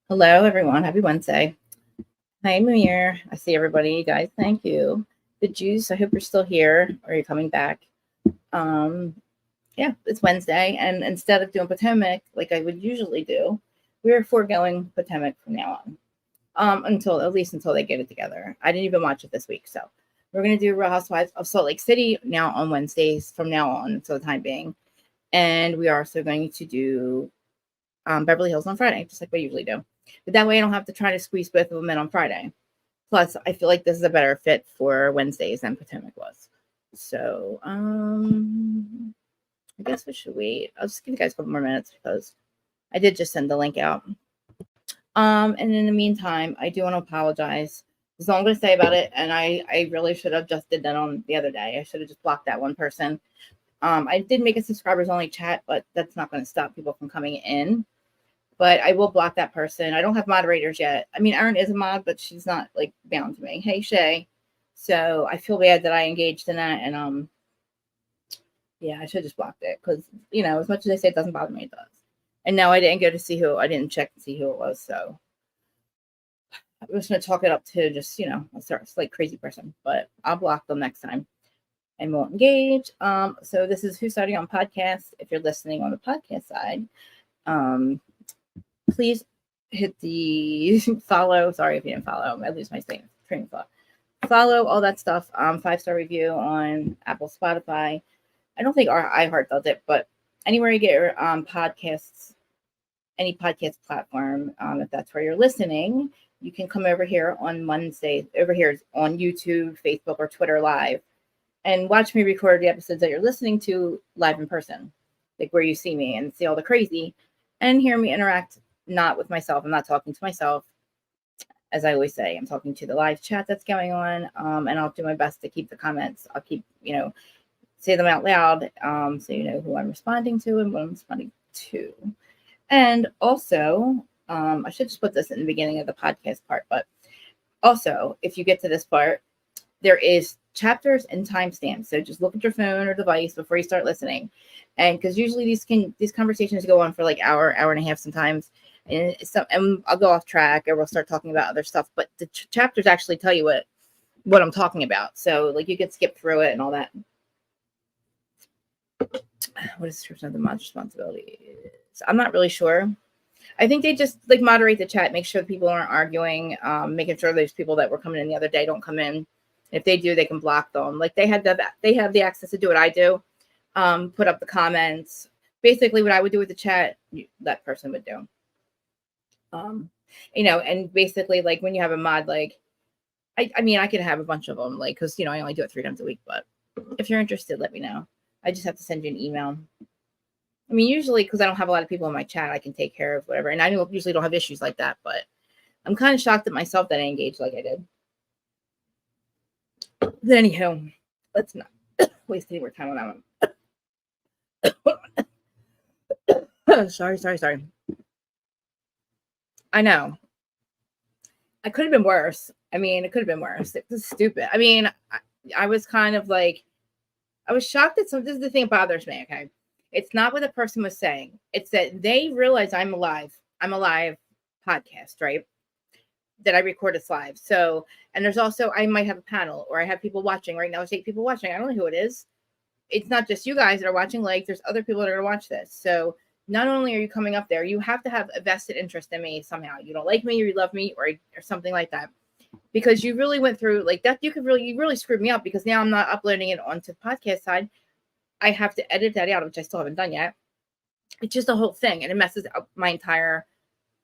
Hello, everyone. Happy Wednesday. Hi, Amir. I see everybody, guys. Thank you. The Juice. I hope you're still here or you're coming back. Um, yeah, it's Wednesday, and instead of doing Potomac like I would usually do, we're foregoing Potomac from now on. Until at least until they get it together. I didn't even watch it this week, so we're gonna do Real Housewives of Salt Lake City now on Wednesdays from now on for the time being, and we are also going to do Beverly Hills on Friday, just like we usually do. But that way, I don't have to try to squeeze both of them in on Friday. Plus, I feel like this is a better fit for Wednesdays than Potomac was. So, I guess we should wait. I'll just give you guys a couple more minutes because I did just send the link out. And in the meantime, I do want to apologize. That's all I'm going to say about it. And I really should have just did that on the other day. I should have just blocked that one person. I did make a subscribers only chat, but that's not going to stop people from coming in. But I will block that person. I don't have moderators yet. I mean, Erin is a mod, but she's not like bound to me. Hey, Shay. So I feel bad that I engaged in that. And yeah, I should have just blocked it because, as much as I say it doesn't bother me, it does. And now I didn't go to see who, I didn't check to see who it was. So I was going to talk it up to just, a like crazy person, but I'll block them next time and won't engage. So this is Who's Starting on Podcast. If you're listening on the podcast side, please hit the follow. Sorry if you didn't follow. I lose my train of thought. Follow all that stuff. 5-star review on Apple, Spotify. I don't think our iHeart does it, but anywhere you get your podcasts, any podcast platform, if that's where you're listening, you can come over here on Wednesday. Over here on YouTube, Facebook, or Twitter Live, and watch me record the episodes that you're listening to live in person, like where you see me and see all the crazy, and hear me interact. Not with myself. I'm not talking to myself. As I always say, I'm talking to the live chat that's going on. And I'll do my best to keep the comments. I'll keep, say them out loud. So you know who I'm responding to and what I'm responding to. And also, I should just put this in the beginning of the podcast part, but also, if you get to this part, there is chapters and timestamps. So just look at your phone or device before you start listening. And because usually these conversations go on for like hour and a half sometimes. And I'll go off track or we'll start talking about other stuff. But the chapters actually tell you what I'm talking about. So like you can skip through it and all that. What is the description of the mod's responsibility? I'm not really sure. I think they just like moderate the chat, make sure people aren't arguing, making sure those people that were coming in the other day don't come in. If they do, they can block them. Like they have the access to do what I do, put up the comments. Basically, what I would do with the chat, that person would do. And basically, like when you have a mod, like I mean, I could have a bunch of them, like because I only do it 3 times a week. But if you're interested, let me know. I just have to send you an email. I mean, usually because I don't have a lot of people in my chat, I can take care of whatever. And I usually don't have issues like that, but I'm kind of shocked at myself that I engaged like I did. But anyhow, let's not waste any more time on that one. Sorry. I know. I could have been worse. I mean, it could have been worse. It was stupid. I mean, I was kind of like, I was shocked that this is the thing that bothers me, okay? It's not what the person was saying. It's that they realize I'm a live podcast, right? That I record this live. So, and there's also, I might have a panel or I have people watching right now. There's 8 people watching. I don't know who it is. It's not just you guys that are watching. Like there's other people that are going to watch this. So not only are you coming up there, you have to have a vested interest in me somehow. You don't like me or you love me or something like that. Because you really went through like that. You really screwed me up because now I'm not uploading it onto the podcast side. I have to edit that out, which I still haven't done yet. It's just a whole thing and it messes up my entire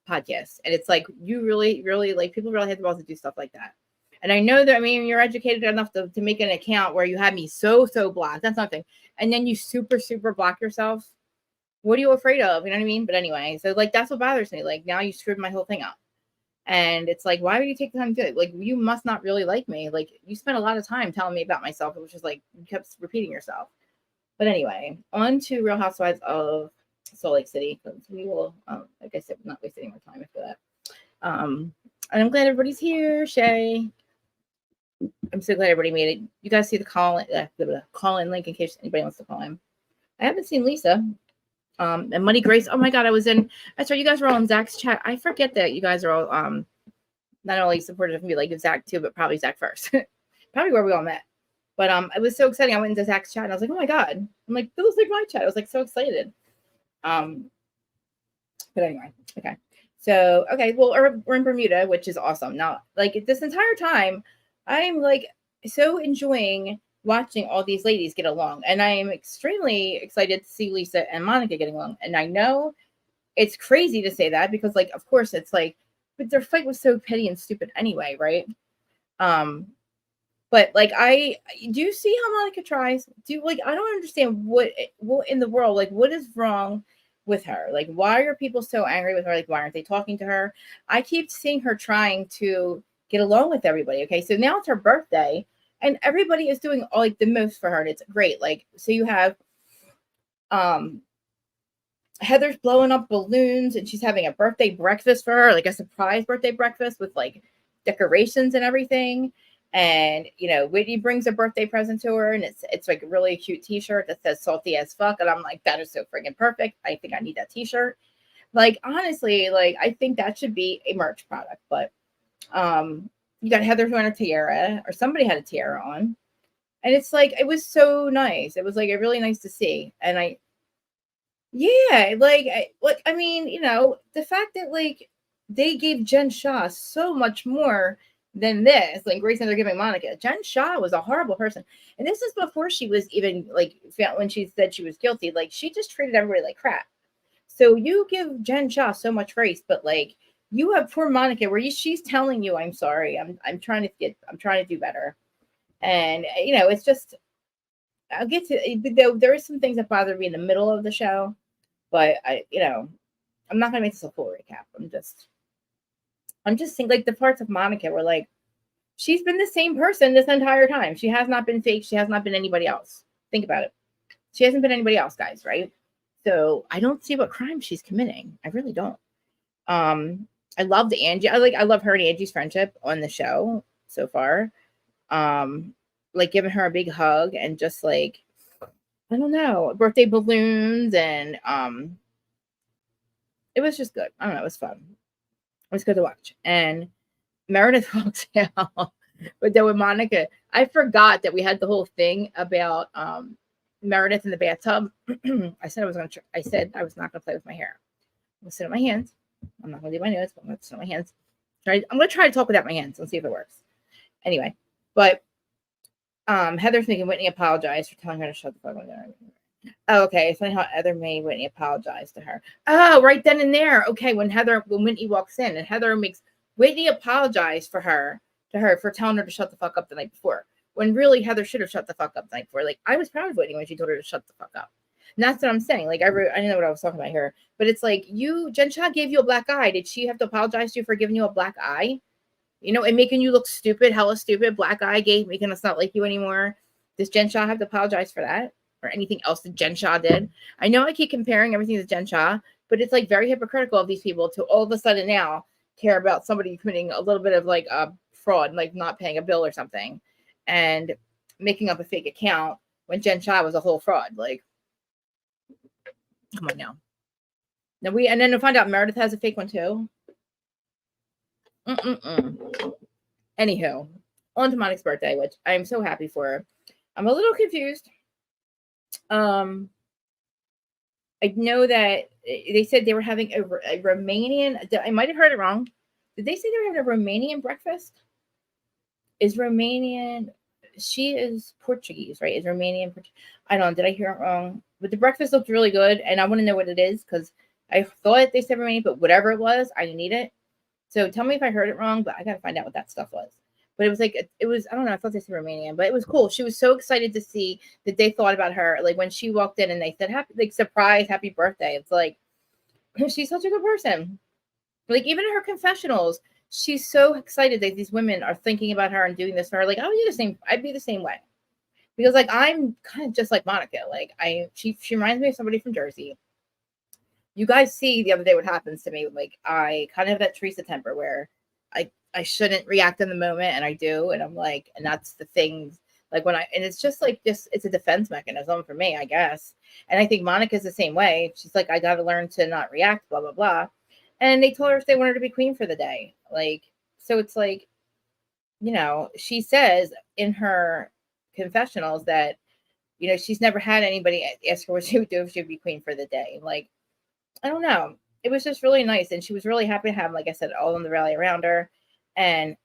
podcast. And it's like, you really, like people really have the balls to do stuff like that. And I know that, I mean, you're educated enough to make an account where you have me so blocked. That's nothing. And then you super block yourself. What are you afraid of? You know what I mean? But anyway, so like, that's what bothers me. Like now you screwed my whole thing up. And it's like, why would you take the time to do it? Like, you must not really like me. Like you spent a lot of time telling me about myself. It was just like, you kept repeating yourself. But anyway, on to Real Housewives of Salt Lake City. We will, like I said, not waste any more time after that. And I'm glad everybody's here. Shay, I'm so glad everybody made it. You guys see the call-in link in case anybody wants to call in. I haven't seen Lisa. And Money Grace. Oh my God, that's right. You guys were all in Zach's chat. I forget that you guys are all not only supportive of me, like Zach too, but probably Zach first. Probably where we all met. But it was so exciting. I went into Zach's chat and I was like, oh my God. I'm like, that was like my chat. I was like so excited. But anyway, okay. So, okay, well, we're in Bermuda, which is awesome. Now, like this entire time, I'm like so enjoying watching all these ladies get along. And I am extremely excited to see Lisa and Monica getting along. And I know it's crazy to say that because, like, of course, it's like, but their fight was so petty and stupid anyway, right? But like, I do see how Monica tries. I don't understand what in the world, like, what is wrong with her? Like, why are people so angry with her? Like, why aren't they talking to her? I keep seeing her trying to get along with everybody. Okay, so now it's her birthday, and everybody is doing all like the most for her, and it's great. Like, so you have Heather's blowing up balloons, and she's having a birthday breakfast for her, like a surprise birthday breakfast with like decorations and everything. And Whitney brings a birthday present to her, and it's like a really cute T-shirt that says "salty as fuck," and I'm like, that is so freaking perfect. I think I need that T-shirt. Like, honestly, like I think that should be a merch product. But you got Heather wearing a tiara, or somebody had a tiara on, and it's like it was so nice. It was like really nice to see, and I mean, the fact that like they gave Jen Shah so much more than this, like Grace and they're giving Monica. Jen Shah was a horrible person. And this is before she was even like when she said she was guilty, like she just treated everybody like crap. So you give Jen Shah so much grace, but like you have poor Monica where she's telling you, I'm sorry, I'm trying to do better. And it's just I'll get to though there is some things that bother me in the middle of the show, but I'm not gonna make this a full recap. I'm just saying, like, the parts of Monica were like, she's been the same person this entire time. She has not been fake. She has not been anybody else. Think about it. She hasn't been anybody else, guys, right? So I don't see what crime she's committing. I really don't. I loved Angie. I love her and Angie's friendship on the show so far. Like giving her a big hug and just like, I don't know, birthday balloons and it was just good. I don't know, it was fun. It was good to watch. And Meredith walks out. But then with Monica, I forgot that we had the whole thing about Meredith in the bathtub. I said I was not gonna play with my hair. I'm gonna sit on my hands. I'm not gonna do my nose, but I'm gonna sit on my hands. I'm gonna try to talk without my hands and see if it works. Anyway, but Heather's making Whitney apologize for telling her to shut the fuck up. Oh, okay. It's funny how Heather made Whitney apologize to her. Oh, right then and there. Okay, when Whitney walks in and Heather makes Whitney apologize to her for telling her to shut the fuck up the night before. When really Heather should have shut the fuck up the night before. Like, I was proud of Whitney when she told her to shut the fuck up. And that's what I'm saying. Like, I didn't know what I was talking about here. But it's like, Jen Shah gave you a black eye. Did she have to apologize to you for giving you a black eye? And making you look stupid, hella stupid, black eye gate, making us not like you anymore. Does Jen Shah have to apologize for that? Or anything else that Jen Shah did? I know I keep comparing everything to Jen Shah, but it's like very hypocritical of these people to all of a sudden now care about somebody committing a little bit of like a fraud, like not paying a bill or something and making up a fake account when Jen Shah was a whole fraud. Like, come on now. And then to find out Meredith has a fake one too. Anywho, on to Monica's birthday, which I'm so happy for her. I'm a little confused. I know that they said they were having a Romanian. I might have heard it wrong. Did they say they were having a Romanian breakfast? Is Romanian? She is Portuguese, right? Is Romanian? I don't know. Did I hear it wrong? But the breakfast looked really good, and I want to know what it is because I thought they said Romanian, but whatever it was, I didn't eat it. So tell me if I heard it wrong, but I got to find out what that stuff was. But it was like, I don't know, I thought they said Romanian, but it was cool. She was so excited to see that they thought about her. Like when she walked in and they said, surprise, happy birthday. It's like, she's such a good person. Like even in her confessionals, she's so excited that these women are thinking about her and doing this for her. Like I'd be the same way. Because like, I'm kind of just like Monica. Like she reminds me of somebody from Jersey. You guys see the other day what happens to me. Like I kind of have that Teresa temper where I shouldn't react in the moment and I do. And I'm like, and that's the thing. Like and it's just like, it's a defense mechanism for me, I guess. And I think Monica's the same way. She's like, I got to learn to not react, blah, blah, blah. And they told her if they wanted her to be queen for the day. Like, so it's like, she says in her confessionals that, she's never had anybody ask her what she would do if she would be queen for the day. Like, I don't know. It was just really nice. And she was really happy to have, like I said, all in the rally around her. And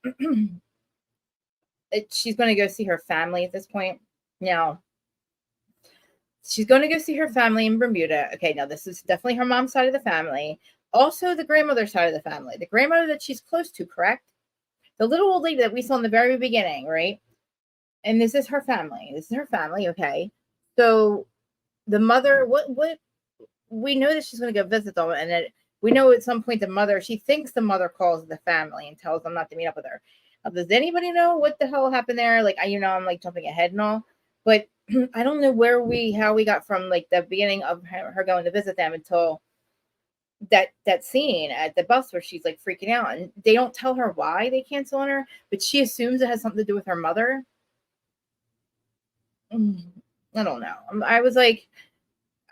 she's going to go see her family at this point. Now, she's going to go see her family in Bermuda. Okay, now this is definitely her mom's side of the family. Also, the grandmother's side of the family. The grandmother that she's close to, correct? The little old lady that we saw in the very beginning, right? And this is her family. This is her family, okay? So the mother, what we know that she's going to go visit them, and that we know at some point she thinks the mother calls the family and tells them not to meet up with her. Does anybody know what the hell happened there? Like, I'm like jumping ahead and all, but I don't know how we got from like the beginning of her going to visit them until that scene at the bus where she's like freaking out, and they don't tell her why they cancel on her, but she assumes it has something to do with her mother. I don't know. I was like,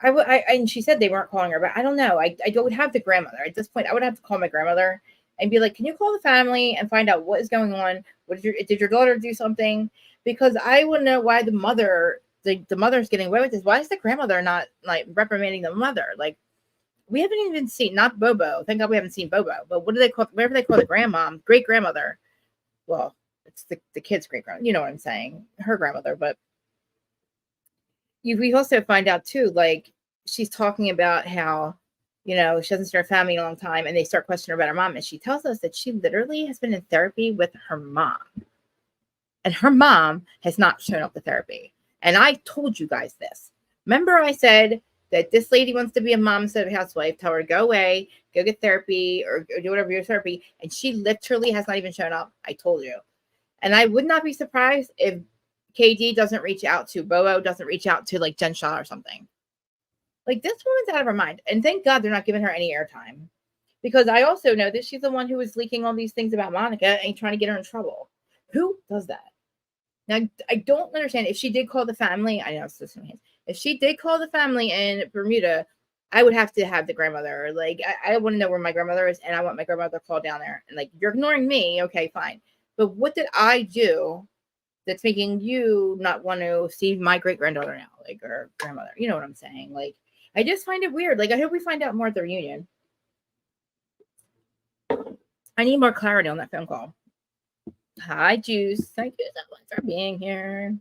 and she said they weren't calling her, but I don't know. I don't have the grandmother at this point. I would have to call my grandmother and be like, can you call the family and find out what is going on? Did your daughter do something? Because I want to know why the mother's getting away with this. Why is the grandmother not like reprimanding the mother? Like, we haven't even seen, not Bobo. Thank God we haven't seen Bobo. But what do they call, whatever they call the grandmom, great grandmother? Well, it's the kid's great grandmother. You know what I'm saying? Her grandmother. But we also find out too, like, she's talking about how, she hasn't seen her family in a long time, and they start questioning her about her mom. And she tells us that she literally has been in therapy with her mom. And her mom has not shown up to therapy. And I told you guys this. Remember I said that this lady wants to be a mom instead of a housewife. Tell her to go away, go get therapy, or do whatever your therapy. And she literally has not even shown up. I told you. And I would not be surprised if KD doesn't reach out to Bobo, doesn't reach out to like Jen Shaw or something. Like, this woman's out of her mind. And thank God they're not giving her any airtime. Because I also know that she's the one who was leaking all these things about Monica and trying to get her in trouble. Who does that? Now, I don't understand. If she did call the family, I know it's just in hands. If she did call the family in Bermuda, I would have to have the grandmother. Like, I want to know where my grandmother is, and I want my grandmother called down there. And like, you're ignoring me. Okay, fine. But what did I do that's making you not want to see my great granddaughter now, like, or grandmother? You know what I'm saying? Like, I just find it weird. Like, I hope we find out more at the reunion. I need more clarity on that phone call. Hi, Juice. Thank you so much for being here.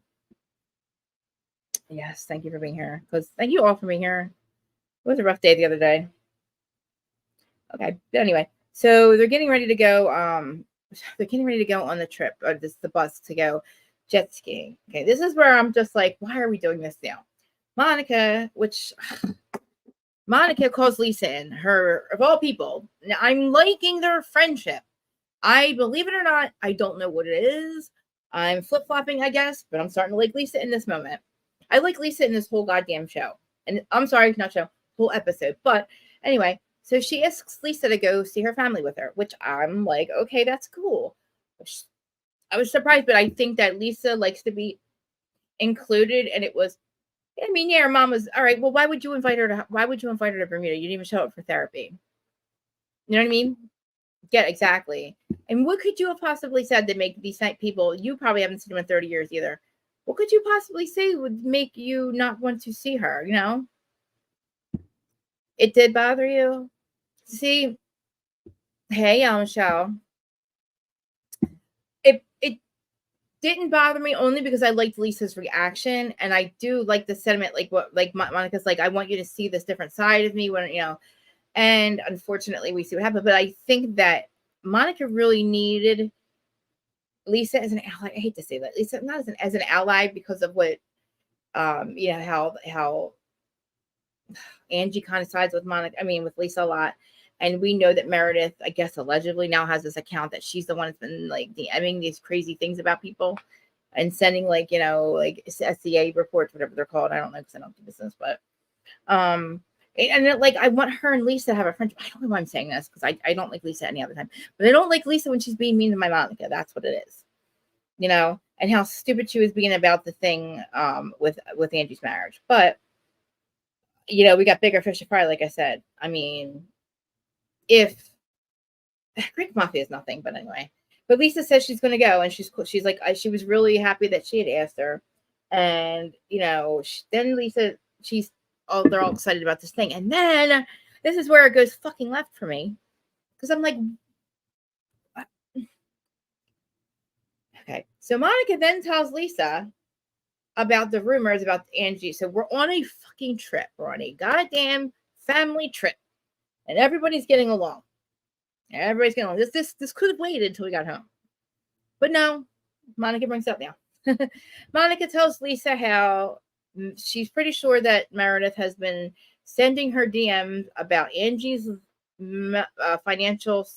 Yes, thank you for being here. Because thank you all for being here. It was a rough day the other day. Okay, but anyway, so they're getting ready to go. They're getting ready to go on the trip, or the bus to go jet skiing. Okay, this is where I'm just like, why are we doing this now? Monica calls Lisa in, her of all people. Now, I'm liking their friendship. I believe it or not, I don't know what it is. I'm flip-flopping, I guess, but I'm starting to like Lisa in this moment. I like Lisa in this whole goddamn show. And I'm sorry, not show, whole episode. But anyway, so she asks Lisa to go see her family with her, which I'm like, okay, that's cool. I was surprised, but I think that Lisa likes to be included, and it was, I mean, yeah, her mom was, all right, well, why would you invite her to Bermuda? You didn't even show up for therapy. You know what I mean? Yeah, exactly. And what could you have possibly said to make these people, you probably haven't seen them in 30 years either. What could you possibly say would make you not want to see her, you know? It did bother you? See, hey, Michelle. It didn't bother me only because I liked Lisa's reaction, and I do like the sentiment, like what, like Monica's like, I want you to see this different side of me when, you know, and unfortunately we see what happened. But I think that Monica really needed Lisa as an ally. I hate to say that, Lisa not as an ally because of what, you know, how Angie kind of sides with Monica. I mean, with Lisa a lot. And we know that Meredith, I guess, allegedly now has this account that she's the one that's been like DMing these crazy things about people and sending, like, you know, like SCA reports, whatever they're called. I don't know because I don't do business, but and like, I want her and Lisa to have a friendship. I don't know why I'm saying this because I don't like Lisa any other time, but I don't like Lisa when she's being mean to my Monica. That's what it is. you know, and how stupid she was being about the thing with Angie's marriage. But you know, we got bigger fish to fry, like I said. I mean, if Greek mafia is nothing, but anyway. But Lisa says she's going to go, and she's like, she was really happy that she had asked her, and you know, then Lisa, they're all excited about this thing, and then this is where it goes fucking left for me, because I'm like, what? Okay, so Monica then tells Lisa about the rumors about Angie. So we're on a fucking trip. We're on a goddamn family trip, and everybody's getting along. Everybody's getting along. This could have waited until we got home, but no. Monica brings it up now. Monica tells Lisa how she's pretty sure that Meredith has been sending her DMs about Angie's financial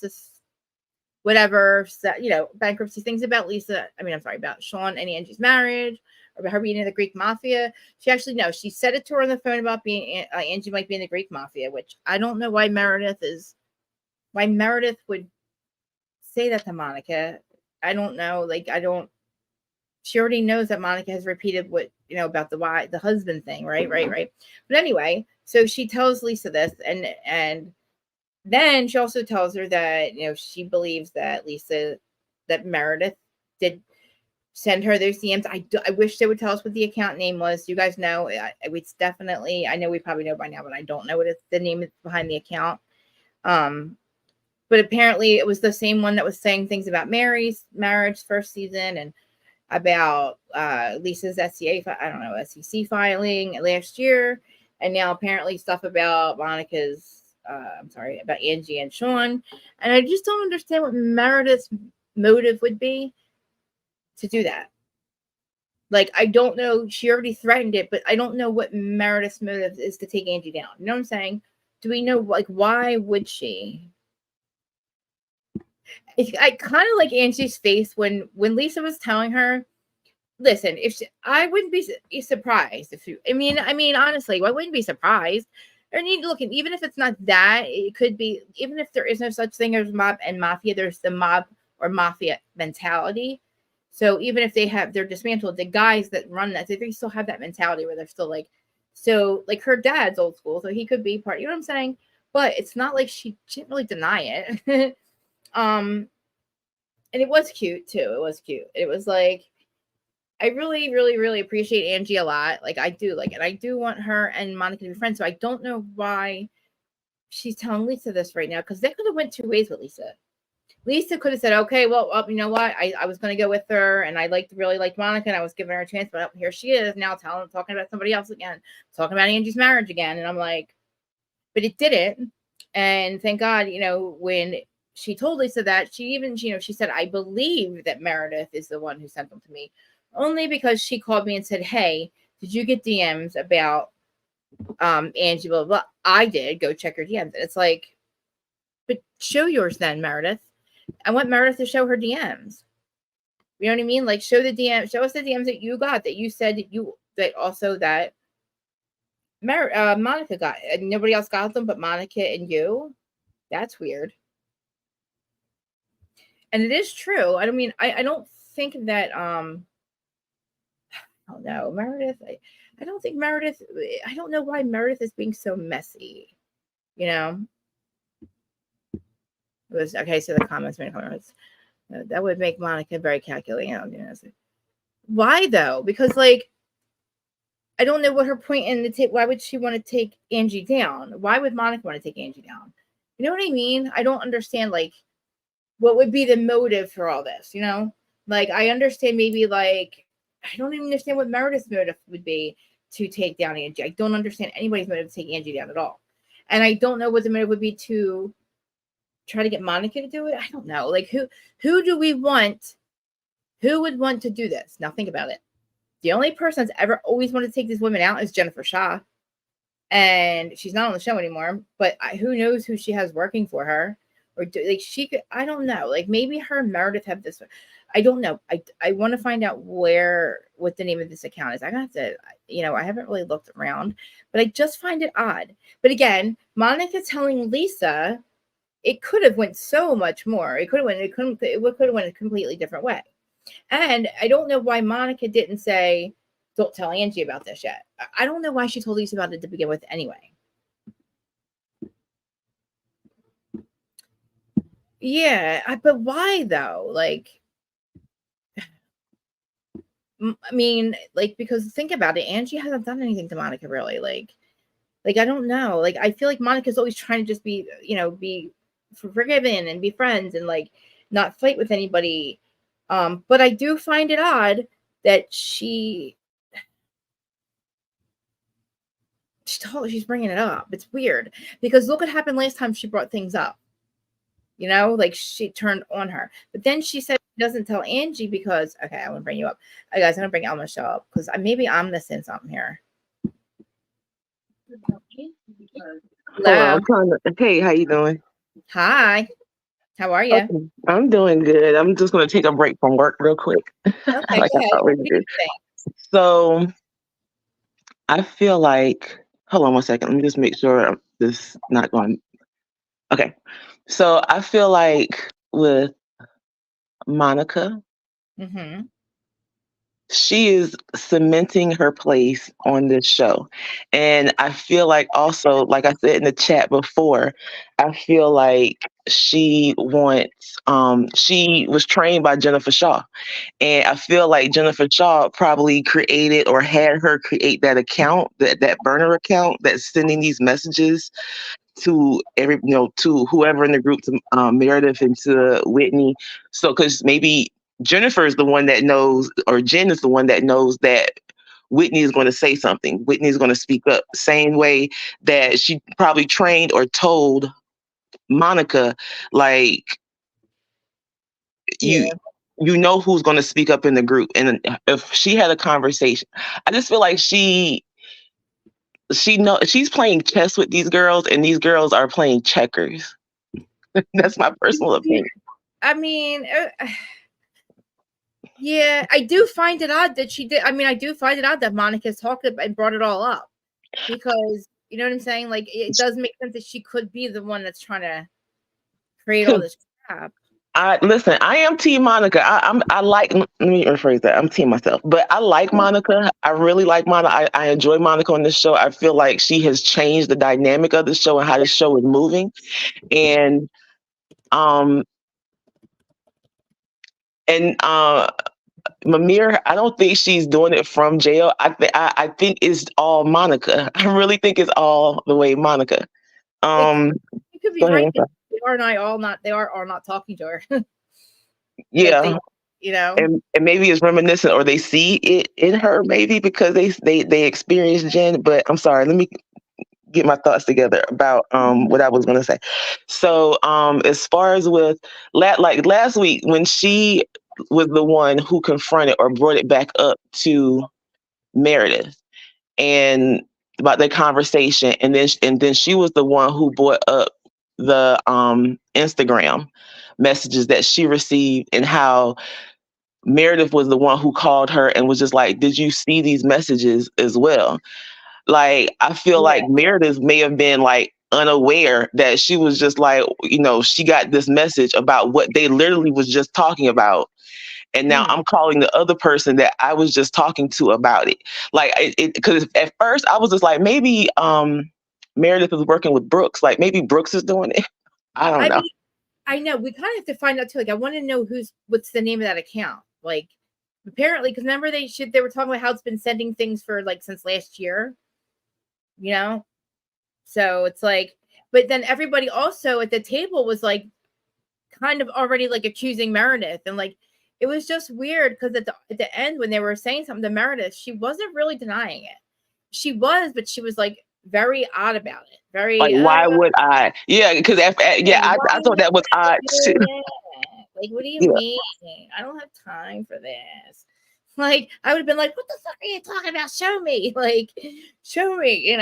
whatever, you know, bankruptcy things about Lisa. I mean, I'm sorry, about Sean and Angie's marriage, or about her being in the Greek mafia. She actually, no, she said it to her on the phone about being Angie might be in the Greek mafia, which I don't know why Meredith would say that to Monica. I don't know. Like, she already knows that Monica has repeated what, you know, about the husband thing, right? But anyway, so she tells Lisa this, and then she also tells her that, you know, she believes that that Meredith did send her those DMs. I wish they would tell us what the account name was. You guys know, it's definitely, I know we probably know by now, but I don't know what the name is behind the account. But apparently it was the same one that was saying things about Mary's marriage first season, and about Lisa's SEC filing last year, and now apparently stuff about Monica's about Angie and Sean. And I just don't understand what Meredith's motive would be to do that. Like, I don't know, she already threatened it, but I don't know what Meredith's motive is to take Angie down. You know what I'm saying? Do we know, like, why would she? I kind of like Angie's face when Lisa was telling her, listen, I wouldn't be surprised if you, I mean, honestly, I wouldn't be surprised. I mean, look, even if it's not that, it could be, even if there is no such thing as mob and mafia, there's the mob or mafia mentality. So even if they're dismantled, the guys that run that, they still have that mentality where they're still like, so like her dad's old school, so he could be part, you know what I'm saying? But it's not like she didn't really deny it. And it was cute too. It was cute. It was like, I really, really, really appreciate Angie a lot. Like, I do, like, and I do want her and Monica to be friends. So I don't know why she's telling Lisa this right now, because they could have went two ways with Lisa. Lisa could have said, okay, well, you know what? I was going to go with her, and I really liked Monica, and I was giving her a chance, but here she is now talking about somebody else again, talking about Angie's marriage again. And I'm like, but it didn't. And thank God, you know, when she told Lisa that, she even, you know, she said, I believe that Meredith is the one who sent them to me. Only because she called me and said, hey, did you get DMs about Angie, blah, blah, blah. I did. Go check your DMs. And it's like, but show yours then, Meredith. I want Meredith to show her DMs. You know what I mean? Like, show us the DMs that you got, that you said that Monica got. And nobody else got them but Monica and you. That's weird. And it is true. I mean, I don't think that oh no, Meredith. I don't think Meredith. I don't know why Meredith is being so messy. You know, it was okay. So the comments made comments that would make Monica very calculating. You know, why though? Because like, I don't know what her point in the why would she want to take Angie down? Why would Monica want to take Angie down? You know what I mean? I don't understand. Like, what would be the motive for all this? You know, like I understand maybe like. I don't even understand what Meredith's motive would be to take down Angie. I don't understand anybody's motive to take Angie down at all. And I don't know what the motive would be to try to get Monica to do it. I don't know. Like, who do we want? Who would want to do this? Now think about it. The only person that's ever always wanted to take these women out is Jennifer Shaw. And she's not on the show anymore. But who knows who she has working for her? Or like she could, I don't know. Like maybe her and Meredith have this. I don't know. I want to find out what the name of this account is. I have to, you know, I haven't really looked around, but I just find it odd. But again, Monica telling Lisa, it could have went so much more. It could have went a completely different way. And I don't know why Monica didn't say, don't tell Angie about this yet. I don't know why she told Lisa about it to begin with anyway. Yeah, but why though? Like, I mean, like, because think about it, Angie hasn't done anything to Monica really. Like I don't know. Like, I feel like Monica's always trying to just be, be forgiven and be friends and like not fight with anybody. But I do find it odd that she's bringing it up. It's weird because look what happened last time she brought things up. Like she turned on her. But then she said she doesn't tell Angie because, okay, I want to bring you up. Hey guys, I'm going to bring Elma show up because maybe I'm missing something here. Hello. Hey, how you doing? Hi. How are you? Okay. I'm doing good. I'm just going to take a break from work real quick. Okay, like go ahead. I already did. So I feel like, hold on one second. Let me just make sure this is not going. Okay. So I feel like with Monica, she is cementing her place on this show. And I feel like also, like I said in the chat before, I feel like she was trained by Jennifer Shaw. And I feel like Jennifer Shaw probably created or had her create that account, that burner account that's sending these messages to to whoever in the group, to Meredith and to Whitney. So, because maybe Jennifer is the one that knows, or Jen is the one that knows that Whitney is going to say something. Whitney is going to speak up. Same way that she probably trained or told Monica, like, you know who's going to speak up in the group. And if she had a conversation, I just feel like she's playing chess with these girls, and these girls are playing checkers. That's my personal opinion. I mean, yeah, I do find it odd that she did. I mean, I do find it odd that Monica's talked and brought it all up because, you know what I'm saying? Like, it does make sense that she could be the one that's trying to create all this crap. Listen, I am Team Monica. I like, let me rephrase that. I'm Team myself, but I like Monica. I really like Monica. I enjoy Monica on this show. I feel like she has changed the dynamic of the show and how the show is moving. And Mamir, I don't think she's doing it from jail. I think it's all Monica. I really think it's all the way Monica. You could be right. They are not talking to her. Yeah. And maybe it's reminiscent, or they see it in her, maybe because they experienced Jen. But I'm sorry, let me get my thoughts together about what I was going to say. So as far as with like last week, when she was the one who confronted or brought it back up to Meredith and about their conversation, and then she was the one who brought up the Instagram messages that she received, and how Meredith was the one who called her and was just like, did you see these messages as well? Like, I feel like Meredith may have been like unaware that she was just like, she got this message about what they literally was just talking about. And now I'm calling the other person that I was just talking to about it. Like, because at first I was just like, maybe Meredith is working with Brooks. Like, maybe Brooks is doing it. I don't know. I know. We kind of have to find out too. Like, I want to know what's the name of that account. Like, apparently, because remember they were talking about how it's been sending things for like since last year. So it's like, but then everybody also at the table was like, kind of already like accusing Meredith, and like, it was just weird because at the end when they were saying something to Meredith, she wasn't really denying it. She was, but she was like very odd about it. Very like, why would I? Yeah, because I thought that was odd too. Like, what do you mean? I don't have time for this. Like, I would have been like, what the fuck are you talking about? Show me. Like, show me,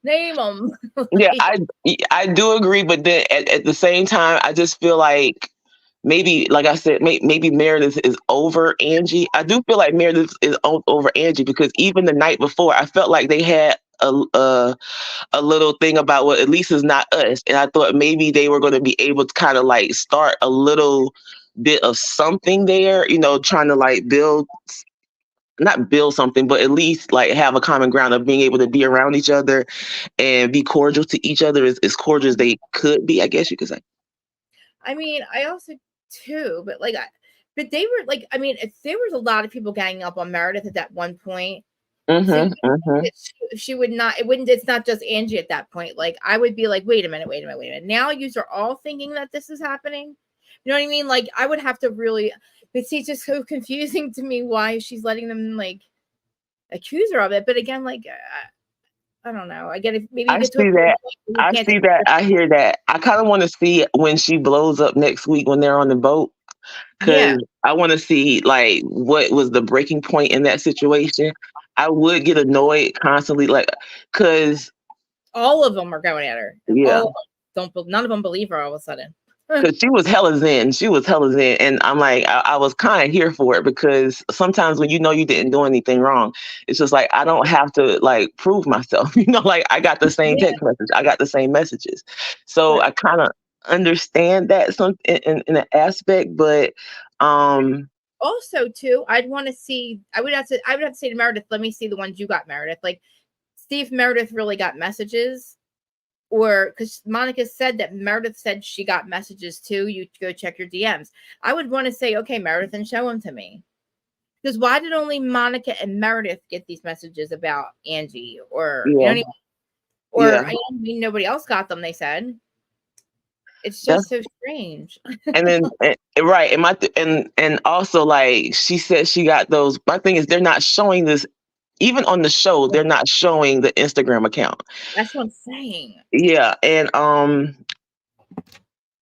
name them. Yeah, I do agree. But then at the same time, I just feel like maybe, like I said, maybe Meredith is over Angie. I do feel like Meredith is over Angie, because even the night before, I felt like they had a little thing about, well, at least it's not us. And I thought maybe they were going to be able to kind of like start a little bit of something there, trying to like not build something, but at least like have a common ground of being able to be around each other and be cordial to each other as cordial as they could be, I guess you could say. I mean, I also too, but like, but they were like, I mean, if there was a lot of people ganging up on Meredith at that one point, she would not, it's not just Angie at that point. Like, I would be like, wait a minute. Now you are all thinking that this is happening. You know what I mean? Like, I would have to really, but see, it's just so confusing to me why she's letting them like accuse her of it. But again, like, I don't know. I get it. Maybe I see that. I hear that. I kind of want to see when she blows up next week when they're on the boat. Because I want to see like what was the breaking point in that situation. I would get annoyed constantly, like, because all of them are going at her. Yeah, none of them believe her all of a sudden. Because she was hella zen. And I'm like, I was kind of here for it, because sometimes when you didn't do anything wrong, it's just like, I don't have to like prove myself. Like, I got the same text message, I got the same messages. So I kind of understand that in an aspect, but also too, I would have to say to Meredith, let me see the ones you got, Meredith. Like, see if Meredith really got messages. Or because Monica said that Meredith said she got messages too. You go check your DMs. I would want to say, okay, Meredith, and show them to me. Because why did only Monica and Meredith get these messages about Angie? Or I mean, nobody else got them. They said it's just so strange. And then right, and also like she said she got those. My thing is they're not showing this. Even on the show, they're not showing the Instagram account. That's what I'm saying. Yeah, and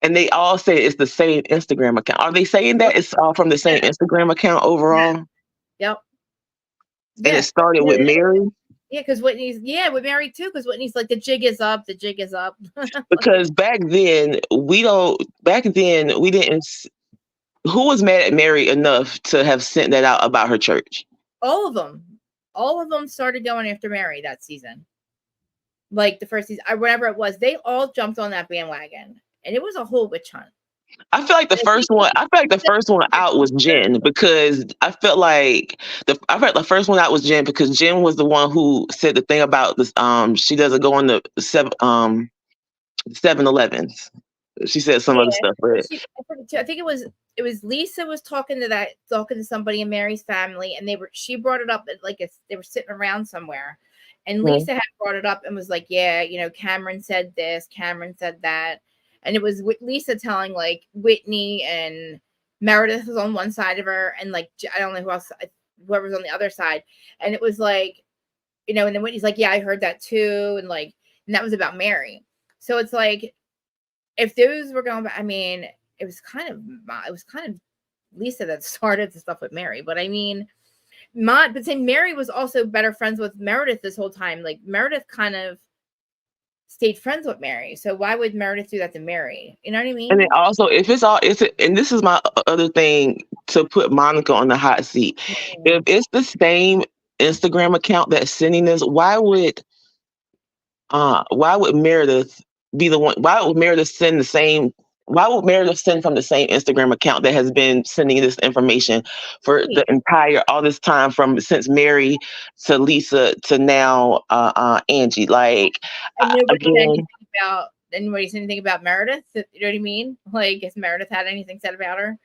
they all say it's the same Instagram account. Are they saying that it's all from the same Instagram account overall? Yep. And it started with Mary? Yeah, because Whitney's with Mary too, because Whitney's like, the jig is up. Because back then we didn't. Who was mad at Mary enough to have sent that out about her church? All of them started going after Mary that season. Like the first season, whatever it was, they all jumped on that bandwagon, and it was a whole witch hunt. I feel like the first one out was Jen, because I felt like the first one out was Jen, because Jen was the one who said the thing about this. She doesn't go on the 7-Elevens. She said some other stuff, but I think it was Lisa was talking to somebody in Mary's family, and she brought it up like they were sitting around somewhere, and Lisa had brought it up and was like, Cameron said this, Cameron said that, and it was Lisa telling like Whitney and Meredith was on one side of her, and like I don't know whoever was on the other side, and it was like, and then Whitney's like, I heard that too, and that was about Mary. So it's like, if those were going back, I mean, it was kind of Lisa that started the stuff with Mary. But I mean, but saying Mary was also better friends with Meredith this whole time. Like, Meredith kind of stayed friends with Mary. So why would Meredith do that to Mary? You know what I mean? And then also, and this is my other thing to put Monica on the hot seat. If it's the same Instagram account that's sending this, why would Meredith be the one? Why would Meredith send from the same Instagram account that has been sending this information for all this time, since Mary to Lisa to now Angie? Like, anybody said anything about Meredith? You know what I mean? Like, has Meredith had anything said about her?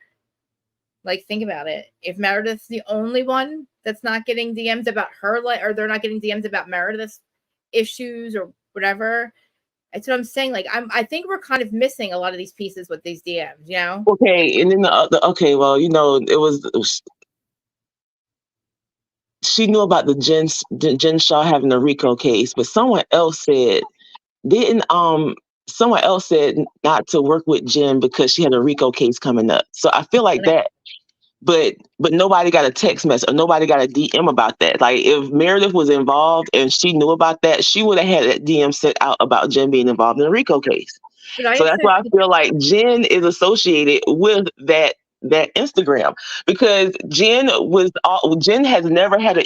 Like, think about it. If Meredith's the only one that's not getting DMs about her, or they're not getting DMs about Meredith's issues or whatever. That's what I'm saying. Like, I think we're kind of missing a lot of these pieces with these DMs, Okay, and then it was she knew about the Jen Shaw having the RICO case, but someone else said not to work with Jen because she had a RICO case coming up. So I feel like that. But nobody got a text message or nobody got a DM about that. Like, if Meredith was involved and she knew about that, she would have had that DM sent out about Jen being involved in a RICO case. So that's why I feel like Jen is associated with that Instagram, because Jen has never had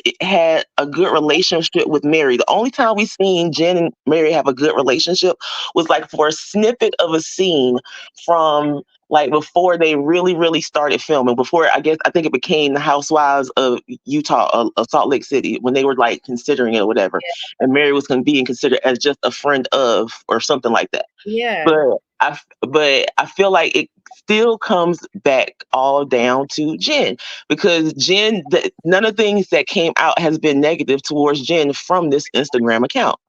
a good relationship with Mary. The only time we've seen Jen and Mary have a good relationship was like for a snippet of a scene from like before they really started filming, before I think it became the Housewives of Utah, of Salt Lake City, when they were like considering it or whatever, and Mary was being considered as just a friend of or something like that. Yeah. But I feel like it still comes back all down to Jen, because Jen, none of the things that came out has been negative towards Jen from this Instagram account.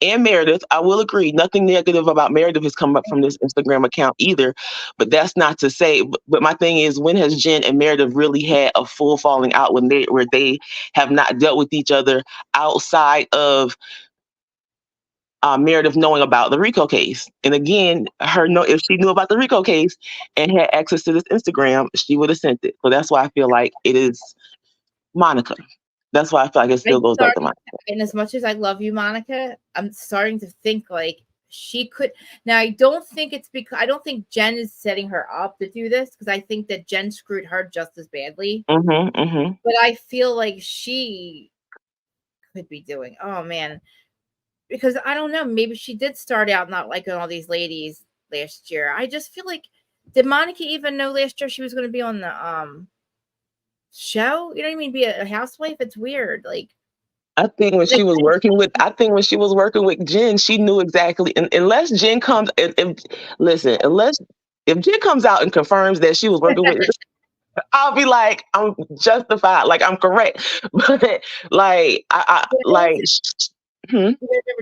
And Meredith, I will agree, nothing negative about Meredith has come up from this Instagram account either. But that's not to say. But my thing is, when has Jen and Meredith really had a full falling out where they have not dealt with each other outside of Meredith knowing about the RICO case? And again, if she knew about the RICO case and had access to this Instagram, she would have sent it. So that's why I feel like it is Monica. That's why I feel like it still goes back to Monica. And as much as I love you, Monica, I'm starting to think like she could. Now, I don't think Jen is setting her up to do this, because I think that Jen screwed her just as badly. But I feel like she could be doing, oh man, because I don't know, maybe she did start out not liking all these ladies last year. I just feel like, did Monica even know last year she was going to be on the show? You know what I mean? Be a housewife? It's weird. Like, I think when she was working with Jen, she knew exactly. Unless Jen comes, unless if Jen comes out and confirms that she was working with, I'll be like, I'm justified, like I'm correct. But like, Remember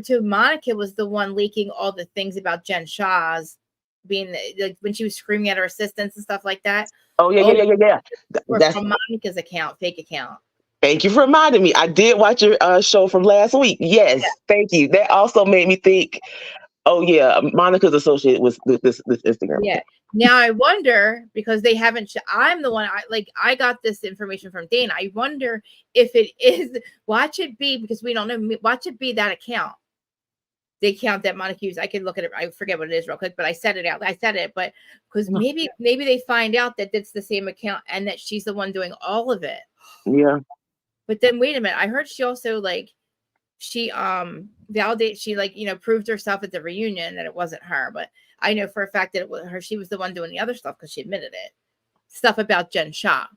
too, Monica was the one leaking all the things about Jen Shah's being, like, when she was screaming at her assistants and stuff like that. Oh yeah. That's from Monica's account, fake account. Thank you for reminding me. I did watch your show from last week. Yes, yeah. Thank you. That also made me think, oh yeah, Monica's associated with this Instagram. Yeah. Now I wonder, because they haven't. I'm the one. I got this information from Dana. I wonder if it is. Watch it be, because we don't know. Watch it be that account. The account that Monica used. I can look at it. I forget what it is real quick, but I said it out. But because maybe they find out that it's the same account and that she's the one doing all of it. Yeah. But then wait a minute. I heard she also she validated, she proved herself at the reunion that it wasn't her, but I know for a fact that it was her. She was the one doing the other stuff because she admitted it. Stuff about Jen Shah.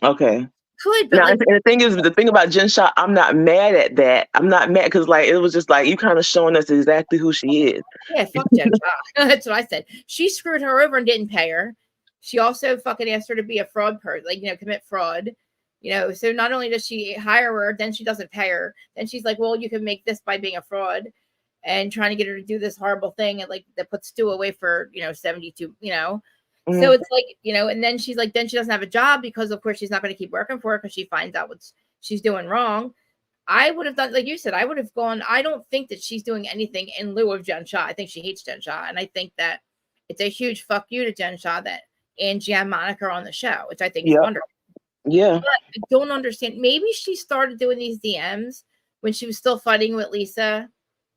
Okay. Could, but now, and the thing about Jen Shah, I'm not mad at that. I'm not mad because it was just like you kind of showing us exactly who she is. Yeah, fuck Jen Shah. That's what I said. She screwed her over and didn't pay her. She also fucking asked her to be a fraud person, commit fraud. So not only does she hire her, then she doesn't pay her. Then she's like, well, you can make this by being a fraud, and trying to get her to do this horrible thing, and that puts Stu away for 72. Mm-hmm. So it's like, and then she's like, then she doesn't have a job because of course she's not going to keep working for her because she finds out what she's doing wrong. I would have done, like you said, I would have gone. I don't think that she's doing anything in lieu of Jen Shah. I think she hates Jen Shah, and I think that it's a huge fuck you to Jen Shah that Angie and Monica are on the show, which I think is wonderful. Yeah. But I don't understand. Maybe she started doing these DMs when she was still fighting with Lisa,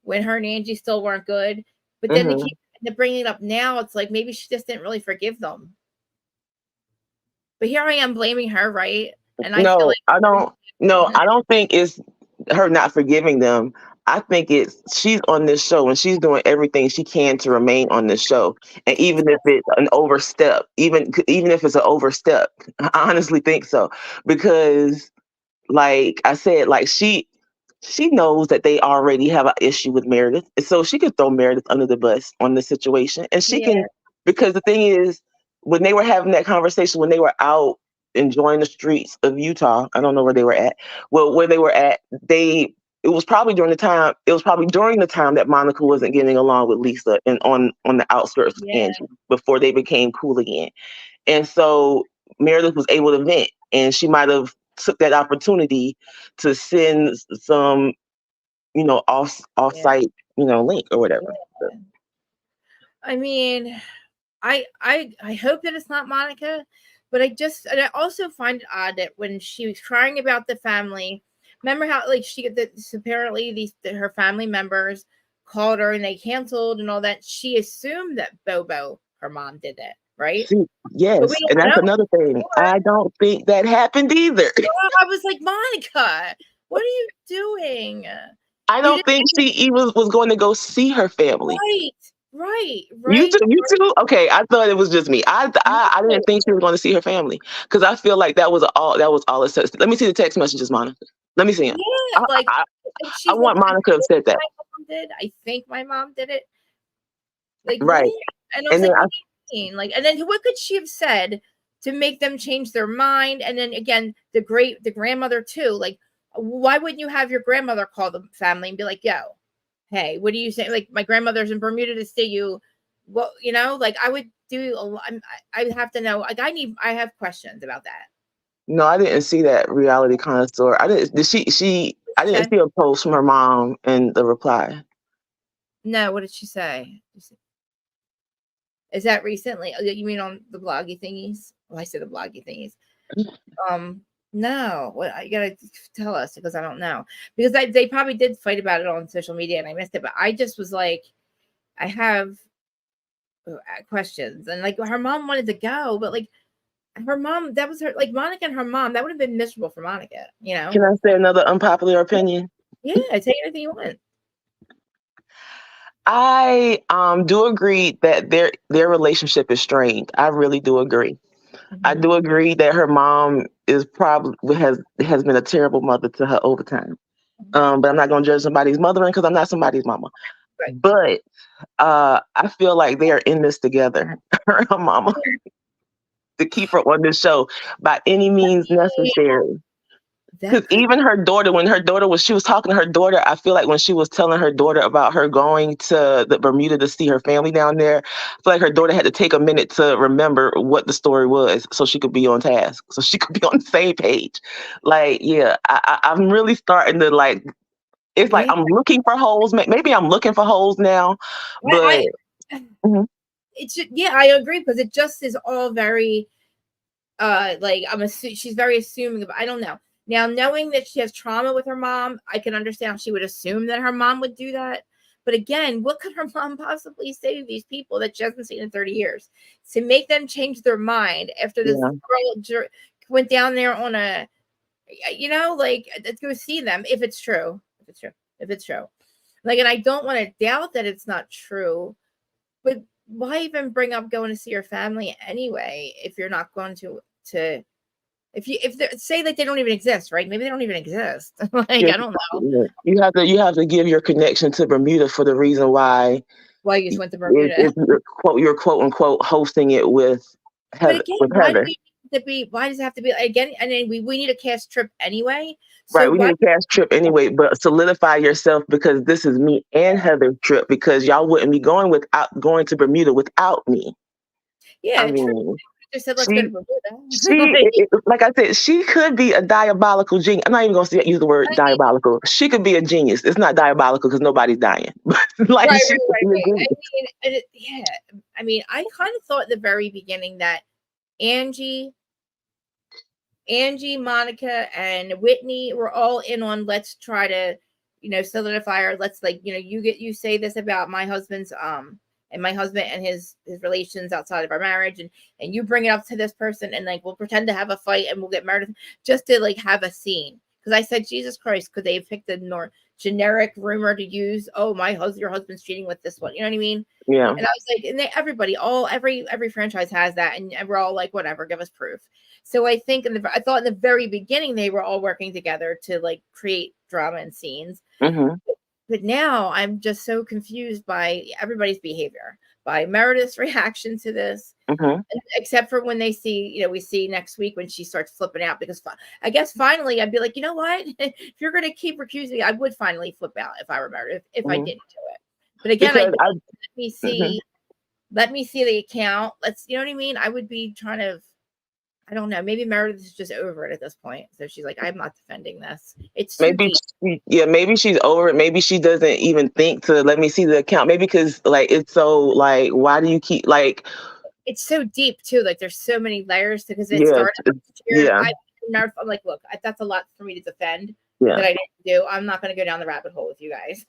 when her and Angie still weren't good. But then they keep bringing it up now. It's like maybe she just didn't really forgive them. But here I am blaming her, right? And I feel like I don't think it's her not forgiving them. I think she's on this show and she's doing everything she can to remain on this show. And even if it's an overstep, even if it's an overstep, I honestly think so. Because like I said, she knows that they already have an issue with Meredith. So she could throw Meredith under the bus on the situation. And she can, because the thing is, when they were having that conversation, when they were out enjoying the streets of Utah, I don't know where they were at. Well, where they were at, it was probably during the time that Monica wasn't getting along with Lisa and on the outskirts of Angie before they became cool again. And so Meredith was able to vent, and she might have took that opportunity to send some, off-site, link or whatever. Yeah. I mean, I hope that it's not Monica, but I also find it odd that when she was crying about the family, remember how apparently her family members called her and they canceled and all that. She assumed that Bobo, her mom, did it, right? Yes, and that's another thing. I don't think that happened either. I was like, Monica, what are you doing? I don't think she even was going to go see her family. Right, You right. too. You too. Okay, I thought it was just me. I didn't think she was going to see her family because I feel like that was all it says. Let me see the text messages, Monica. Let me see them. Yeah, I, like, I, and I she's like, want Monica to have said that. my mom did. I think my mom did it. Like, what? Right. And I was And then like, what do you mean? Like, and then what could she have said to make them change their mind? And then again, the grandmother too. Like, why wouldn't you have your grandmother call the family and be like, yo, hey, what do you say? Like, my grandmother's in Bermuda to see you. Well, like I would do a lot. I would have to know. Like, I have questions about that. no, I didn't see that reality connoisseur. I didn't. Did she? I didn't see a post from her mom and the reply. No, what did she say? Is that recently? Oh, you mean on the bloggy thingies? Well, I said the bloggy thingies. No. What you gotta tell us because I don't know. Because they probably did fight about it on social media and I missed it, but I just was like, I have questions and like her mom wanted to go, but like her mom, that was her like Monica and her mom, that would have been miserable for Monica, Can I say another unpopular opinion? Yeah, take anything you want. I do agree that their relationship is strained. I really do agree. I do agree that her mom is probably has been a terrible mother to her over time. But I'm not gonna judge somebody's mothering because I'm not somebody's mama. Right. But I feel like they are in this together. Her and her mama to keep her on this show by any means necessary. Because even her daughter, when she was talking to her daughter, I feel like when she was telling her daughter about her going to the Bermuda to see her family down there, I feel like her daughter had to take a minute to remember what the story was so she could be on task, so she could be on the same page. Like, yeah, I'm really starting to like, it's like I'm looking for holes. Maybe I'm looking for holes now, but it's yeah, I agree because it just is all very like she's very assuming of, I don't know. Now, knowing that she has trauma with her mom, I can understand she would assume that her mom would do that. But again, what could her mom possibly say to these people that she hasn't seen in 30 years to make them change their mind after this girl went down there on a, like, let's go see them if it's true. If it's true. Like, and I don't want to doubt that it's not true, but why even bring up going to see your family anyway if you're not going to if they say that they don't even exist, right? Maybe they don't even exist. Like, I don't know. You have to give your connection to Bermuda for the reason why you just went to Bermuda. You're quote unquote hosting it with Heather. Why does it have to be again? And then we need a cast trip anyway. So right, we need a cast trip anyway, but solidify yourself because this is me and Heather's trip because y'all wouldn't be going to Bermuda without me. Yeah, I mean, just said let's go to Bermuda. Like I said, she could be a diabolical genius. I'm not even going to use the word diabolical. She could be a genius. It's not diabolical because nobody's dying. Like, right. I mean, I kind of thought at the very beginning that Angie, Monica, and Whitney were all in on let's try to, solidify her. Let's you say this about my husband's and my husband and his relations outside of our marriage, and you bring it up to this person, and like we'll pretend to have a fight and we'll get Meredith just to like have a scene. Because I said, Jesus Christ, could they have picked a more generic rumor to use? Oh, your husband's cheating with this one. You know what I mean? Yeah. And I was like, and every franchise has that, and we're all like, whatever, give us proof. So I think I thought in the very beginning they were all working together to like create drama and scenes. But now I'm just so confused by everybody's behavior, by Meredith's reaction to this, except for when they see, we see next week when she starts flipping out because I guess finally I'd be like, you know what? If you're going to keep recusing, I would finally flip out if I were Meredith, if I didn't do it. But again, let me see the account. You know what I mean? I would be trying to, I don't know. Maybe Meredith is just over it at this point. So she's like, I'm not defending this. It's too deep. Maybe she's over it. Maybe she doesn't even think to let me see the account. Maybe because like it's so like, why do you keep like? It's so deep too. Like there's so many layers because it started. I'm like, look, that's a lot for me to defend that I didn't do. I'm not going to go down the rabbit hole with you guys.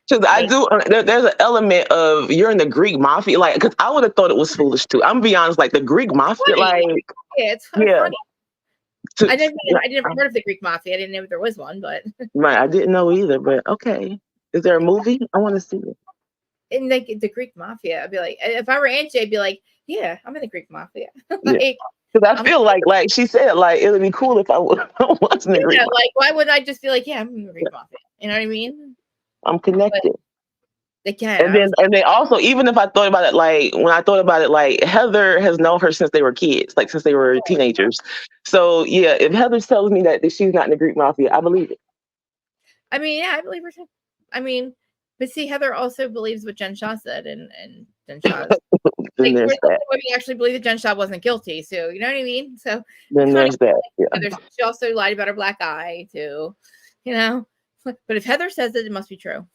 Because I do, there's an element of you're in the Greek mafia, like, because I would have thought it was foolish too. I'm gonna be honest, like the Greek mafia, like, it's funny. I never heard of the Greek mafia. I didn't know there was one, but right, I didn't know either. But okay, is there a movie? I want to see it. in like the Greek mafia. I'd be like, if I were Angie, I'd be like, yeah, I'm in the Greek mafia. Yeah. Like, Because I I'm feel like she said, like it would be cool if I wasn't a Greek. like, why would I just be like, yeah, I'm in the Greek mafia? You know what I mean? I'm But connected. again, And then also, even if I thought about it, like when I thought about it, like Heather has known her since they were kids, like since they were teenagers. So yeah, if Heather tells me that she's not in the Greek mafia, I believe it. I mean, yeah, I believe her too. I mean, but see, Heather also believes what Jen Shaw said, and Jen Shaw's Then like, there's that. we actually believe that Jen Shaw wasn't guilty. So you know what I mean? So Then kind there's of that. Yeah. she also lied about her black eye too, you know. But if Heather says it, it must be true.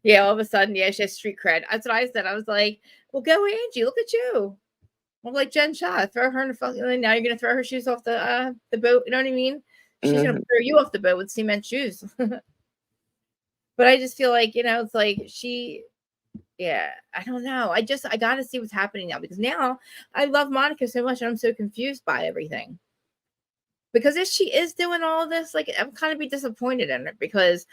Yeah, all of a sudden, yeah, she has street cred. That's what I said. I was like, well, go Angie, look at you. Well, like Jen Shaw, throw her in the fucking. Now you're gonna throw her shoes off the boat. You know what I mean? She's gonna throw you off the boat with cement shoes. But I just feel like, it's like yeah, I don't know. I got to see what's happening now, because now I love Monica so much and I'm so confused by everything. Because if she is doing all of this, like, I'm kind of be disappointed in it, because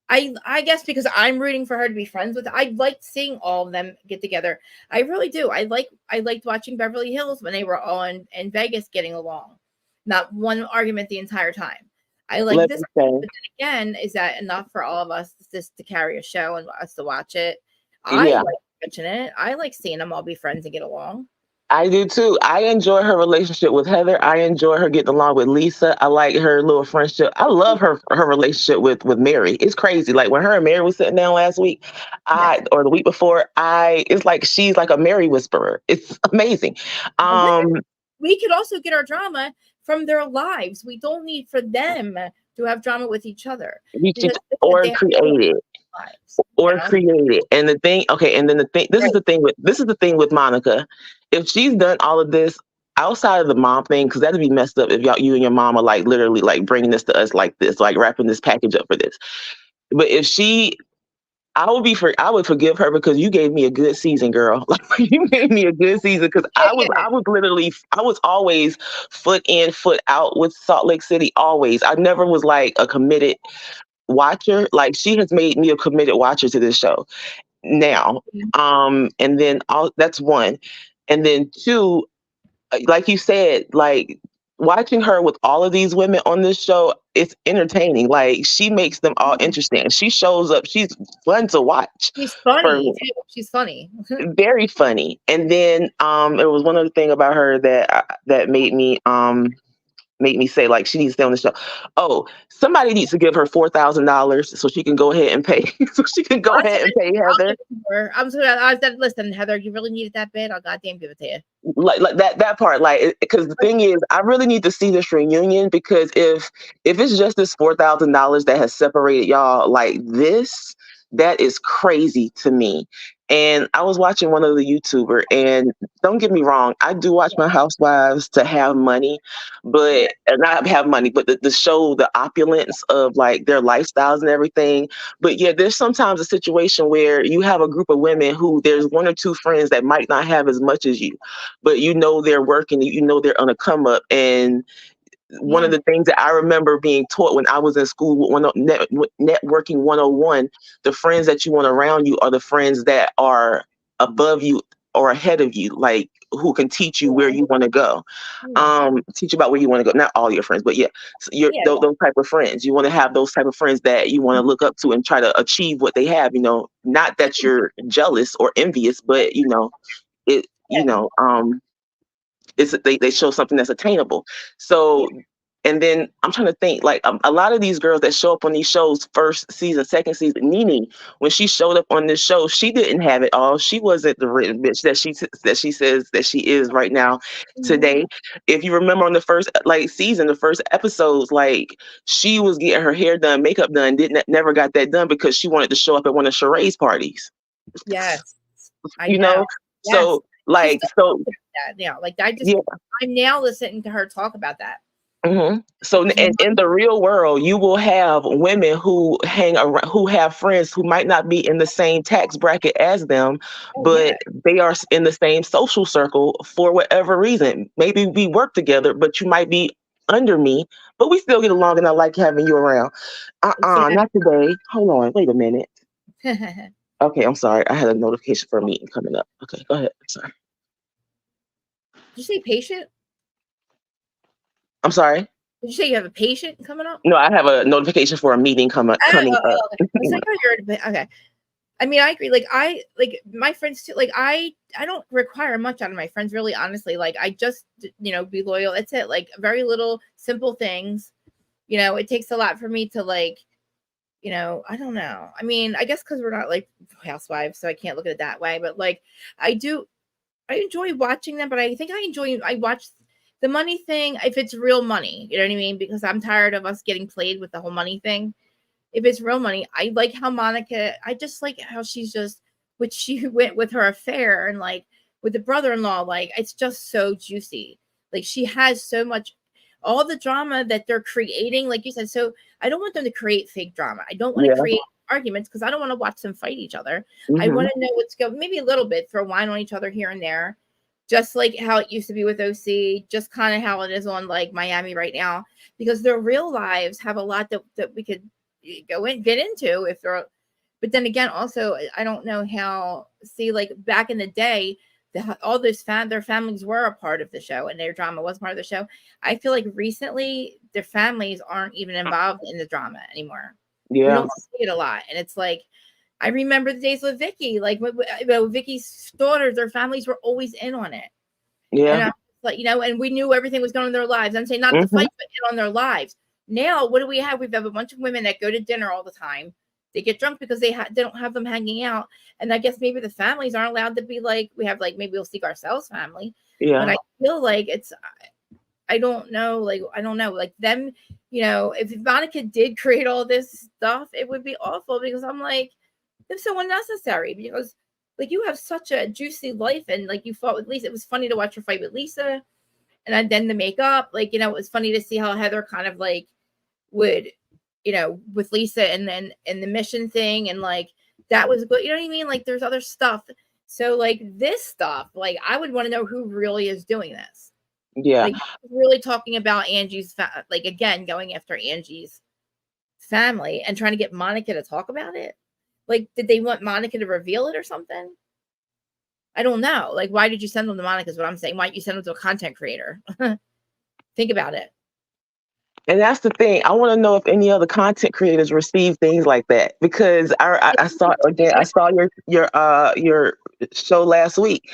I guess because I'm rooting for her to be friends with. I liked seeing all of them get together. I really do. I liked watching Beverly Hills when they were all in Vegas getting along. Not one argument the entire time. I like this. But then again, is that enough for all of us just to carry a show and us to watch it? I like watching it. I like seeing them all be friends and get along. I do too. I enjoy her relationship with Heather. I enjoy her getting along with Lisa. I like her little friendship. I love her relationship with Mary. It's crazy. Like when her and Mary was sitting down last week, or the week before, it's like she's like a Mary whisperer. It's amazing. We could also get our drama from their lives. We don't need for them to have drama with each other. Or create it. And the thing, okay, and then this is the thing with Monica. If she's done all of this outside of the mom thing, because that'd be messed up if you and your mom are like literally like bringing this to us like this, like wrapping this package up for this. But if I would forgive her, because you gave me a good season, girl. Like you gave me a good season, because I was always foot in, foot out with Salt Lake City. Always. I never was like a committed watcher. Like she has made me a committed watcher to this show now. And then that's one. And then two, like you said, like watching her with all of these women on this show, it's entertaining. Like she makes them all interesting. She shows up. She's fun to watch. She's funny. She's funny. Very funny. And then there was one other thing about her that made me say like she needs to stay on the show. Oh, somebody needs to give her $4,000 so she can go ahead and pay. Heather. I said, listen, Heather, you really need it that bad? I'll goddamn give it to you. Like that part, like, because the thing is, I really need to see this reunion, because if it's just this $4,000 that has separated y'all like this, that is crazy to me. And I was watching one of the YouTuber, and don't get me wrong, I do watch my Housewives to have money, but not have money, but to show the opulence of like their lifestyles and everything. But yeah, there's sometimes a situation where you have a group of women who there's one or two friends that might not have as much as you, but they're working, they're on a come up. And one of the things that I remember being taught when I was in school with networking 101, the friends that you want around you are the friends that are above you or ahead of you, like who can teach you where you want to go, teach you about where you want to go. Not all your friends, but those type of friends. You want to have those type of friends that you want to look up to and try to achieve what they have. Not that you're jealous or envious, but they show something that's attainable. So, and then I'm trying to think, like a lot of these girls that show up on these shows, first season, second season, Nene, when she showed up on this show, she didn't have it all. She wasn't the written bitch that she says that she is right now today. If you remember on the first season, the first episodes, like she was getting her hair done, makeup done, never got that done because she wanted to show up at one of Sheree's parties. Yes, I know. Yes. So I'm now listening to her talk about that. Mm-hmm. So in the real world, you will have women who hang around, who have friends who might not be in the same tax bracket as them, but they are in the same social circle for whatever reason. Maybe we work together, but you might be under me, but we still get along, and I like having you around. Not today. Hold on, wait a minute. Did Okay, I'm sorry. I had a notification for a meeting coming up. Okay, go ahead. I'm sorry. you say patient? I'm sorry. Did you say you have a patient coming up? No, I have a notification for a meeting coming up. Okay. I was like, oh, you're okay. I mean, I agree. Like my friends too. Like I don't require much out of my friends, really. Honestly, like I just be loyal. That's it. Like very little simple things. It takes a lot for me to like. I don't know. I mean, I guess because we're not like housewives, so I can't look at it that way. But like, I enjoy watching them. But I think I watch the money thing if it's real money. You know what I mean? Because I'm tired of us getting played with the whole money thing. If it's real money, I like how I just like how she's just, which she went with her affair and like with the brother-in-law, like it's just so juicy. Like she has so much, all the drama that they're creating, like you said. So I don't want them to create fake drama. I don't want to Yeah. create arguments because I don't want to watch them fight each other. I Mm-hmm. want to know what's going, maybe a little bit, throw wine on each other here and there, just like how it used to be with OC, just kind of how it is on like Miami right now, because their real lives have a lot that we could get into if they're, but then again, also I don't know how, see, like back in the day, all those their families were a part of the show and their drama was part of the show. I feel like recently their families aren't even involved in the drama anymore. We Yeah. don't see it a lot, and it's like I remember the days with Vicky, like Vicky's daughters, their families were always in on it. Yeah. And I was like, and we knew everything was going on in their lives. I'm saying not to Mm-hmm. fight, but in on their lives. Now, what do we have? We have a bunch of women that go to dinner all the time. They get drunk because they don't have them hanging out. And I guess maybe the families aren't allowed to be like, we have like, maybe we'll seek ourselves family. Yeah. But I feel like I don't know. Like them, if Monica did create all this stuff, it would be awful because I'm like, it's so unnecessary because like you have such a juicy life and like you fought with Lisa. It was funny to watch her fight with Lisa, and then the makeup, like it was funny to see how Heather kind of like would, with Lisa and then and the mission thing and like that was good. You know what I mean? Like there's other stuff. So like this stuff, like I would want to know who really is doing this. Yeah. Like really talking about Angie's like again going after Angie's family and trying to get Monica to talk about it. Like, did they want Monica to reveal it or something? I don't know. Like, why did you send them to Monica is what I'm saying. Why don't you send them to a content creator? Think about it. And that's the thing. I want to know if any other content creators receive things like that because I saw again. I saw your show last week.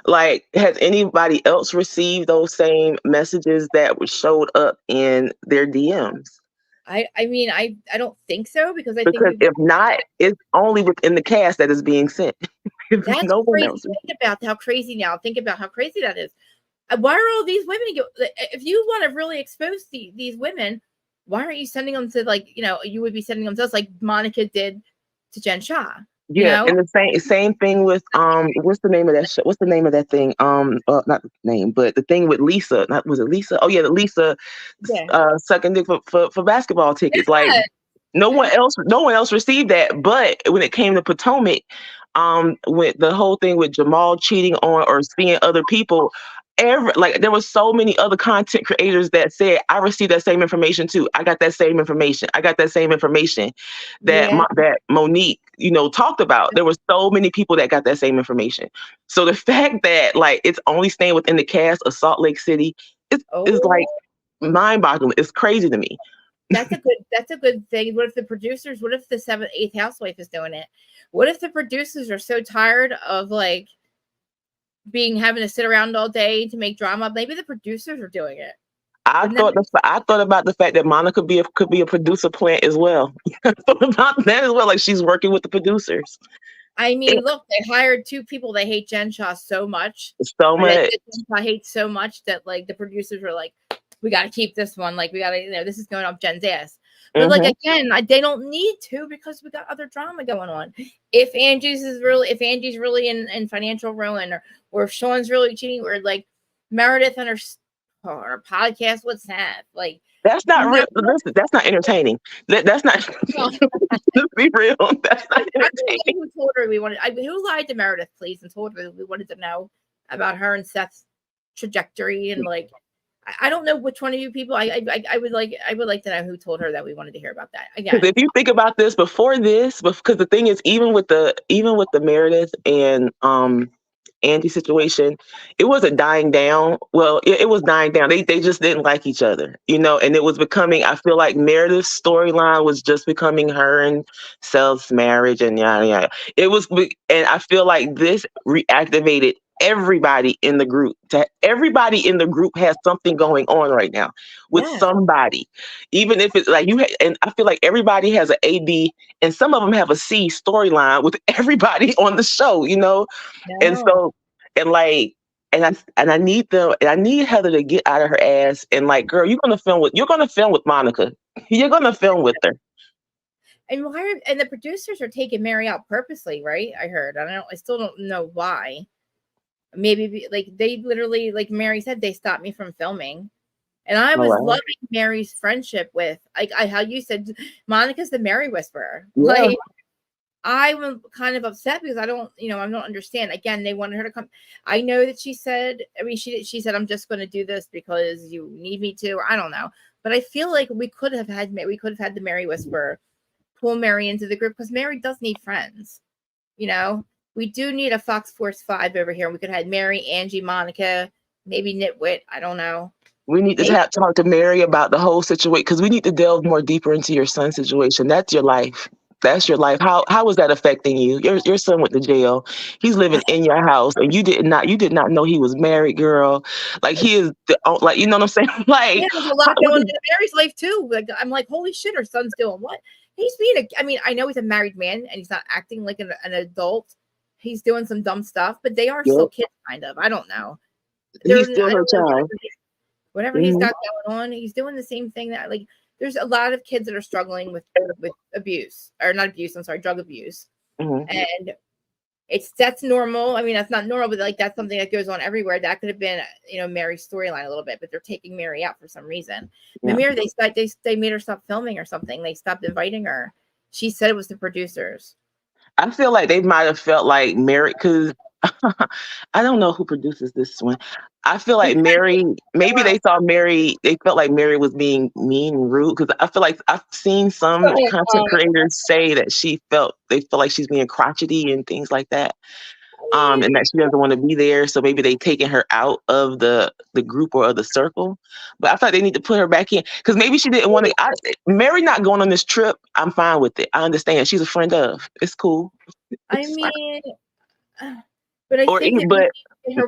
Like, has anybody else received those same messages that showed up in their DMs? I mean, I don't think so because I Because think if not, it's only within the cast that is being sent. that's No one crazy. else. Think about how crazy now. Think about how crazy that is. Why are all these women? If you want to really expose these women, why aren't you sending them to like you would be sending them to us like Monica did to Jen Shah? Yeah, and the same thing with what's the name of that show? What's the name of that thing? Not the name, but the thing with Lisa. Not was it Lisa? Oh yeah, the Lisa sucking dick for basketball tickets. Like no one else received that. But when it came to Potomac, with the whole thing with Jamal cheating on or seeing other people, there was so many other content creators that said I received that same information too. I got that same information. I got that same information that that Monique, talked about. There were so many people that got that same information. So the fact that like it's only staying within the cast of Salt Lake City is like mind-boggling. It's crazy to me. That's a good thing. What if the 7th, 8th housewife is doing it? What if the producers are so tired of like having to sit around all day to make drama? Maybe the producers are doing it. I thought about the fact that Monica could be a producer plant as well. I thought about that as well. Like she's working with the producers. I mean, look, they hired 2 people that hate Jen Shah so much. Jen Shah hates so much that like the producers were like, we got to keep this one. Like we got to, this is going up Jen's ass. But like again, they don't need to because we got other drama going on. If Angie's really in financial ruin, or if Sean's really cheating, or like Meredith and her podcast, what's that? Like that's not real. Listen, that's not entertaining. That's not. Let's be real. That's not entertaining. Who told her who lied to Meredith, please, and told her we wanted to know about her and Seth's trajectory and like. I don't know which one of you people. I would like to know who told her that we wanted to hear about that Because again. if you think about this before this, because the thing is, even with the Meredith and Andy situation, it wasn't dying down. Well, it was dying down. They just didn't like each other, you know, and it was becoming, I feel like Meredith's storyline was just becoming her and Self's marriage and yada yada. And I feel like this reactivated everybody in the group. Everybody in the group has something going on right now with Yeah. somebody. Even if it's like and I feel like everybody has an A, B, and some of them have a C storyline with everybody on the show, you know? And No. so, and like, I need I need Heather to get out of her ass and like, girl, you're gonna film with Monica. You're gonna film with her. And the producers are taking Mary out purposely, right? I heard. I still don't know why. Maybe like they literally, like Mary said, they stopped me from filming. And I was loving Mary's friendship with, like how you said, Monica's the Mary whisperer. Yeah. Like, I was kind of upset because I don't understand. Again, they wanted her to come. I know that she said, she said, I'm just going to do this because you need me to, or I don't know. But I feel like we could have had the Mary whisperer pull Mary into the group because Mary does need friends. You know, we do need a Fox Force 5 over here. We could have had Mary, Angie, Monica, maybe Nitwit. I don't know. We need to talk to Mary about the whole situation because we need to delve more deeper into your son's situation. That's your life. That's your life. How is that affecting you? Your son went to jail. He's living in your house, and you did not know he was married, girl. Like he is, like, you know what I'm saying? Like, yeah, there's a lot going on in Mary's life too. Like, I'm like, holy shit, her son's doing what? He's being I know he's a married man and he's not acting like an adult. He's doing some dumb stuff, but they are still kids, kind of. I don't know. He's still her child. Whatever he's got going on, he's doing the same thing that, like, there's a lot of kids that are struggling with abuse, or not abuse, I'm sorry, drug abuse. And that's normal. I mean, that's not normal, but like that's something that goes on everywhere. That could have been, Mary's storyline a little bit, but they're taking Mary out for some reason. Mary, they made her stop filming or something. They stopped inviting her. She said it was the producers. I feel like they might have felt like Mary, because I don't know who produces this one. I feel like Mary, maybe they felt like Mary was being mean and rude, because I feel like I've seen some content creators say that they feel like she's being crotchety and things like that. And that she doesn't want to be there. So maybe they taking her out of the group or of the circle. But I feel like they need to put her back in, because maybe she didn't want to. Mary not going on this trip, I'm fine with it. I understand. She's a friend of. It's cool. But I think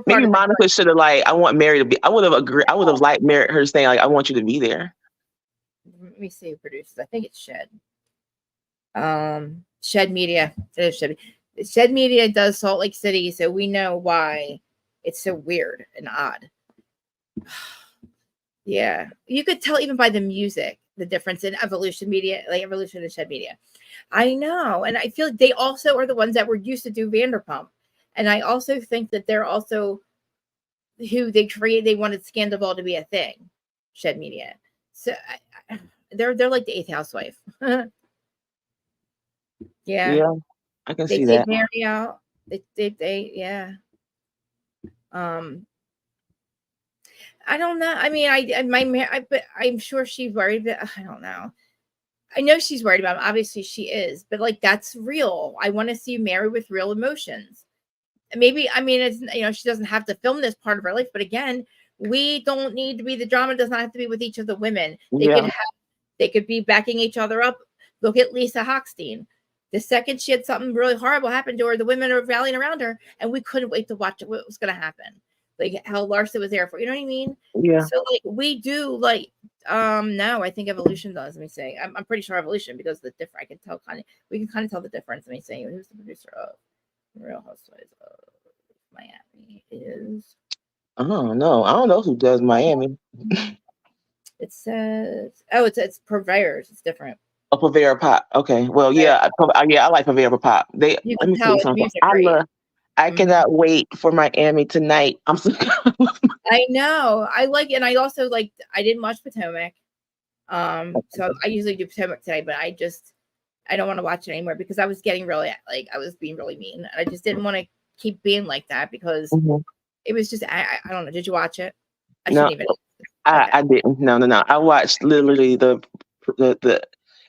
maybe Monica should have, like, I want Mary to be. I would have agreed. I would have liked her saying, like, I want you to be there. Let me see who produces. I think it's Shed. Shed Media. It is Shed. Shed Media does Salt Lake City, so we know why it's so weird and odd. Yeah, you could tell even by the music the difference in Evolution Media, like Evolution and Shed Media. I know, and I feel like they also are the ones that were used to do Vanderpump, and I also think that they're also who they created. They wanted Scandal to be a thing, Shed Media. So they're like the 8th housewife. Yeah, I can see they that. take Mary out. They yeah. I don't know. I mean, but I'm sure she's worried. But I don't know. I know she's worried about him. Obviously, she is. But like, that's real. I want to see Mary with real emotions. Maybe, I mean, it's she doesn't have to film this part of her life. But again, we don't need to be, the drama does not have to be with each of the women. They could be backing each other up. Look at Lisa Hochstein. The second she had something really horrible happen to her, the women are rallying around her, and we couldn't wait to watch what was going to happen. Like how Larsa was there for, you know what I mean? Yeah. So like we do like, no, I think Evolution does. Let me say, I'm pretty sure Evolution, because the difference, I can tell we can kind of tell the difference. Let me say, who's the producer of Real Housewives of Miami is. Oh no, I don't know who does Miami. It says, it's Purveyors. It's different. Oh, Purveyor Pop. Okay. Well, yeah, I like Purveyor Pop. Let me tell you something. I cannot wait for Miami tonight. I'm so I know. I like, and I also like, I didn't watch Potomac. So I usually do Potomac today, but I don't want to watch it anymore because I was getting really, like, I was being really mean. I just didn't want to keep being like that because it was just, I don't know. Did you watch it? I shouldn't even. Okay. I didn't. No. I watched literally the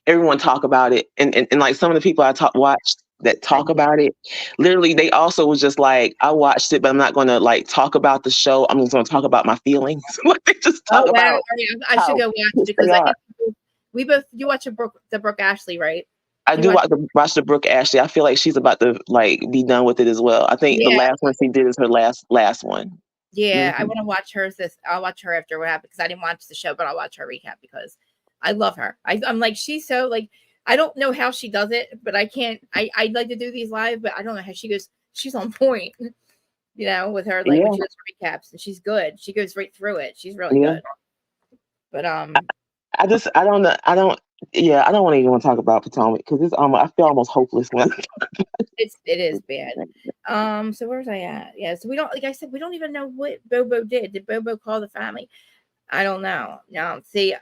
everyone talk about it, and like some of the people watched that I talk about it. Literally, they also was just like, I watched it, but I'm not going to like talk about the show. I'm just going to talk about my feelings. Like they just Oh talk wow! about I should how go watch pissed because they I are. think we both. You watch the Brooke Ashley, right? I Do you do watch? watch the Brooke Ashley. I feel like she's about to like be done with it as well. I think the Yeah, last one she did is her last one. yeah. I Mhm. want to watch hers. I'll watch her after what happened because I didn't watch the show, but I'll watch her recap because I love her. I'm like she's so like I don't know how she does it, but I can't. I'd like to do these live, but I don't know how she goes. She's on point, with her like when Yeah, she does recaps, and she's good. She goes right through it. She's really yeah. good. But I don't know. I don't. Yeah, I don't want to even want to talk about Potomac because it's I feel almost hopeless when. it is bad. So where's I at? Yeah, so we don't like I said, we don't even know what Bobo did. Did Bobo call the family? I don't know. No, see,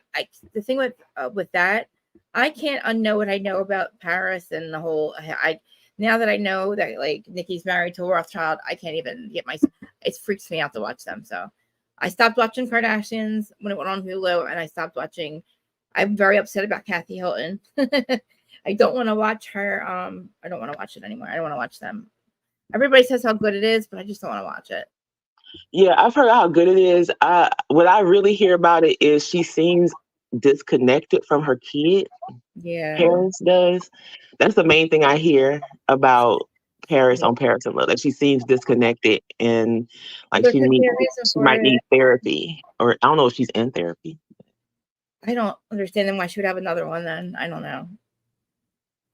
the thing with that, I can't unknow what I know about Paris and the whole. I now that I know that like Nikki's married to a Rothschild, I can't even get my. It freaks me out to watch them. So I stopped watching Kardashians when it went on Hulu, and I stopped watching. I'm very upset about Kathy Hilton. I don't want to watch her. I don't want to watch it anymore. I don't want to watch them. Everybody says how good it is, but I just don't want to watch it. Yeah, I've heard how good it is. What I really hear about it is she seems disconnected from her kid. Yeah. Paris does. That's the main thing I hear about Paris Yeah. on Paris and Love. That she seems disconnected and Well, like there could be a reason she for might it. need therapy, or I don't know if she's in therapy. I don't understand then why she would have another one then. I don't know.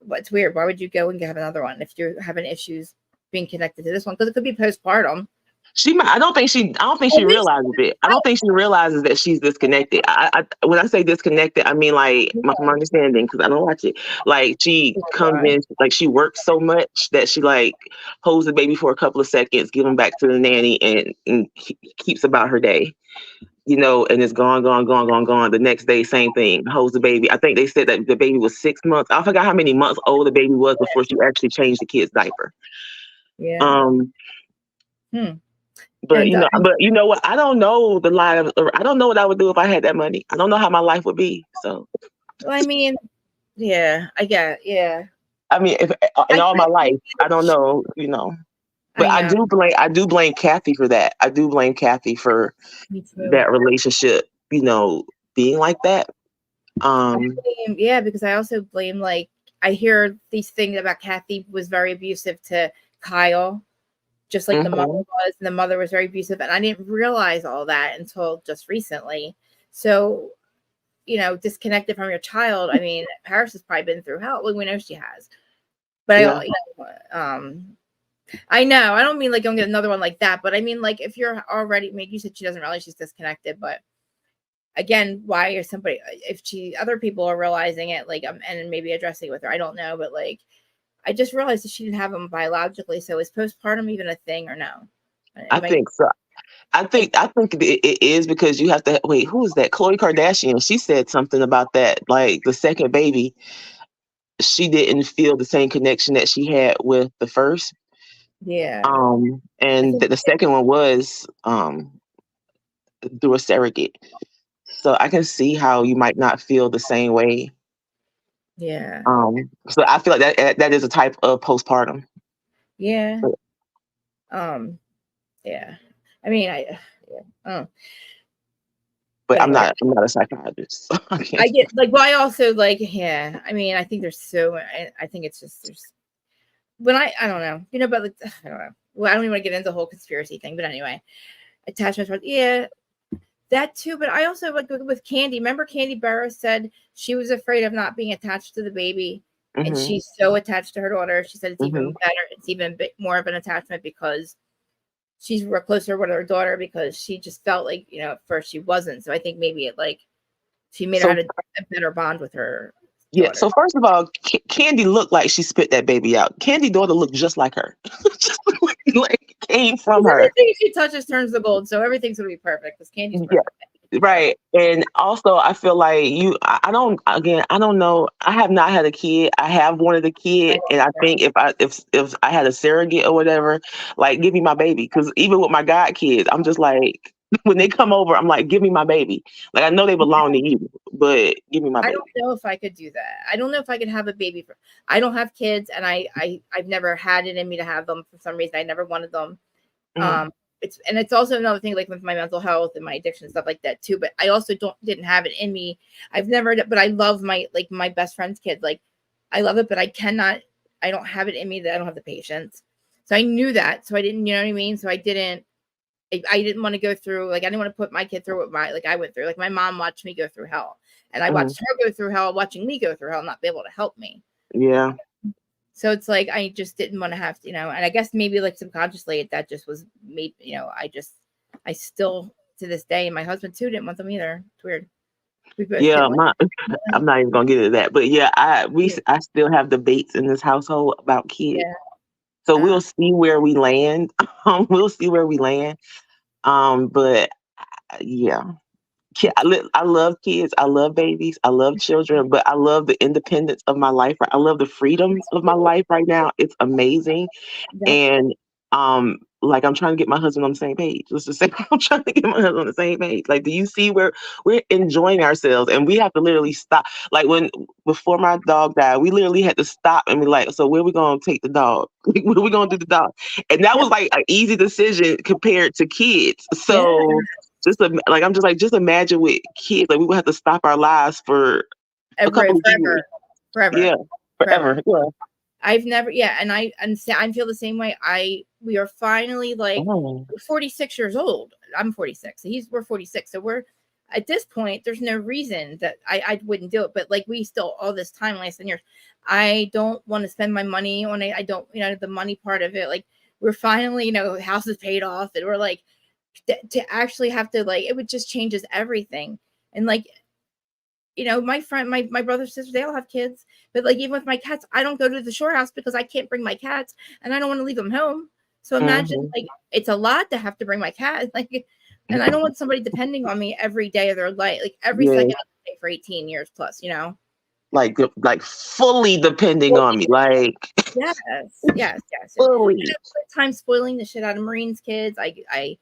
But it's weird. Why would you go and have another one if you're having issues being connected to this one? Because it could be postpartum. She might. I don't think she At least realizes it. I don't think she realizes that she's disconnected. When I say disconnected, I mean like my understanding because I don't watch it. Like she comes in, like she works so much that she like holds the baby for a couple of seconds, give him back to the nanny, and keeps about her day. And it's gone, gone, gone, gone, gone. The next day, same thing. Holds the baby. I think they said that the baby was 6 months. I forgot how many months old the baby was before she actually changed the kid's diaper. Yeah. Um, Hmm. but And you know what? I don't know the line of. I don't know what I would do if I had that money. I don't know how my life would be. So, well, I mean, yeah, I get, yeah. I mean, if in I all my couldn't life, I don't manage. know. But I know. I do blame Kathy for that. I do blame Kathy for Me too. that relationship. Being like that. I blame, yeah, because I also blame like I hear these things about Kathy was very abusive to Kyle, just like the mother Mhm. was, and the mother was very abusive, and I didn't realize all that until just recently. So, disconnected from your child. I mean, Paris has probably been through hell. Well, we know she has, but Yeah. I know I don't mean like don't get another one like that, but I mean like if you're already, maybe you said she doesn't realize she's disconnected, but again, why is somebody if other people are realizing it like and maybe addressing it with her, I don't know, but like I just realized that she didn't have him biologically. So is postpartum even a thing or no? I think so. I think it is because you have to wait. Who is that? Khloe Kardashian. She said something about that. Like the second baby, she didn't feel the same connection that she had with the first. Yeah, I And think the second one was through a surrogate. So I can see how you might not feel the same way. yeah, So I feel like that is a type of postpartum. yeah, um, yeah. I mean, yeah. Oh, But but anyway, I'm not a psychiatrist. So I I can't. get like, well, I also like, yeah. I mean, I think there's so. I think it's just there's when I don't know, but like, I don't know. Well, I don't even want to get into the whole conspiracy thing, but anyway, attachment, yeah, that too. But I also like with Candy. Remember, Candy Burris said she was afraid of not being attached to the baby, and Hmm. she's so attached to her daughter. She said it's even Hmm. better. It's even a bit more of an attachment because she's closer with her daughter because she just felt like at first she wasn't. So I think maybe it like she made her So had a better bond with her yeah. daughter. So first of all, Candy looked like she spit that baby out. Candy daughter looked just like her, just like came from her. Everything she touches turns to gold, so everything's gonna be perfect because Candy's Yeah. perfect. Right. And also I feel like I don't know. I have not had a kid. I have wanted a I kid. And I don't think if I had a surrogate or whatever, like give me my baby. Cause even with my god kids, I'm just like, when they come over, I'm like, give me my baby. Like I know they belong to you, but give me my I baby. don't know if I could do that. I don't know if I could have a baby. I don't have kids, and I've never had it in me to have them for some reason. I never wanted them. Mhm. It's also another thing, like with my mental health and my addiction and stuff like that too. But I also didn't have it in me. I've never, but I love my best friend's kid. Like I love it, but I cannot. I don't have it in me that I don't have the patience. So I knew that. So I didn't. You know what I mean? So I didn't. I didn't want to go through, like, I didn't want to put my kid through what I went through. Like my mom watched me go through hell, and I Mhm. watched her go through hell, watching me go through hell, not be able to help me. Yeah. So it's like I just didn't want to have to, and I guess maybe like subconsciously that just was me. I still to this day, and my husband too didn't want them either. It's weird. We both Yeah, didn't want I'm them. not even gonna get into that. But yeah, I still have debates in this household about kids. Yeah. So Uh, we'll see where we land. We'll see where we land. But yeah. I love kids. I love babies. I love children, but I love the independence of my life. I love the freedom of my life right now. It's amazing. yep. And like I'm trying to get my husband on the same page. Let's just say I'm trying to get my husband on the same page. Like, do you see where we're enjoying ourselves and we have to literally stop? Like before my dog died, we literally had to stop and be like, so where we gonna take the dog? Like, what are we gonna do the dog? And that Yep. was like an easy decision compared to kids. Yeah. So like I'm just like, just imagine with kids, like we would have to stop our lives for a couple of Forever, years. forever, Yeah. forever. Forever. Yeah. I've never, yeah, and I feel the same way. We are finally like Oh. 46 years old. I'm 46. We're 46. So we're at this point, there's no reason that I wouldn't do it. But like we still all this time, last 10 years, I don't want to spend my money on it. I don't, the money part of it. Like we're finally, the house is paid off, and we're like to actually have to like it would just changes everything. And like my friend, my brother, sister, they all have kids. But like even with my cats, I don't go to the shore house because I can't bring my cats and I don't want to leave them home. So imagine Mhm. like it's a lot to have to bring my cat. Like and I don't want somebody depending on me every day of their life, like every Yeah. second of the day for 18 years plus. Like fully depending on me, like Yes, yes. And fully. time spoiling the shit out of Marines kids. I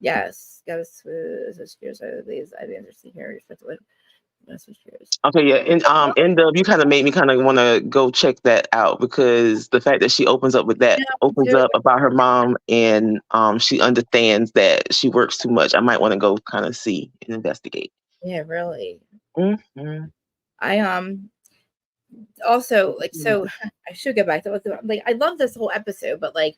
yes, gotta switch gears. I'd be interested here. Switch gears. Okay, yeah, and end up you kind of made me kind of want to go check that out because the fact that she opens up with that Yeah, me opens too. up about her mom and she understands that she works too much. I might want to go kind of see and investigate. Yeah, really. Mm-hmm. I also like so I should go back to like I love this whole episode, but like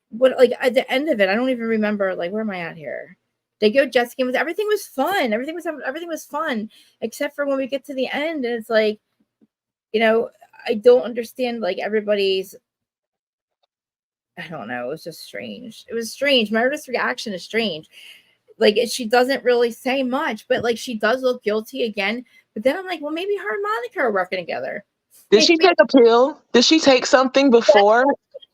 what like at the end of it, I don't even remember like where am I at here? They go jet skiing with everything was fun. Everything was fun except for when we get to the end and it's like, you know, I don't understand like everybody's I don't know, it was just strange. It was strange. Meredith's reaction is strange. Like she doesn't really say much, but like she does look guilty again. But then I'm like, well, maybe her and Monica are working together. Did she take a pill? Did she take something before?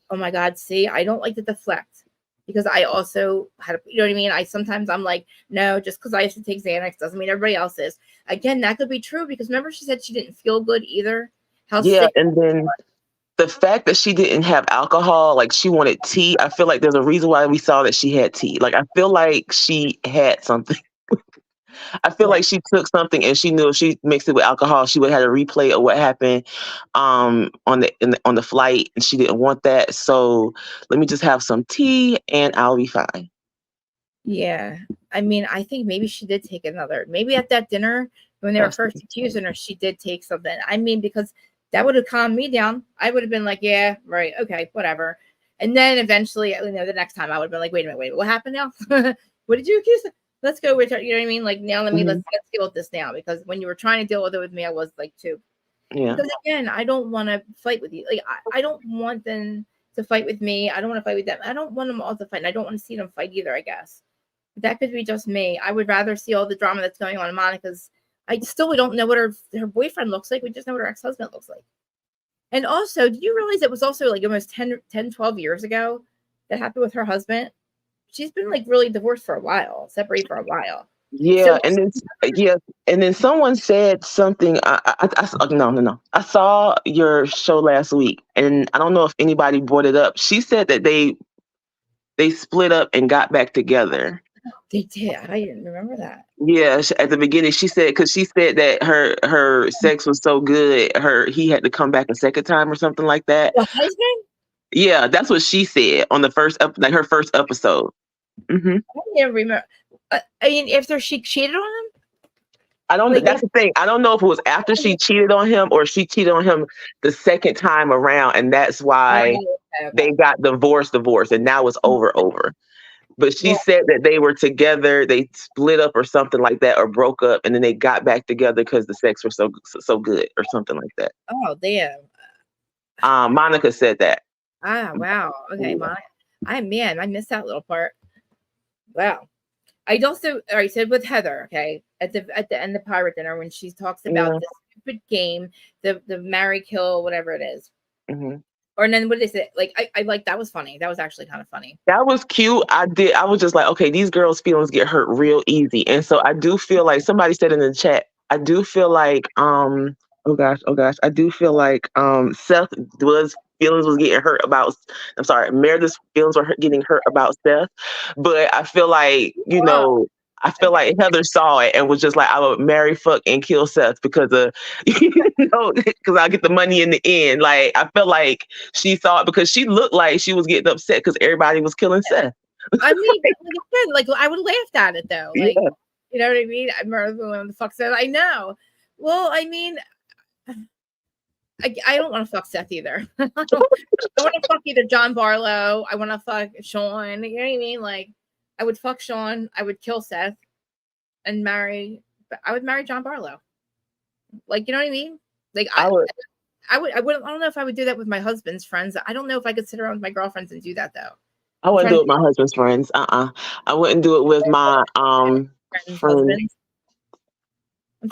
Oh my God, see, I don't like to deflect because I also had, you know what I mean? I'm like, no, just because I used to take Xanax doesn't mean everybody else is. Again, that could be true because remember she said she didn't feel good either. How Yeah, sick. and then the fact that she didn't have alcohol, like she wanted tea. I feel like there's a reason why we saw that she had tea. Like I feel like she had something. I feel Yeah. like she took something and she knew if she mixed it with alcohol, she would have had a replay of what happened on the flight, and she didn't want that. So let me just have some tea and I'll be fine. Yeah. I mean, I think maybe she did take another. Maybe at that dinner when they were That's first accusing her, she did take something. I mean, because that would have calmed me down. I would have been like, yeah, right, okay, whatever. And then eventually, the next time I would have been like, wait a minute, what happened now? What did you accuse her? Let's go with her. You know what I mean? Like now, Mhm. let's deal with this now because when you were trying to deal with it with me, I was like too. Yeah. Because again, I don't want to fight with you. Like I don't want them to fight with me. I don't want to fight with them. I don't want them all to fight. And I don't want to see them fight either. I guess that could be just me. I would rather see all the drama that's going on in Monica's. I still don't know what her boyfriend looks like. We just know what her ex-husband looks like. And also, do you realize it was also like almost 12 years ago that happened with her husband? She's been like really divorced for a while, separated for a while. So Yeah, and then yeah, and then someone said something. No. I saw your show last week, and I don't know if anybody brought it up. She said that they split up and got back together. They did. I didn't remember that. Yeah, at the beginning she said, because she said that her sex was so good, he had to come back a second time or something like that. The husband? Yeah, that's what she said on the like her first episode. Mm-hmm. I didn't remember. I mean, after she cheated on him. I don't. Like, that's the thing. I don't know if it was after she cheated on him or she cheated on him the second time around, and that's why they got divorced, and now it's over. But she said that they were together, they split up or something like that, or broke up, and then they got back together because the sex was so good or something like that. Oh, damn. Monica said that. Wow. Okay, Monica. I missed that little part. Wow. I also, all right, so with Heather, okay, at the end of Pirate Dinner, when she talks about the stupid game, the marry, kill, whatever it is. Mm-hmm. Or then what is it? Like, I like, that was funny. That was actually kind of funny. That was cute. I was just like, okay, these girls' feelings get hurt real easy. And so I do feel like, somebody said in the chat, I do feel like, oh gosh, I do feel like Seth feelings was getting hurt about, I'm sorry, Meredith's feelings were getting hurt about Seth. But I feel like, I feel like Heather saw it and was just like, I would marry, fuck, and kill Seth because because I'll get the money in the end. Like, I felt like she saw it because she looked like she was getting upset because everybody was killing Seth. I mean, like I would laugh at it though. Like, you know what I mean? I remember when the fuck said, I know. Well, I mean, I don't want to fuck Seth either. I want to fuck either John Barlow. I want to fuck Sean. You know what I mean? Like, I would fuck Sean. I would kill Seth, and I would marry John Barlow. Like, you know what I mean? Like, I wouldn't. I don't know if I would do that with my husband's friends. I don't know if I could sit around with my girlfriends and do that though. I wouldn't do it with my husband's friends. I wouldn't do it with my friends. I wouldn't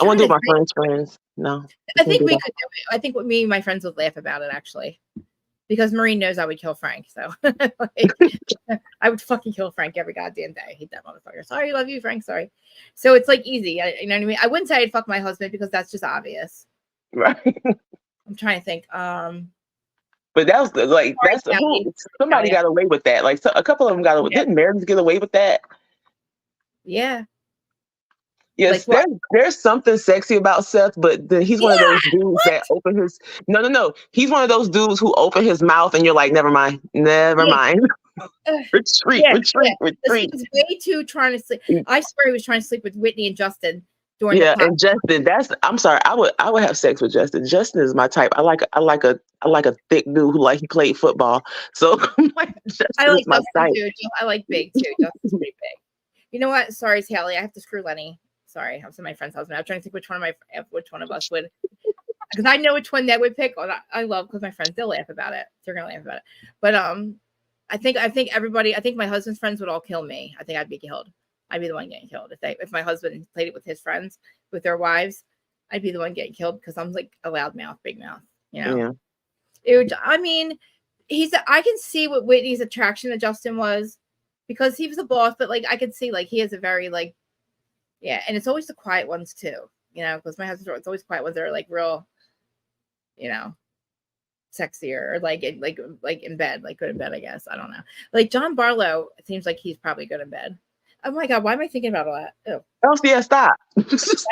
do it with my friends. No. I think we could do it. I think me and my friends would laugh about it actually. Because Maureen knows I would kill Frank. So I would fucking kill Frank every goddamn day. I hate that motherfucker. Sorry, love you, Frank. Sorry. So it's like easy. You know what I mean? I wouldn't say I'd fuck my husband because that's just obvious. Right. I'm trying to think. But that was like, somebody got away with that. Like, so a couple of them got away. Didn't Meredith get away with that? Yeah. Yes, like, there's something sexy about Seth, but then he's one of those dudes that open his no. He's one of those dudes who open his mouth and you're like, never mind. Retreat. He was way too trying to sleep. I swear he was trying to sleep with Whitney and Justin during the and Justin, I'm sorry, I would have sex with Justin. Justin is my type. I like a thick dude who he played football. So Justin is my type. Too. I like big too. Justin's pretty big. You know what? Sorry, Haley. I have to screw Lenny. Sorry, I was in my friend's husband. I'm trying to think which one of us would, because I know which one they would pick. I love because my friends, they'll laugh about it. They're gonna laugh about it. But I think everybody. I think my husband's friends would all kill me. I think I'd be killed. I'd be the one getting killed if my husband played it with his friends, with their wives. I'd be the one getting killed because I'm like a loud mouth, big mouth. You know. Yeah. I mean, I can see what Whitney's attraction to Justin was because he was a boss, but like I could see like he has a very like. Yeah, and it's always the quiet ones too, you know, because my husband, it's always quiet ones that are like real, you know, sexier or like in bed, like good in bed, I guess. I don't know. Like John Barlow, it seems like he's probably good in bed. Oh my God, why am I thinking about all that? Oh, yeah, stop. I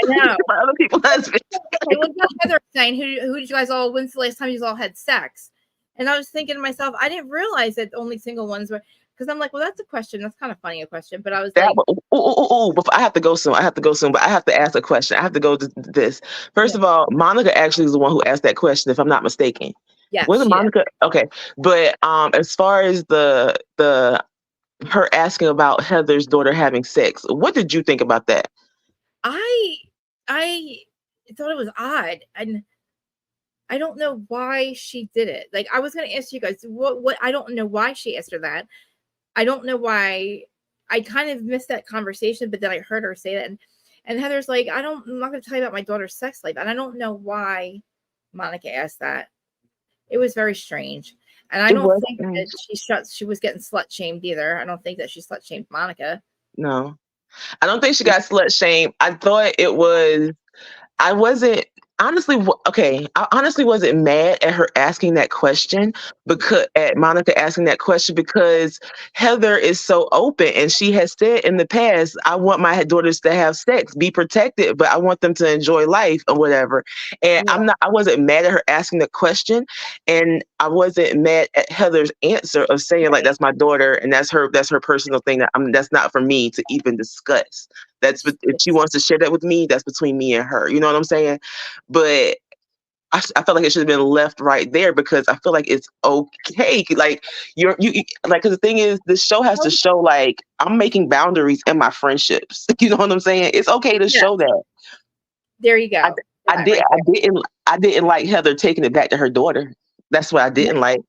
know. Other people's husbands. Okay, look at Heather saying, who did you guys all, when's the last time you all had sex? And I was thinking to myself, I didn't realize that only single ones were. Because I'm like, well, that's a question. That's kind of funny, a question. But I was like, before I have to go soon. But I have to ask a question. I have to go to this. First of all, Monica actually is the one who asked that question, if I'm not mistaken. Yeah. Was it Monica? Okay. But as far as the her asking about Heather's daughter having sex, what did you think about that? I thought it was odd. And I don't know why she did it. Like, I was going to ask you guys, what I don't know why she asked her that. I don't know why. I kind of missed that conversation, but then I heard her say that. And Heather's like, I'm not going to tell you about my daughter's sex life. And I don't know why Monica asked that. It was very strange. And I don't think that she was getting slut shamed either. I don't think that she slut shamed Monica. No, I don't think she got slut shamed. I thought it was, I honestly wasn't mad at her asking that question, because at Monica asking that question, because Heather is so open and she has said in the past, I want my daughters to have sex, be protected, but I want them to enjoy life or whatever. And Yeah. I wasn't mad at her asking the question, and I wasn't mad at Heather's answer of saying like, Right. that's my daughter and that's her personal thing, that's not for me to even discuss. If she wants to share that with me, that's between me and her. You know what I'm saying? But I feel like it should have been left right there, because I feel like it's okay. Like like, because the thing is, this show has to show like I'm making boundaries in my friendships. You know what I'm saying? It's okay to Yeah. show that. There you go. I did. Right I didn't like Heather taking it back to her daughter. That's what I didn't like.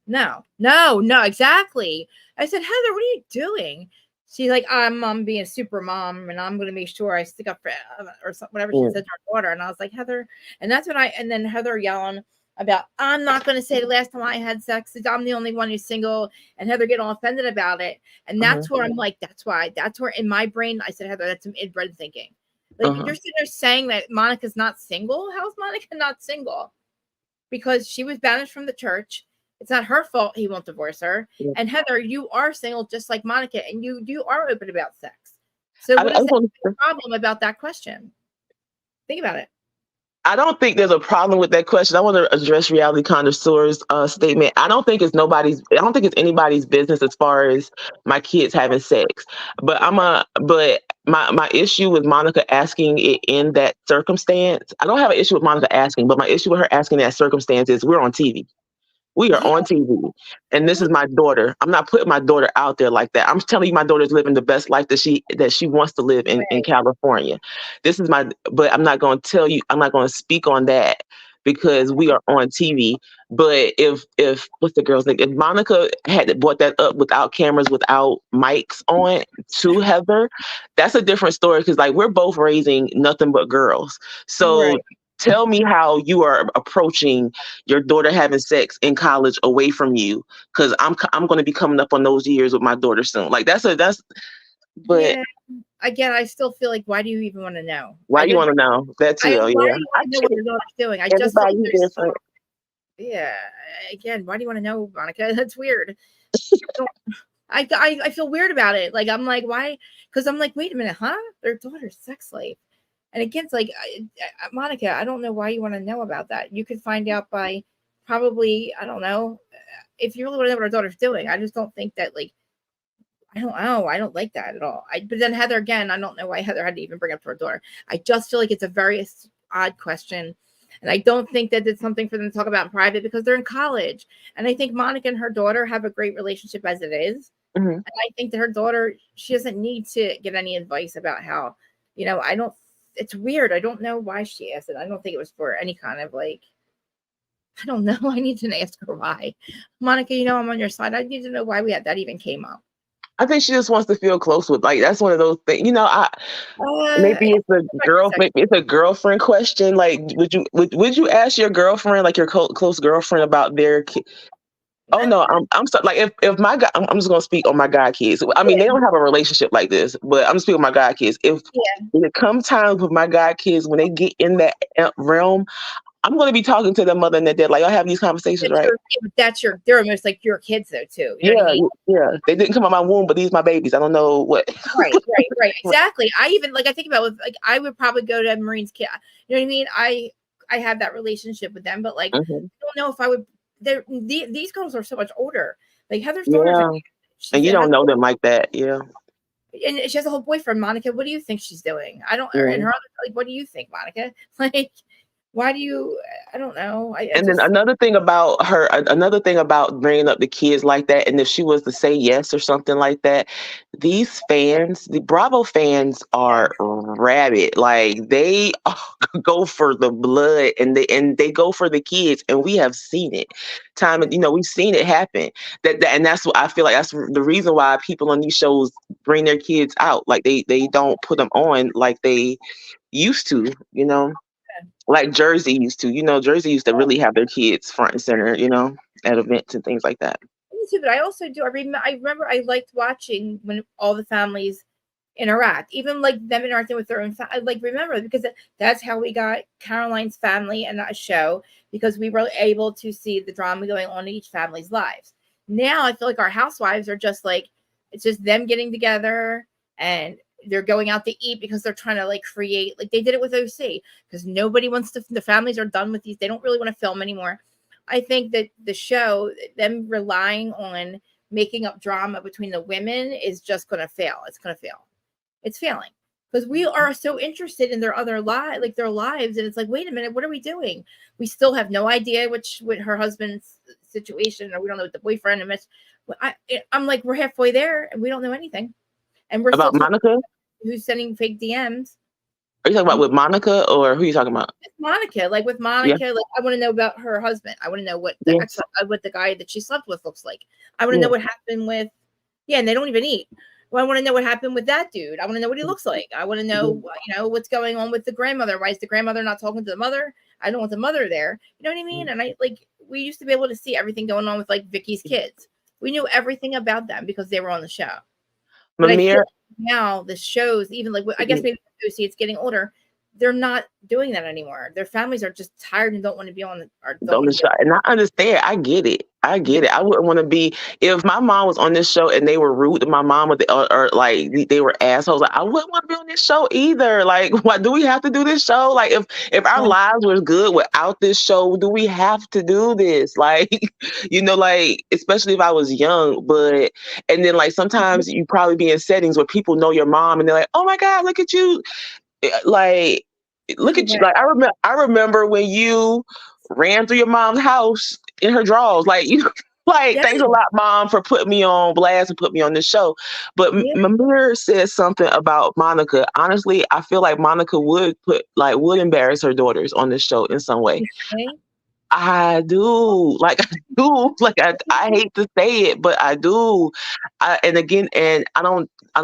No, exactly. I said, Heather, what are you doing? She's like, I'm being a super mom, and I'm going to make sure I stick up for or whatever she said to her daughter. And I was like, Heather, and that's when and then Heather yelling about, I'm not going to say the last time I had sex, I'm the only one who's single, and Heather getting all offended about it. And that's where I'm like, that's where in my brain I said, Heather, that's some inbred thinking. Like, you're sitting there saying that Monica's not single. How's Monica not single? Because she was banished from the church. It's not her fault he won't divorce her. Yeah. And Heather, you are single just like Monica, and you are open about sex. So what is the problem about that question? Think about it. I don't think there's a problem with that question. I want to address Reality Connoisseur's statement. I don't think it's anybody's business as far as my kids having sex. But my issue with Monica asking it in that circumstance, I don't have an issue with Monica asking, but my issue with her asking that circumstance is we're on TV. We are on TV, and this is my daughter. I'm not putting my daughter out there like that. I'm telling you, my daughter's living the best life that she wants to live in California. But I'm not going to tell you. I'm not going to speak on that because we are on TV. But if what's the girl's name? If Monica had brought that up without cameras, without mics on to Heather, that's a different story. Because like, we're both raising nothing but girls, so. Tell me how you are approaching your daughter having sex in college away from you, because I'm going to be coming up on those years with my daughter soon. Like but yeah. Again, I still feel like, why do you even want to know? Why do you want to know? That's why do you want to know what your daughter's doing? I just think different. Yeah. Again, why do you want to know, Monica? That's weird. I feel weird about it. Like, I'm like, why? Because I'm like, wait a minute, huh? Their daughter's sex slave. And again, it's like, Monica, I don't know why you want to know about that. You could find out by probably, I don't know, if you really want to know what our daughter's doing. I just don't think that, like, I don't know. I don't like that at all. But then Heather, again, I don't know why Heather had to even bring up to her daughter. I just feel like it's a very odd question. And I don't think that it's something for them to talk about in private because they're in college. And I think Monica and her daughter have a great relationship as it is. Mm-hmm. And I think that her daughter, she doesn't need to get any advice about how, it's weird. I don't know why she asked it. I don't think it was for any kind of like, I don't know. I need to ask her why. Monica, I'm on your side. I need to know why that even came up. I think she just wants to feel close with, like, that's one of those things, maybe it's a girlfriend question. Like, would you ask your girlfriend, like your close girlfriend, about their kid? Oh no, I'm sorry. Like, if my God, I'm just gonna speak on my God kids. I mean, they don't have a relationship like this, but I'm speaking on my God kids. If it comes times with my God kids, when they get in that realm, I'm going to be talking to their mother and their dad. Like, I have these conversations, right? They're almost like your kids though too. You know what I mean? Yeah. They didn't come out my womb, but these are my babies. I don't know what. Right. Exactly. I even I think about I would probably go to Marine's kid. You know what I mean? I have that relationship with them, but like, I don't know if I would. These girls are so much older. Like Heather's daughter, and you don't know them like that, yeah. And she has a whole boyfriend, Monica. What do you think she's doing? I don't. And her other, like, what do you think, Monica? Like, why do you? I don't know. Then another thing about bringing up the kids like that, and if she was to say yes or something like that, these fans, the Bravo fans, are rabid. Like, they go for the blood, and they go for the kids, and we have seen it we've seen it happen. And that's what I feel like. That's the reason why people on these shows bring their kids out. Like, they don't put them on like they used to. Like Jersey used to. Jersey used to really have their kids front and center, at events and things like that. Me too, but I also do. I remember I liked watching when all the families interact, even like them interacting with their own like, remember, because that's how we got Caroline's family and that show, because we were able to see the drama going on in each family's lives. Now I feel like our housewives are just like, it's just them getting together and they're going out to eat because they're trying to like create, like they did it with OC, because nobody wants to, the families are done with these, they don't really want to film anymore. I think that the show, them relying on making up drama between the women, is just going to fail. It's going to fail. It's failing, because we are so interested in their other lives, like their lives, and it's like, wait a minute, what are we doing? We still have no idea what her husband's situation, or we don't know what the boyfriend and I'm like, we're halfway there and we don't know anything, and we're About still Monica. who's sending fake DMs. Are you talking about with Monica, or who are you talking about? It's Monica, like with Monica, like I want to know about her husband. I want to know what the guy that she slept with looks like. I want to know what happened with, and they don't even eat. Well, I want to know what happened with that dude. I want to know what he looks like. I want to know, what's going on with the grandmother. Why is the grandmother not talking to the mother? I don't want the mother there. You know what I mean? And we used to be able to see everything going on with like Vicky's kids. We knew everything about them because they were on the show. But I feel like now the shows, even like, I guess maybe it's getting older, they're not doing that anymore. Their families are just tired and don't want to be on the show. And I understand. I get it. I wouldn't want to be, if my mom was on this show and they were rude to my mom, or like they were assholes, like, I wouldn't want to be on this show either. Like, why do we have to do this show? Like, if our lives were good without this show, do we have to do this? Like, like, especially if I was young. But and then like sometimes you probably be in settings where people know your mom and they're like, oh my God, look at you. Like, look at you. Like, I remember when you ran through your mom's house in her drawers. Like, thanks a lot, Mom, for putting me on blast and put me on this show. But Mamir said something about Monica. Honestly, I feel like Monica would embarrass her daughters on this show in some way. I do. Like, I do. Like, I hate to say it, but I do. I'm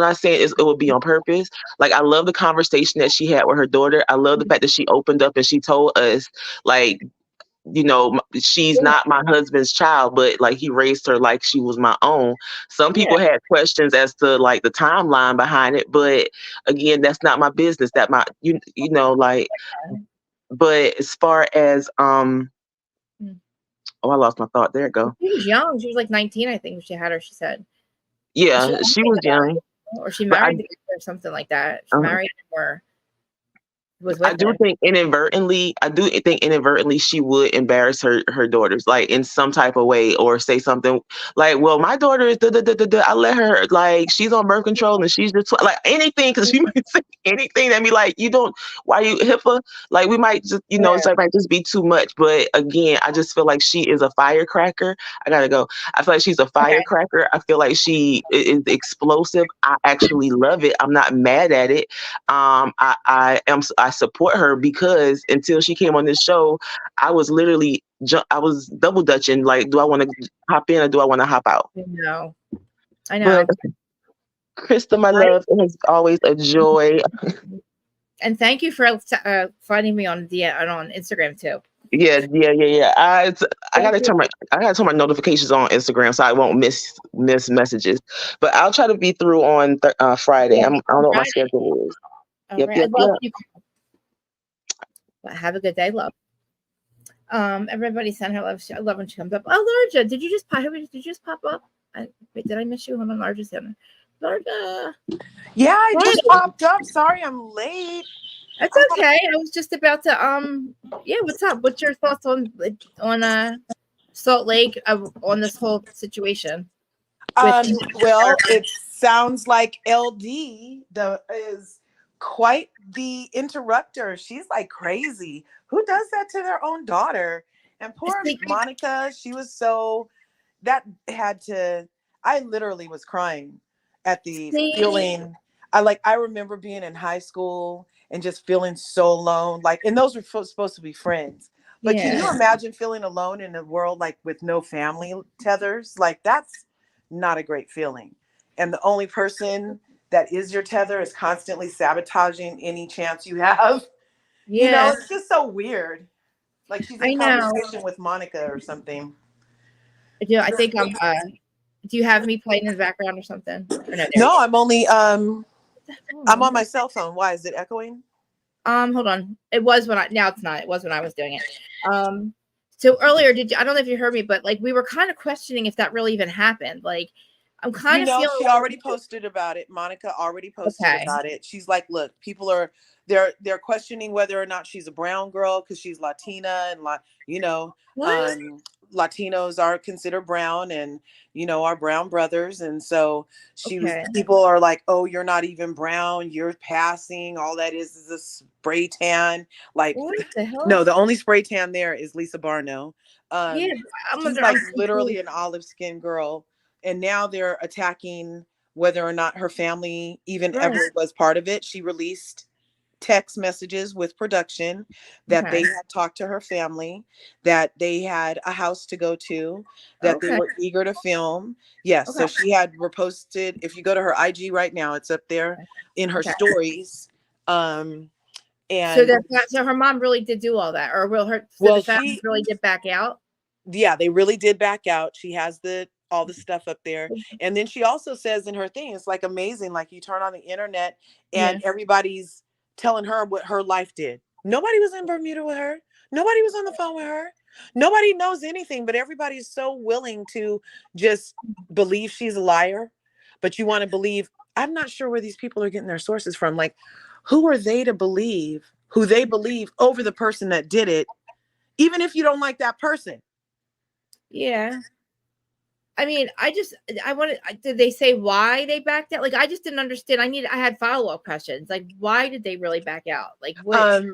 not saying it would be on purpose. Like, I love the conversation that she had with her daughter. I love the fact that she opened up and she told us, like, she's not my husband's child, but like he raised her like she was my own. Some people had questions as to like the timeline behind it, but again, that's not my business. But as far as I lost my thought. There it go. She was young. She was like 19, I think. She had her. She said. Yeah, she was young. Or she married or something like that. She married or was with I do think inadvertently she would embarrass her daughters, like in some type of way, or say something like, well, my daughter is I let her, like, she's on birth control and she's just like anything, because she might say anything that be like, why you HIPAA? Like, we might just, so it might just be too much. But again, I just feel like she is a firecracker. I gotta go. I feel like she's a firecracker. I feel like she is explosive. I actually love it. I'm not mad at it. I support her, because until she came on this show, I was literally double dutching. Like, do I want to hop in or do I want to hop out? No, I know. But Krista, my love, it is always a joy. And thank you for finding me on Instagram too. Yeah. I gotta turn my notifications on Instagram so I won't miss messages. But I'll try to be through on Friday. I don't know what my schedule is. Yep. I love you. Have a good day, love. Everybody send her love. I love when she comes up. Oh, Larja, did you just pop up? Wait, did I miss you? Hold on, Larja's in. Larja. Yeah, I just popped up. Sorry, I'm late. That's okay. I was just about to what's up? What's your thoughts on Salt Lake on this whole situation? Well, it sounds like LD is quite the interrupter. She's like crazy. Who does that to their own daughter? And poor Monica, she was I literally was crying at the feeling. I remember being in high school and just feeling so alone. Like, and those were supposed to be friends. But can you imagine feeling alone in a world like with no family tethers? Like, that's not a great feeling. And the only person that is your tether is constantly sabotaging any chance you have. Yeah. It's just so weird. Like, she's in conversation with Monica or something. I think do you have me playing in the background or something? Or no, I'm only I'm on my cell phone. Why is it echoing? Hold on. It was when now it's not. It was when I was doing it. So earlier, I don't know if you heard me, but like we were kind of questioning if that really even happened. Like, I'm kind of feeling she already posted about it. Monica already posted about it. She's like, look, people are they're questioning whether or not she's a brown girl because she's Latina and Latinos are considered brown and our brown brothers, and so people are like, oh, you're not even brown, you're passing, all that is a spray tan. Like, what the hell? No, the only spray tan there is Lisa Barno. She's like literally an olive skin girl, and now they're attacking whether or not her family even ever was part of it. She released text messages with production that they had talked to her family, that they had a house to go to, that they were eager to film. Yes, so she had reposted. If you go to her IG right now, it's up there in her stories. And so her mom really did do all that, or the family really did back out? Yeah, they really did back out. She has all the stuff up there. And then she also says in her thing, it's like amazing. Like you turn on the internet and everybody's telling her what her life did. Nobody was in Bermuda with her. Nobody was on the phone with her. Nobody knows anything, but everybody's so willing to just believe she's a liar. But you want to believe, I'm not sure where these people are getting their sources from. Like, who are they to believe who they believe over the person that did it, even if you don't like that person? Yeah. I mean, did they say why they backed out? Like, I just didn't understand. I had follow-up questions. Like, why did they really back out? Like, what?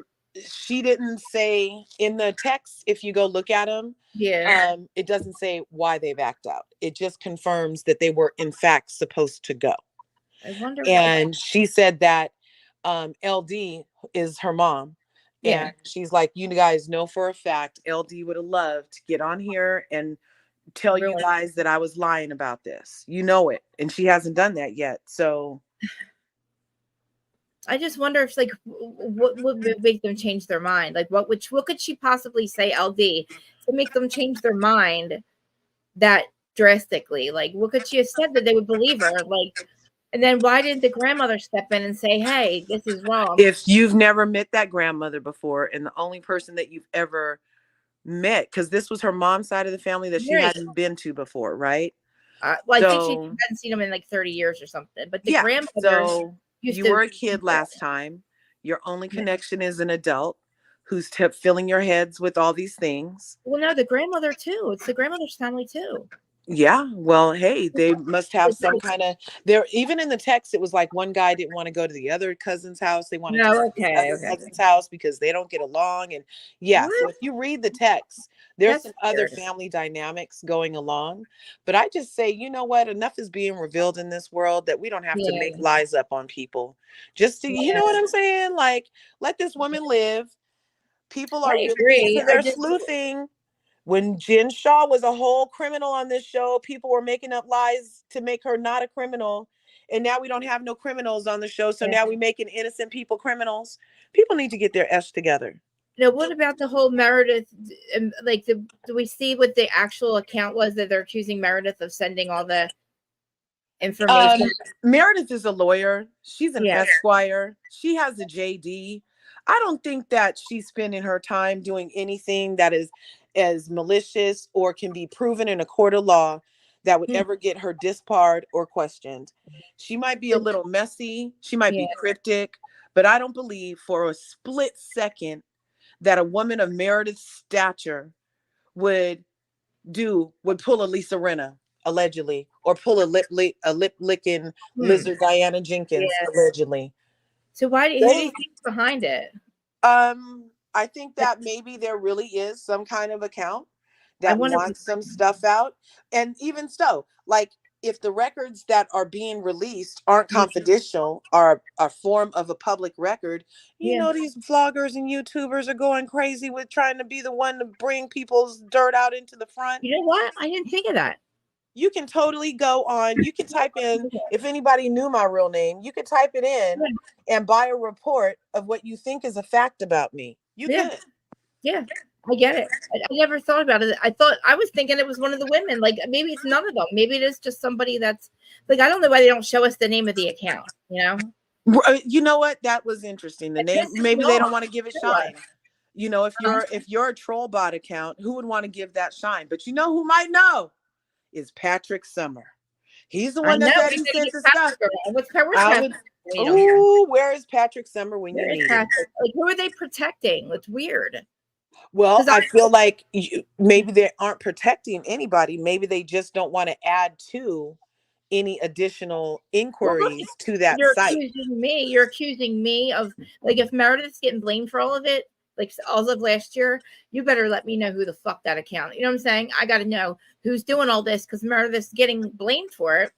She didn't say in the text, if you go look at them, it doesn't say why they backed out. It just confirms that they were in fact supposed to go. I wonder. And she said that LD is her mom. And she's like, you guys know for a fact LD would have loved to get on here and tell you guys that I was lying about this. You know it. And she hasn't done that yet. So I just wonder if, like, what would make them change their mind? Like, what could she possibly say, LD, to make them change their mind that drastically? Like, what could she have said that they would believe her? Like, and then why didn't the grandmother step in and say, hey, this is wrong? If you've never met that grandmother before, and the only person that you've ever met, because this was her mom's side of the family that she hadn't been to before, right? I think she hadn't seen them in like 30 years or something. But the grandmother. So you were a kid last time. Your only connection is an adult who's filling your heads with all these things. Well, no, the grandmother too. It's the grandmother's family too. Yeah, well, hey, they must have some kind of there. Even in the text, it was like one guy didn't want to go to the other cousin's house. They wanted to go to the other cousin's house because they don't get along. And so if you read the text, there's some other family dynamics going along. But I just say, you know what? Enough is being revealed in this world that we don't have to make lies up on people. Just to, you know what I'm saying? Like, let this woman live. People are really into their sleuthing. When Jen Shaw was a whole criminal on this show, people were making up lies to make her not a criminal. And now we don't have no criminals on the show. So now we're making innocent people criminals. People need to get their S together. Now, what about the whole Meredith? Like, do we see what the actual account was that they're accusing Meredith of sending all the information? Meredith is a lawyer. She's an Esquire. She has a JD. I don't think that she's spending her time doing anything that is as malicious or can be proven in a court of law that would ever get her disbarred or questioned. She might be a little messy. She might be cryptic, but I don't believe for a split second that a woman of Meredith's stature would pull a Lisa Rinna, allegedly, or pull a lip licking lizard Diana Jenkins, allegedly. So who do you think's behind it? I think that maybe there really is some kind of account that wants some stuff out. And even so, like, if the records that are being released aren't confidential, are a form of a public record, you know, these vloggers and YouTubers are going crazy with trying to be the one to bring people's dirt out into the front. You know what? I didn't think of that. You can totally go on. You can type in, if anybody knew my real name, you could type it in and buy a report of what you think is a fact about me. You could. Yeah, I get it. I never thought about it. I was thinking it was one of the women. Like, maybe it's none of them. Maybe it is just somebody that's like, I don't know why they don't show us the name of the account, you know? You know what? That was interesting. The name, maybe they don't want to give it shine. You know, if you're a troll bot account, who would want to give that shine? But you know who might know is Patrick Summer. He's the one that said he sent the stuff. Where is Patrick Summer when you need him? Like, who are they protecting? It's weird. Well, I feel like maybe they aren't protecting anybody. Maybe they just don't want to add to any additional inquiries to that site. You're accusing me of, like, if Meredith's getting blamed for all of it, like all of last year, you better let me know who the fuck that account. You know what I'm saying? I got to know who's doing all this because Meredith's getting blamed for it.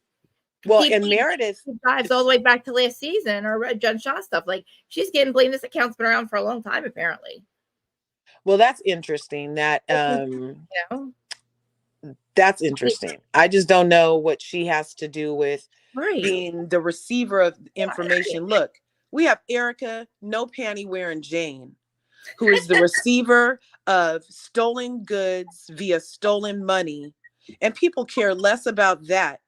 Well, and Meredith dives all the way back to last season or Jen Shaw stuff. Like, she's getting blamed. This account's been around for a long time, apparently. Well, that's interesting. That that's interesting. I just don't know what she has to do with being the receiver of information. Look, we have Erica, no panty wearing Jane, who is the receiver of stolen goods via stolen money. And people care less about that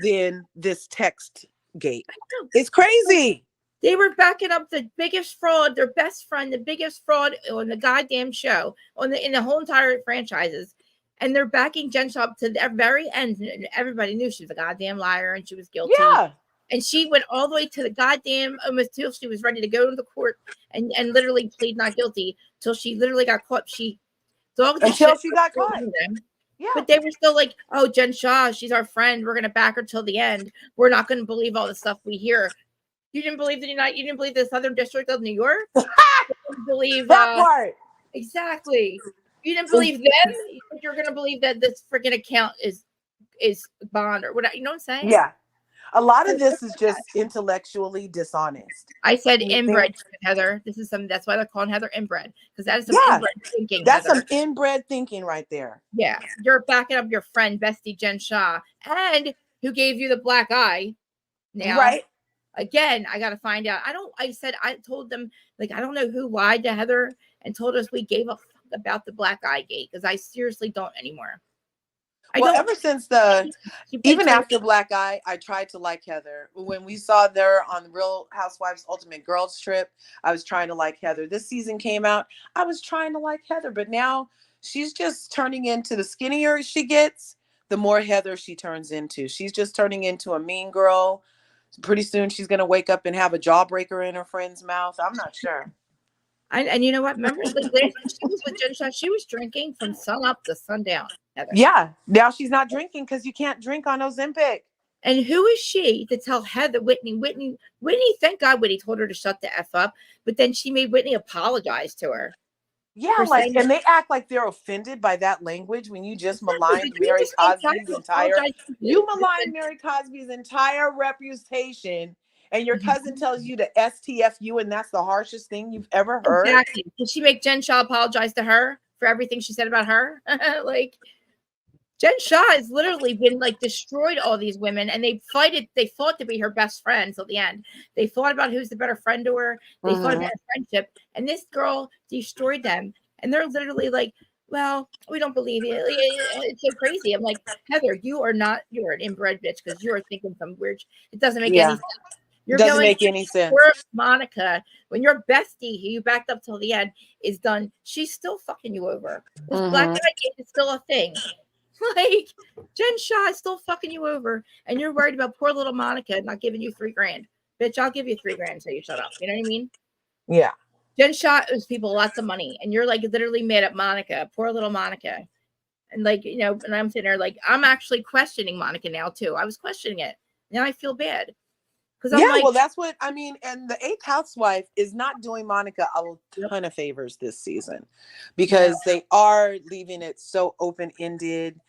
than this text gate. It's crazy. They were backing up the biggest fraud, their best friend, the biggest fraud on the goddamn show, in the whole entire franchises. And they're backing Jen Shaw to the very end. And everybody knew she was a goddamn liar and she was guilty. Yeah. And she went all the way to the goddamn, almost till she was ready to go to the court and literally plead not guilty till she literally got caught. She dogged the until she got caught. Yeah. But they were still like, oh, Jen Shaw, she's our friend. We're going to back her till the end. We're not going to believe all the stuff we hear. You didn't believe you didn't believe the Southern District of New York? You didn't believe that part. Exactly. You didn't believe them, but you're gonna believe that this freaking account is bond or whatever. You know what I'm saying? Yeah. A lot of this is just intellectually dishonest. I said inbred, Heather. This is that's why they're calling Heather inbred, because that is some inbred thinking. That's Heather. some inbred thinking right there. Yeah. You're backing up your friend, bestie Jen Shaw, and who gave you the black eye. Now, right. Again, I got to find out. I told them, like, I don't know who lied to Heather and told us we gave a fuck about the black eye gate, because I seriously don't anymore. Ever since even after Black Eye, I tried to like Heather. When we saw her on the Real Housewives Ultimate Girls Trip, I was trying to like Heather. This season came out, I was trying to like Heather, but now she's just turning into, the skinnier she gets, the more Heather she turns into. She's just turning into a mean girl. Pretty soon she's going to wake up and have a jawbreaker in her friend's mouth. I'm not sure. And you know what? Remember, like, when she was with Jen Shaw, she was drinking from sun up to sundown. Heather. Yeah. Now she's not drinking because you can't drink on Ozempic. And who is she to tell Heather, Whitney, thank God Whitney told her to shut the F up. But then she made Whitney apologize to her. Yeah, and they act like they're offended by that language when you just maligned Mary Cosby's entire reputation, and your cousin tells you to STFU, and that's the harshest thing you've ever heard. Exactly. Did she make Jen Shaw apologize to her for everything she said about her? Like, Jen Shaw has literally been, like, destroyed all these women, and they fought to be her best friend till the end. They fought about who's the better friend to her. They fought about friendship, and this girl destroyed them. And they're literally like, well, we don't believe you. It's so crazy. I'm like, Heather, you're an inbred bitch, because you are thinking some weird. It doesn't make any sense. It doesn't make any sense. Monica, when your bestie, who you backed up till the end, is done, she's still fucking you over. This black guy is still a thing. Like, Jen Shaw is still fucking you over, and you're worried about poor little Monica not giving you $3,000. Bitch, I'll give you $3,000 until you shut up. You know what I mean? Yeah. Jen Shaw owes people lots of money, and you're, like, literally mad at Monica, poor little Monica. And, like, you know, and I'm sitting there like, I'm actually questioning Monica now too. I was questioning it. Now I feel bad. Well, that's what I mean. And the 8th housewife is not doing Monica a ton of favors this season, because they are leaving it so open-ended.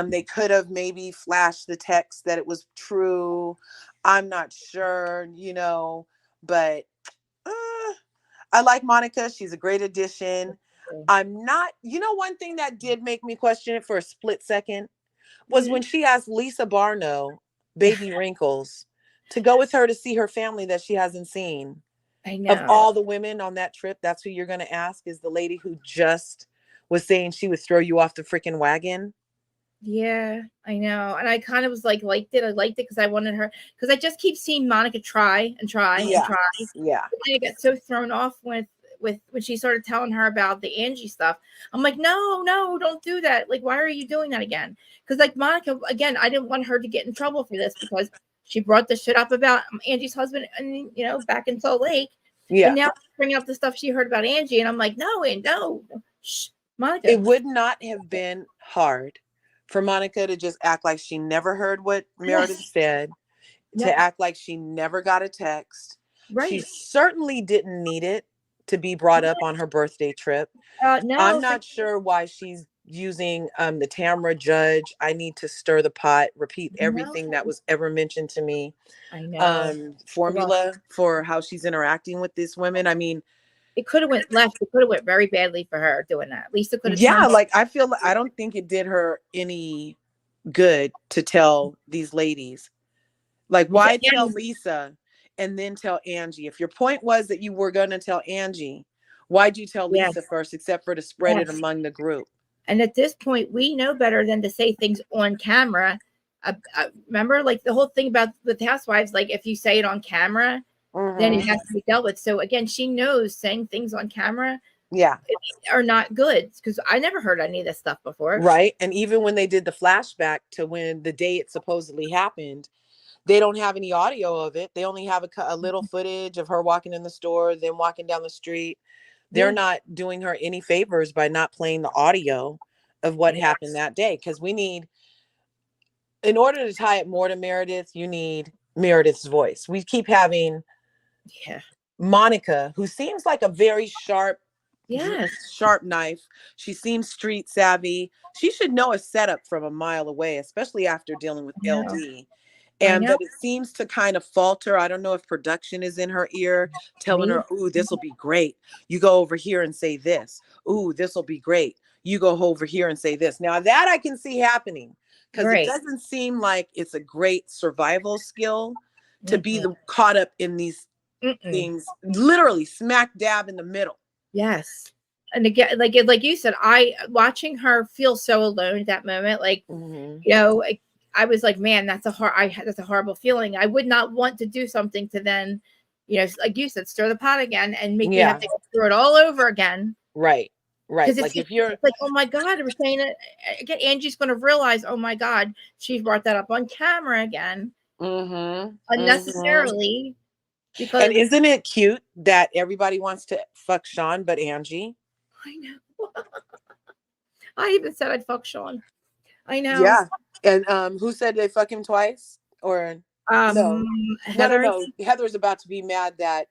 They could have maybe flashed the text that it was true. I'm not sure, you know, but I like Monica. She's a great addition. I'm not, you know, one thing that did make me question it for a split second was when she asked Lisa Barlow, Baby Wrinkles, to go with her to see her family that she hasn't seen. I know. Of all the women on that trip, that's who you're going to ask, is the lady who just was saying she would throw you off the freaking wagon. Yeah, I know. And I kind of was like, liked it. I liked it because I wanted her, because I just keep seeing Monica try and try and try. Yeah. And I got so thrown off with when she started telling her about the Angie stuff. I'm like, no, don't do that. Like, why are you doing that again? Because like Monica, again, I didn't want her to get in trouble for this because she brought the shit up about Angie's husband and back in Salt Lake. Yeah. And now she's bringing up the stuff she heard about Angie, and I'm like, no, shh, Monica. It would not have been hard for Monica to just act like she never heard what Meredith said, to act like she never got a text. Right. She certainly didn't need it to be brought up on her birthday trip. No, I'm not sure why she's using the Tamra Judge. I need to stir the pot, repeat everything that was ever mentioned to me. I know. Formula for how she's interacting with these women. I mean, it could have went left. It could have went very badly for her doing that. At least it could have. Yeah, like I don't think it did her any good to tell these ladies. Like, why tell Lisa and then tell Angie? If your point was that you were going to tell Angie, why'd you tell Lisa first, except for to spread it among the group? And at this point, we know better than to say things on camera. Remember, like the whole thing about with Housewives, like if you say it on camera, then it has to be dealt with. So again, she knows saying things on camera are not good, because I never heard any of this stuff before. Right. And even when they did the flashback to when the day it supposedly happened, they don't have any audio of it. They only have a little footage of her walking in the store, then walking down the street. They're not doing her any favors by not playing the audio of what happened that day. Because we need, in order to tie it more to Meredith, you need Meredith's voice. We keep having Monica, who seems like a very sharp knife. She seems street savvy. She should know a setup from a mile away, especially after dealing with LD. And but it seems to kind of falter. I don't know if production is in her ear telling her, ooh, this will be great. You go over here and say this. Ooh, this will be great. You go over here and say this. Now that I can see happening, because it doesn't seem like it's a great survival skill to be caught up in these things, literally smack dab in the middle. Yes. And again, like you said, watching her feel so alone at that moment, like, I was like, man, that's a horrible feeling. I would not want to do something to then, like you said, stir the pot again and make me have to go through it all over again. Right. Right. Like if you're like, oh my God, we're saying it again, Angie's going to realize, oh my God, she brought that up on camera again. Unnecessarily. Because, and isn't it cute that everybody wants to fuck Sean but Angie? I know. I even said I'd fuck Sean. I know. Yeah. And who said they fuck him twice? Or no. Heather. No. Heather's about to be mad that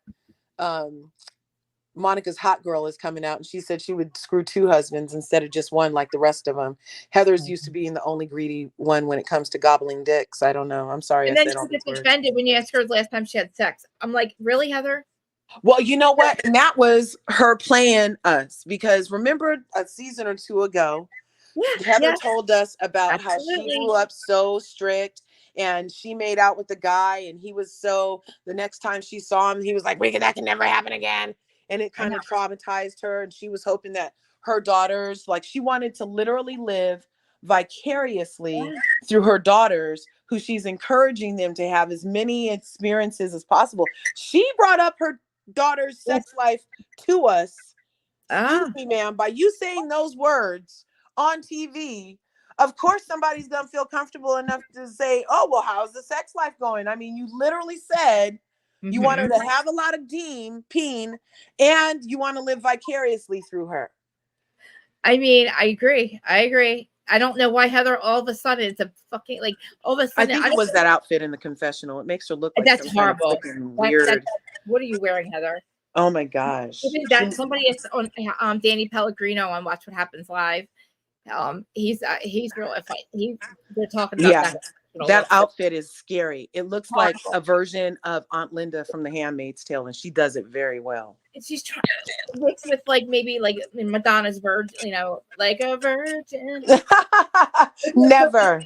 Monica's hot girl is coming out, and she said she would screw 2 husbands instead of just one like the rest of them. Heather's used to being the only greedy one when it comes to gobbling dicks. I don't know. I'm sorry. And then she gets offended when you ask her the last time she had sex. I'm like, really, Heather? Well, you know what? And that was her playing us, because remember a season or 2 ago, Heather told us about how she grew up so strict, and she made out with the guy, and he was so, the next time she saw him, he was like, that can never happen again. And it kind of traumatized her. And she was hoping that her daughters, like she wanted to literally live vicariously through her daughters, who she's encouraging them to have as many experiences as possible. She brought up her daughter's sex life to us. Excuse me, ma'am, by you saying those words on TV, of course somebody's gonna feel comfortable enough to say, oh, well, how's the sex life going? I mean, you literally said you want her to have a lot of peen, and you want to live vicariously through her. I mean, I agree. I don't know why Heather all of a sudden it's a fucking, like, all of a sudden. I think it was that outfit in the confessional. It makes her look like that's horrible. Weird. What are you wearing, Heather? Oh my gosh. Somebody is on Danny Pellegrino on Watch What Happens Live. He's real. They're talking about that outfit is scary. It looks like a version of Aunt Linda from The Handmaid's Tale, and she does it very well. And she's trying to mix with like maybe like Madonna's virgin, like a virgin. Never.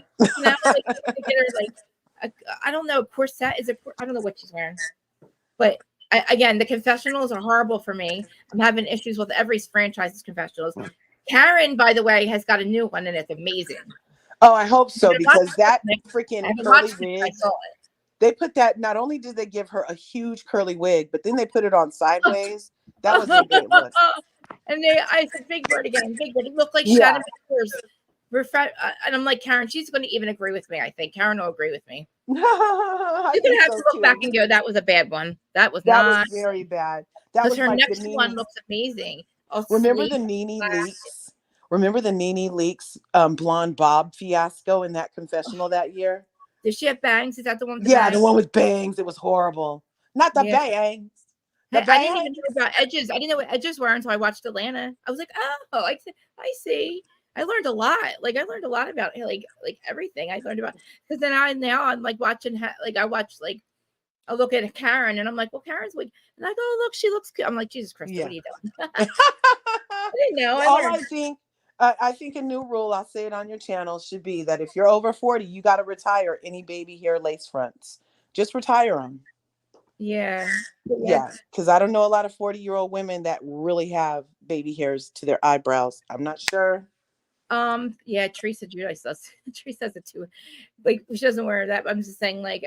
I don't know. Corset is it? I don't know what she's wearing. But again, the confessionals are horrible for me. I'm having issues with every franchise's confessionals. Karen, by the way, has got a new one, and it's amazing. Oh, I hope so, I watched because that it. I freaking haven't curly watched it, but I wig, saw they put that, not only did they give her a huge curly wig, but then they put it on sideways. That wasn't a great look. And I said, Big Bird again. Big Bird. It looked like Yeah. Shannon Masters. And I'm like, Karen, she's going to even agree with me. I think Karen will agree with me. I You're think gonna have so to look back too. and go, that was a bad one. That was That was not, very bad. That because was her like the next one Nene. looks amazing. Remember the Nene Leakes? Remember the Nene Leakes blonde bob fiasco in that confessional that year? Does she have bangs? Is that the one with the Yeah, bangs? the one with bangs. It was horrible. Not the Yeah. bangs. The I didn't even bangs. know about edges. I didn't know what edges were until I watched Atlanta. I was like, oh, I see. I learned a lot. Like I learned a lot about like everything I learned about. Because then I'm like watching I look at Karen and I'm like, well, Karen's like, and I go, oh, look, she looks good. I'm like, Jesus Christ, Yeah. what are you doing? I didn't know. I think a new rule, I'll say it on your channel, should be that if you're over 40, you got to retire any baby hair lace fronts. Just retire them. Yeah. Yeah, because I don't know a lot of 40-year-old women that really have baby hairs to their eyebrows. I'm not sure. Yeah, Teresa Judice does. Teresa does it too. Like she doesn't wear that. But I'm just saying, like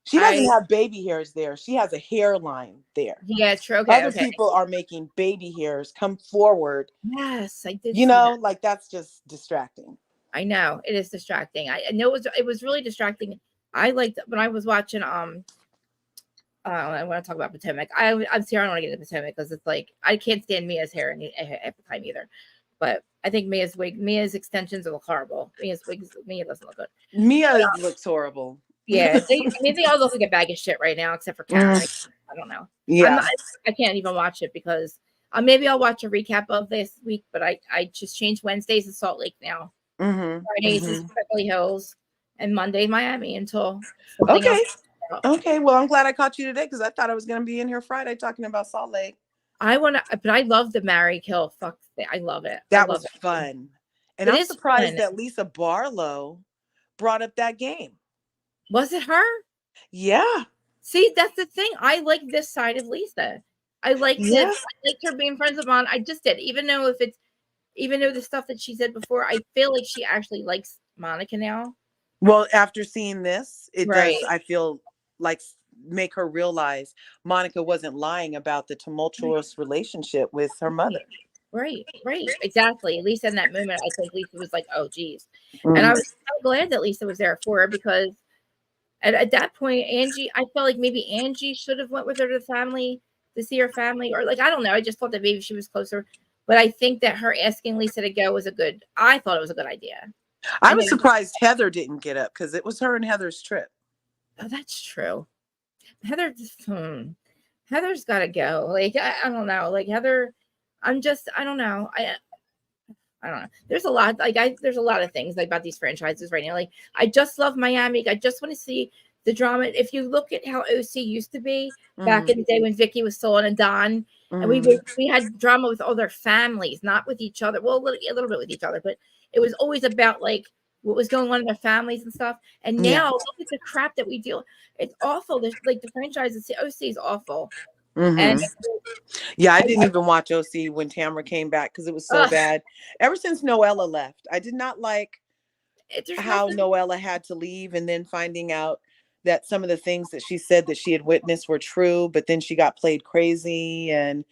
she doesn't have baby hairs there. She has a hairline there. Yeah, true. Okay. Other people are making baby hairs come forward. Yes, I did. You know, like that's just distracting. I know it is distracting. I know it was really distracting. I liked when I was watching I want to talk about Potomac. I'm sorry, I don't want to get into Potomac because it's like I can't stand Mia's hair at the time either. But I think Mia's extensions look horrible. Mia doesn't look good. Mia looks horrible. Yeah, they all look like a bag of shit right now, except for Karen. I don't know. Yeah, I can't even watch it because maybe I'll watch a recap of this week. But I just changed Wednesdays to Salt Lake now. Fridays is Beverly Hills, and Monday Miami until something else. Okay, well, I'm glad I caught you today because I thought I was going to be in here Friday talking about Salt Lake. But I love the Marry Kill Fuck thing. I love it. That was fun. And I'm surprised that Lisa Barlow brought up that game. Was it her? Yeah. See, that's the thing. I like this side of Lisa. I liked it. I liked her being friends with Mon. I just did. Even though the stuff that she said before, I feel like she actually likes Monica now. Well, after seeing this, it does, I feel like, make her realize Monica wasn't lying about the tumultuous relationship with her mother. Right, exactly. At least in that moment, I think Lisa was like, "Oh, geez," and I was so glad that Lisa was there for her because at that point, Angie, I felt like maybe Angie should have went with her to see her family, or like I don't know. I just thought that maybe she was closer, but I think that her asking Lisa to go I thought it was a good idea. I was surprised Heather didn't get up because it was her and Heather's trip. Oh, that's true. Heather's got to go. Like I don't know. Like Heather, I don't know. I don't know. There's a lot. There's a lot of things about these franchises right now. Like I just love Miami. I just want to see the drama. If you look at how OC used to be back in the day when Vicky was still on and Don, and we had drama with all their families, not with each other. Well, a little bit with each other, but it was always about like what was going on in their families and stuff. And now look at the crap that we deal. It's awful. There's like the franchises. OC is awful. And yeah, I didn't even watch OC when Tamara came back because it was so bad. Ever since Noella left, I did not like how Noella had to leave, and then finding out that some of the things that she said that she had witnessed were true, but then she got played crazy. And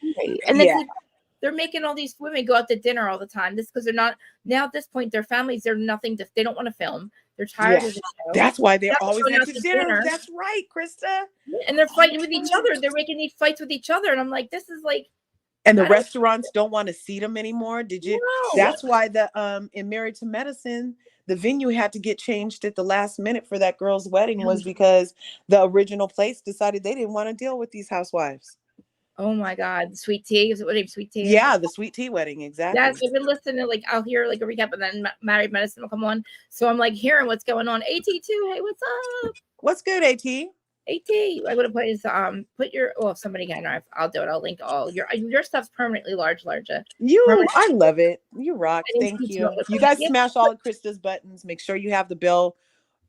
they're making all these women go out to dinner all the time. This because they're not now at this point. Their families, they don't want to film. They're tired of the show. That's why they're always out to dinner. That's right, Krista. And they're fighting with each other. They're making these fights with each other, and I'm like, this is like. And the restaurants don't want to seat them anymore. Did you? No. That's why in Married to Medicine, the venue had to get changed at the last minute for that girl's wedding was because the original place decided they didn't want to deal with these housewives. Oh my God, Sweet Tea is it? What name? Sweet Tea? Yeah, the Sweet Tea wedding, exactly. Yes, I've been listening. Like I'll hear like a recap, and then Married Medicine will come on. So I'm like hearing what's going on. AT too. Hey, what's up? What's good, AT? AT. I would have put is put your somebody can. I'll do it. I'll link all your stuff's permanently larger. I love it. You rock. Thank you. You guys smash all of Krista's buttons. Make sure you have the bell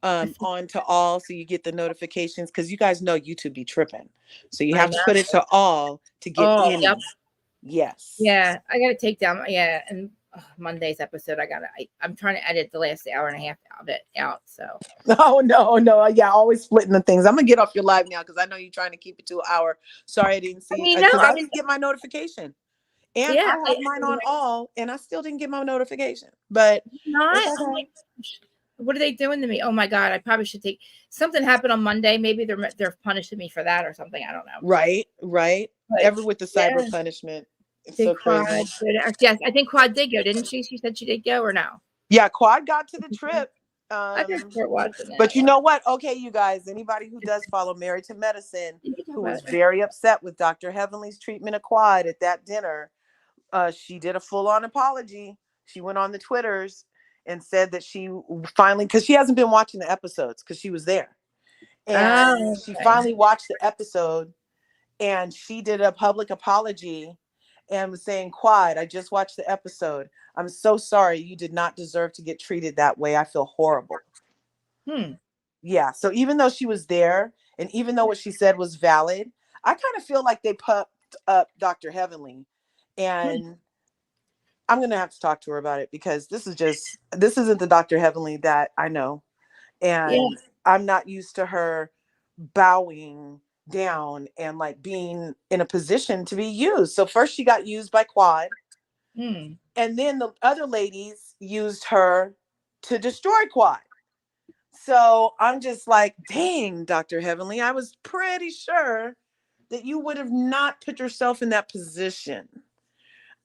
on to all so you get the notifications because you guys know YouTube be tripping. So you have to put it to all to get in. Yep. Yes. Yeah, I gotta take down. Yeah, and Monday's episode. I'm trying to edit the last hour and a half of it out. So No. Yeah, always splitting the things. I'm gonna get off your live now because I know you're trying to keep it to an hour. Sorry, I didn't see because I didn't get my notification, and yeah, I have mine on all, and I still didn't get my notification. But not. it's okay. Oh my gosh. What are they doing to me? Oh my God! I probably should take something happened on Monday. Maybe they're punishing me for that or something. I don't know. Right. But ever with the cyber punishment. It's so crazy. Yes, I think Quad did go, didn't she? She said she did go, or no? Yeah, Quad got to the trip. I just start watching it. But you know what? Okay, you guys, anybody who does follow Married to Medicine, who was very upset with Dr. Heavenly's treatment of Quad at that dinner, she did a full-on apology. She went on the Twitters and said that she finally, because she hasn't been watching the episodes because she was there. And she finally watched the episode and she did a public apology and was saying, Quad, I just watched the episode. I'm so sorry. You did not deserve to get treated that way. I feel horrible. Yeah. So even though she was there and even though what she said was valid, I kind of feel like they pumped up Dr. Heavenly. And I'm going to have to talk to her about it because this isn't the Dr. Heavenly that I know. And I'm not used to her bowing down and like being in a position to be used. So first she got used by Quad. And then the other ladies used her to destroy Quad. So I'm just like, dang, Dr. Heavenly, I was pretty sure that you would have not put yourself in that position.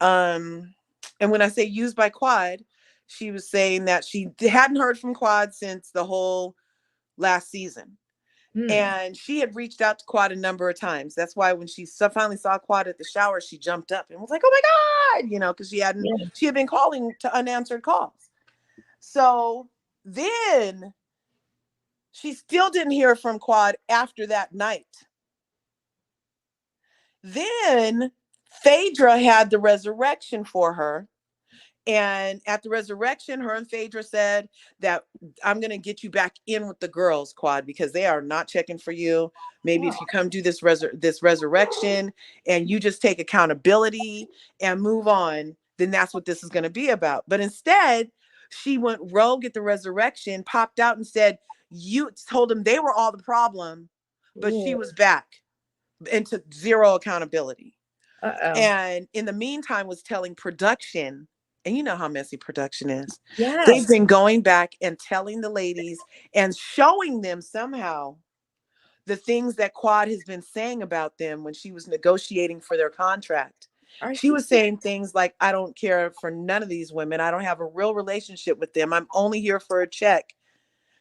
And when I say used by Quad, she was saying that she hadn't heard from Quad since the whole last season. And she had reached out to Quad a number of times. That's why when she finally saw Quad at the shower, she jumped up and was like, oh my God, because she had been calling to unanswered calls. So then she still didn't hear from Quad after that night. Then Phaedra had the resurrection for her. And at the resurrection, her and Phaedra said that I'm going to get you back in with the girls, Quad, because they are not checking for you. Maybe if you come do this resurrection and you just take accountability and move on, then that's what this is going to be about. But instead, she went rogue at the resurrection, popped out and said, you told them they were all the problem, but she was back into zero accountability. And in the meantime was telling production, and you know how messy production is. Yes. They've been going back and telling the ladies and showing them somehow the things that Quad has been saying about them when she was negotiating for their contract. She was saying things like, I don't care for none of these women. I don't have a real relationship with them. I'm only here for a check.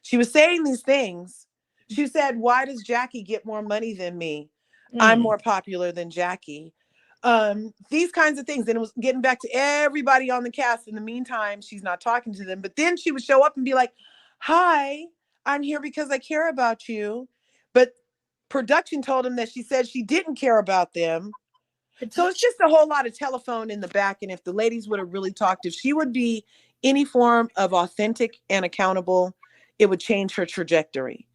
She was saying these things. She said, why does Jackie get more money than me? I'm more popular than Jackie. These kinds of things. And it was getting back to everybody on the cast. In the meantime, she's not talking to them. But then she would show up and be like, hi, I'm here because I care about you. But production told him that she said she didn't care about them. So it's just a whole lot of telephone in the back. And if the ladies would have really talked, if she would be any form of authentic and accountable, it would change her trajectory.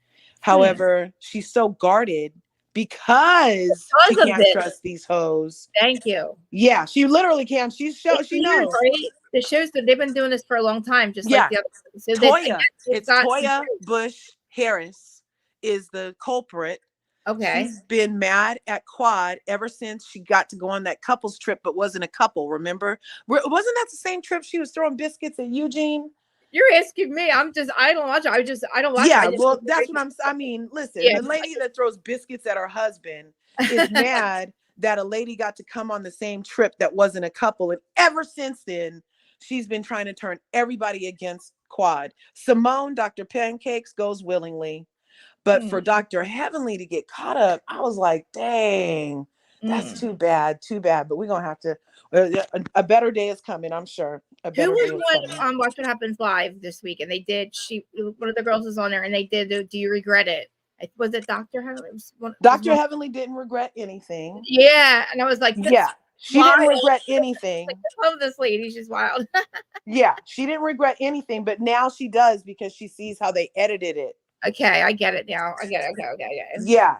However, she's so guarded because she can't trust these hoes. Thank you. Yeah, she literally can. She knows. Right? The shows that they've been doing this for a long time, just like the other. So Toya. It's Toya Bush Harris is the culprit. Okay. She's been mad at Quad ever since she got to go on that couples trip, but wasn't a couple. Remember? Wasn't that the same trip she was throwing biscuits at Eugene? You're asking me. I don't watch it. I don't watch it. Yeah, well, that's what I mean, listen, the lady that throws biscuits at her husband is mad that a lady got to come on the same trip that wasn't a couple. And ever since then, she's been trying to turn everybody against Quad. Simone, Dr. Pancakes, goes willingly. But for Dr. Heavenly to get caught up, I was like, dang, that's too bad. But we're going to have to, a better day is coming, I'm sure. Who was on Watch What Happens Live this week? And they did, one of the girls was on there and they did, do you regret it? Was it Dr. Heavenly? Dr. Heavenly didn't regret anything. Yeah. And I was like, yeah, she didn't regret anything. Like, I love this lady. She's wild. Yeah, she didn't regret anything, but now she does because she sees how they edited it. Okay, I get it now. I get it. Okay. Yeah.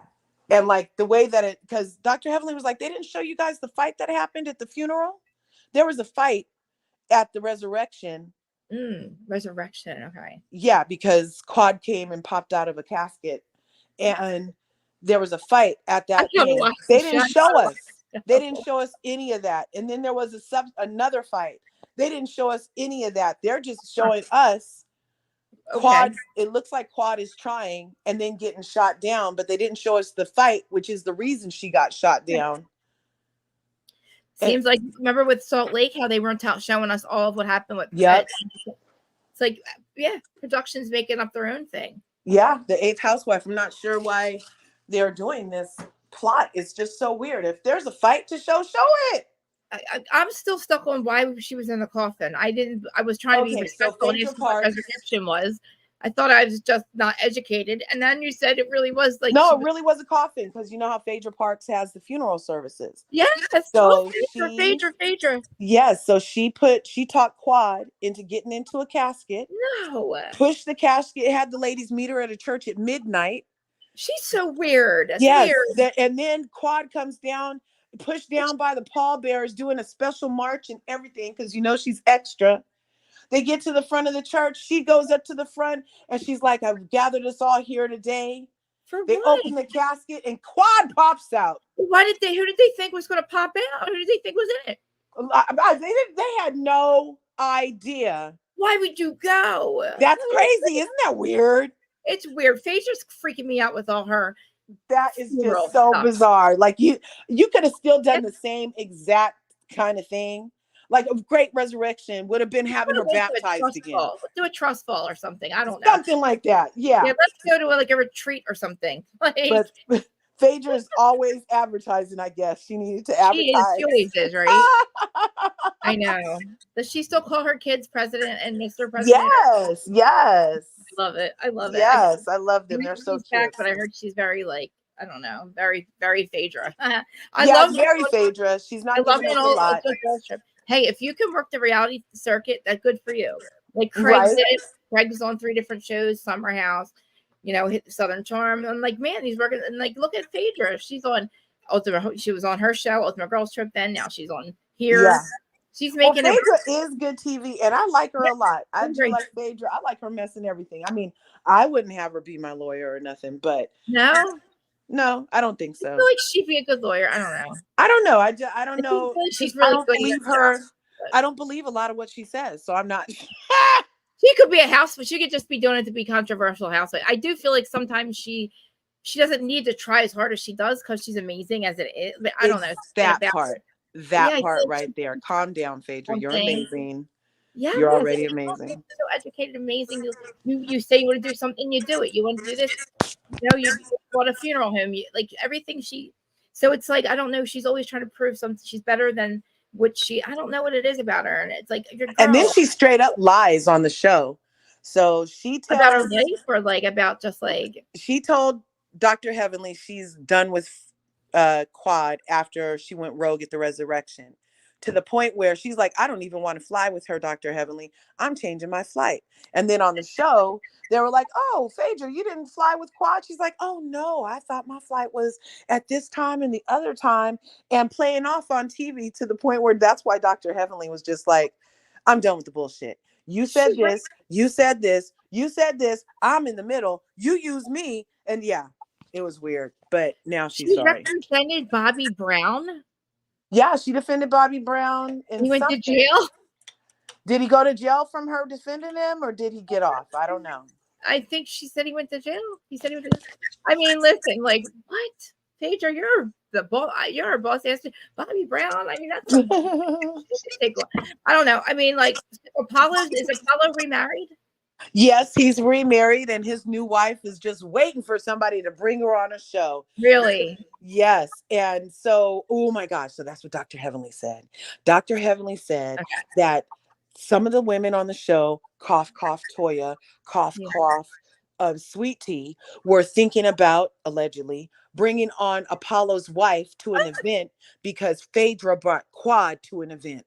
And like the way that because Dr. Heavenly was like, they didn't show you guys the fight that happened at the funeral. There was a fight at the resurrection. Resurrection. Okay. Yeah, because Quad came and popped out of a casket, and there was a fight at I that gotta thing. watch They the didn't show. show us. They didn't show us any of that. And then there was another fight. They didn't show us any of that. They're just showing us Quad. It looks like Quad is trying and then getting shot down, but they didn't show us the fight, which is the reason she got shot down. Seems like, remember with Salt Lake, how they weren't showing us all of what happened with It's like, yeah, production's making up their own thing. Yeah, the 8th housewife. I'm not sure why they're doing this plot. It's just so weird. If there's a fight to show it. I'm still stuck on why she was in the coffin. I was trying to be respectful and ask what resurrection was. I thought I was just not educated. And then you said it really was like... No, it really was a coffin, because you know how Phaedra Parks has the funeral services. Yes, so Phaedra. Yes, so she talked Quad into getting into a casket. No. Pushed the casket, had the ladies meet her at a church at midnight. She's so weird. That's yes, weird. And then Quad comes down, pushed down by the pallbearers, doing a special march and everything, because you know she's extra. They get to the front of the church. She goes up to the front and she's like, I've gathered us all here today. They open the casket and Quad pops out. Who did they think was going to pop out? Who did they think was in it? They had no idea. Why would you go? That's crazy. Isn't that weird? It's weird. Phaedra's freaking me out with all her. That is just so bizarre. Like you could have still done the same exact kind of thing. Like a great resurrection would have been having her baptized again. Do a trust fall or something. I don't know. Something like that. Yeah. Yeah, let's go to like a retreat or something. But Phaedra is always advertising, I guess. She needed to advertise. She always is, right? I know. Does she still call her kids President and Mr. President? Yes. I love it. I love it. Yes, I love them. They're so cute. But I heard she's very I don't know, very, very Phaedra. I love very Phaedra. She's not giving us a lot. Hey, if you can work the reality circuit, that's good for you. Like Craig did. Craig's on 3 different shows, Summer House, hit Southern Charm. I'm like, man, he's working. And like, look at Phaedra. She's on Ultimate. She was on her show, Ultimate Girls Trip. Then now she's on here. Yeah. She's making Phaedra is good TV, and I like her a lot. I do like Phaedra. I like her mess and everything. I mean, I wouldn't have her be my lawyer or nothing, but no, I don't think so. I feel like she'd be a good lawyer. I don't know. I don't know. I don't know. She's really good. Believe her. I don't believe a lot of what she says, so I'm not. She could be a housewife. She could just be doing it to be controversial housewife. I do feel like sometimes she doesn't need to try as hard as she does because she's amazing as it is. But I don't know. That part right there. Calm down, Phaedra. You're amazing. Yeah, you're already amazing. So educated, amazing. You say you want to do something, you do it. You want to do this, you bought a funeral home. Like everything so it's like I don't know. She's always trying to prove something. She's better than what I don't know what it is about her, and it's like and then she straight up lies on the show. So she tells about her life or about just she told Dr. Heavenly she's done with Quad after she went rogue at the resurrection. To the point where she's like, I don't even want to fly with her, Dr. Heavenly. I'm changing my flight. And then on the show, they were like, oh, Phaedra, you didn't fly with Quad? She's like, oh, no, I thought my flight was at this time and the other time, and playing off on TV to the point where that's why Dr. Heavenly was just like, I'm done with the bullshit. You said this, you said this, you said this. I'm in the middle. You use me. And yeah, it was weird. But now she's sorry. She represented Bobby Brown. Yeah, she defended Bobby Brown. He went to jail? Did he go to jail from her defending him, or did he get off? I don't know. I think she said he went to jail. He said he went to jail. I mean, listen, like, what? Phaedra, you're the boss. You're a boss. Bobby Brown. I mean, that's I don't know. I mean, like, is Apollo remarried? Yes, he's remarried, and his new wife is just waiting for somebody to bring her on a show. Really? Yes. And so, oh my gosh. So that's what Dr. Heavenly said. Dr. Heavenly said that some of the women on the show, cough, cough, Toya, cough, cough, Sweet Tea, were thinking about, allegedly, bringing on Apollo's wife to an event because Phaedra brought Quad to an event.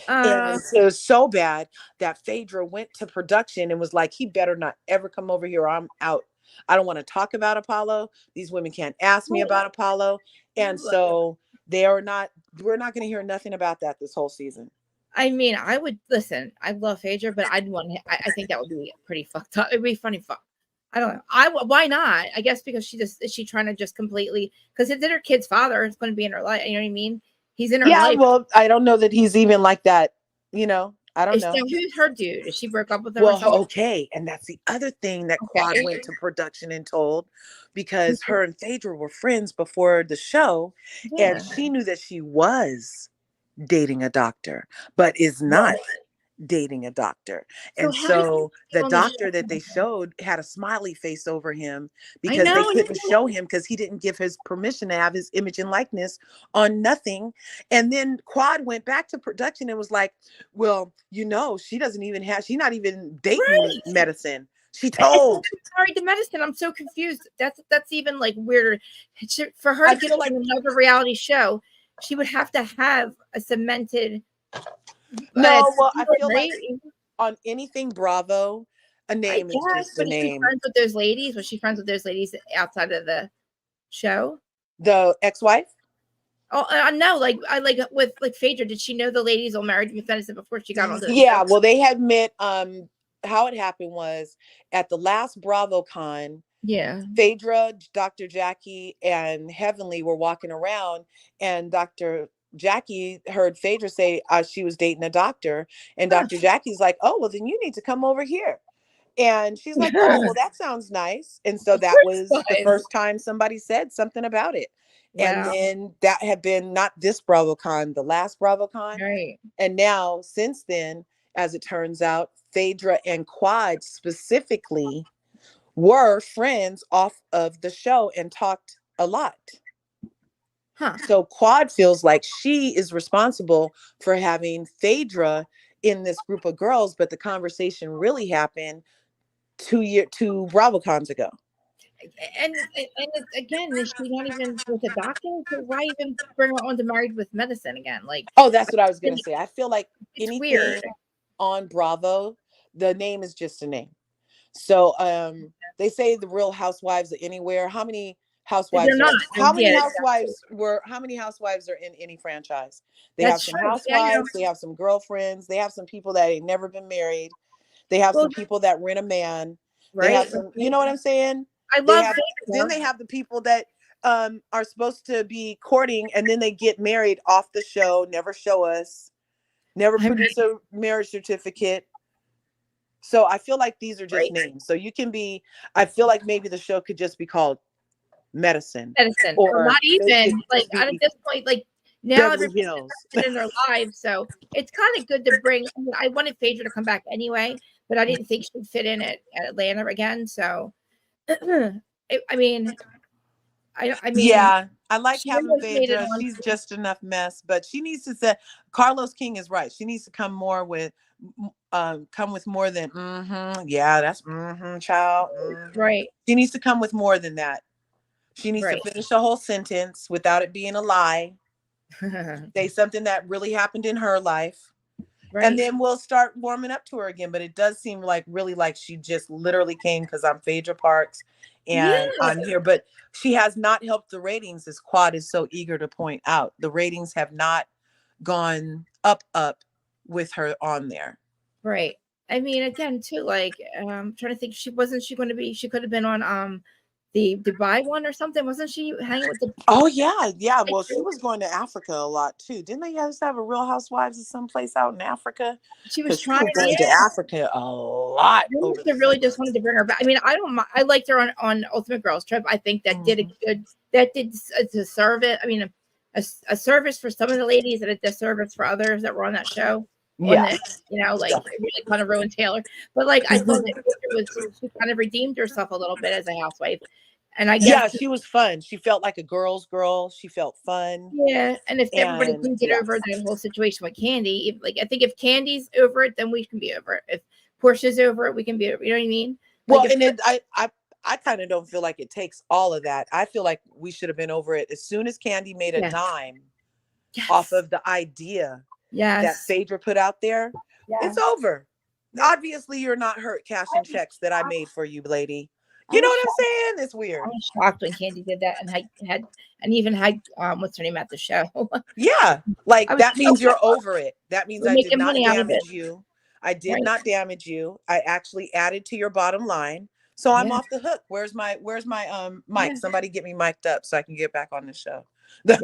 And it was so bad that Phaedra went to production and was like, he better not ever come over here or I'm out. I don't want to talk about Apollo. These women can't ask me about Apollo. And so we're not going to hear nothing about that this whole season. I mean, I would listen. I love Phaedra, but I'd want. I think that would be pretty fucked up. It'd be funny. I don't know. Why not? I guess because is she trying to just completely because it's her kid's father. It's going to be in her life. You know what I mean? He's in her life. Well, I don't know that he's even like that. You know, I don't know. Who's her dude? Is she broke up with him? Well, okay, and that's the other thing that Quad went to production and told, because her and Phaedra were friends before the show, and she knew that she was dating a doctor, but is not dating a doctor. And so the doctor that they showed had a smiley face over him because they couldn't show him because he didn't give his permission to have his image and likeness on nothing. And then Quad went back to production and was like, well, you know, she's not even dating medicine. She told married to medicine. I'm so confused. That's even like weirder. For her to get like another reality show, she would have to have a cemented. No, well, I feel like on anything Bravo, a name is just a name. Friends with those ladies? Was she friends with those ladies outside of the show? The ex-wife? Oh, no, like with Phaedra. Did she know the ladies all married with medicine before she got on the show? Well, they had met. How it happened was at the last BravoCon. Yeah, Phaedra, Dr. Jackie, and Heavenly were walking around, and Dr. Jackie heard Phaedra say she was dating a doctor, and Dr. Jackie's like, oh, well, then you need to come over here. And she's like, oh, well, that sounds nice. And so that was the first time somebody said something about it. Wow. And then that had been not this BravoCon, the last BravoCon. Right. And now, since then, as it turns out, Phaedra and Quad specifically were friends off of the show and talked a lot. So Quad feels like she is responsible for having Phaedra in this group of girls, but the conversation really happened 2 BravoCons ago. And again, is she not even with a doctor? So why even bring her on to Married with Medicine again? Like, oh, that's what I was gonna say. I feel like anything weird on Bravo, the name is just a name. So they say the Real Housewives are anywhere. How many housewives how many housewives are in any franchise? They have some housewives, they have some girlfriends, they have some people that ain't never been married, they have some people that rent a man, they have some, you know what I'm saying? I love then they have the people that are supposed to be courting and then they get married off the show, never show us, never produce a marriage certificate. So I feel like these are just names. So you can be, I feel like maybe the show could just be called Medicine, or not even like at this point, like now everybody's in their lives. So it's kind of good to bring. I mean, I wanted Phaedra to come back anyway, but I didn't think she'd fit in at Atlanta again. So I mean, yeah, I like having Phaedra. She's just enough mess, but she needs to say Carlos King is right. She needs to come more with more than yeah, that's child. Right. She needs to come with more than that. She needs to finish a whole sentence without it being a lie. Say something that really happened in her life. Right. And then we'll start warming up to her again. But it does seem like really like she just literally came because I'm Phaedra Parks and I'm here. But she has not helped the ratings, as Quad is so eager to point out. The ratings have not gone up with her on there. Right. I mean, again, too, like I'm trying to think, she could have been on the Dubai one or something, wasn't she hanging with the? Oh yeah. Well, she was going to Africa a lot too. Didn't they just have a Real Housewives of someplace out in Africa? She was trying to go to Africa a lot. They really just wanted to bring her back. I mean, I don't mind. I liked her on Ultimate Girls Trip. I think that did a service. I mean, a service for some of the ladies and a disservice for others that were on that show. Yeah, like it really kind of ruined Taylor. But like I thought she kind of redeemed herself a little bit as a housewife. And I guess she was fun. She felt like a girl's girl. She felt fun. Yeah, and if everybody can get over that whole situation with Candy, I think if Candy's over it, then we can be over it. If Portia's over it, we can be over. You know what I mean? Well, and I kind of don't feel like it takes all of that. I feel like we should have been over it as soon as Candy made a dime off of the idea that Phaedra put out there. It's over. Obviously, you're not hurt cashing checks that I made for you, lady. You know what I'm saying? It's weird. I was shocked when Candy did that and even had what's her name at the show. Yeah, like I was that so means you're pissed. over it. That means We're I did making not money out of it. damage you. I did Right. not damage you. I actually added to your bottom line. So I'm Yeah. off the hook. Where's my mic? Yeah. Somebody get me mic'd up so I can get back on the show. Yep.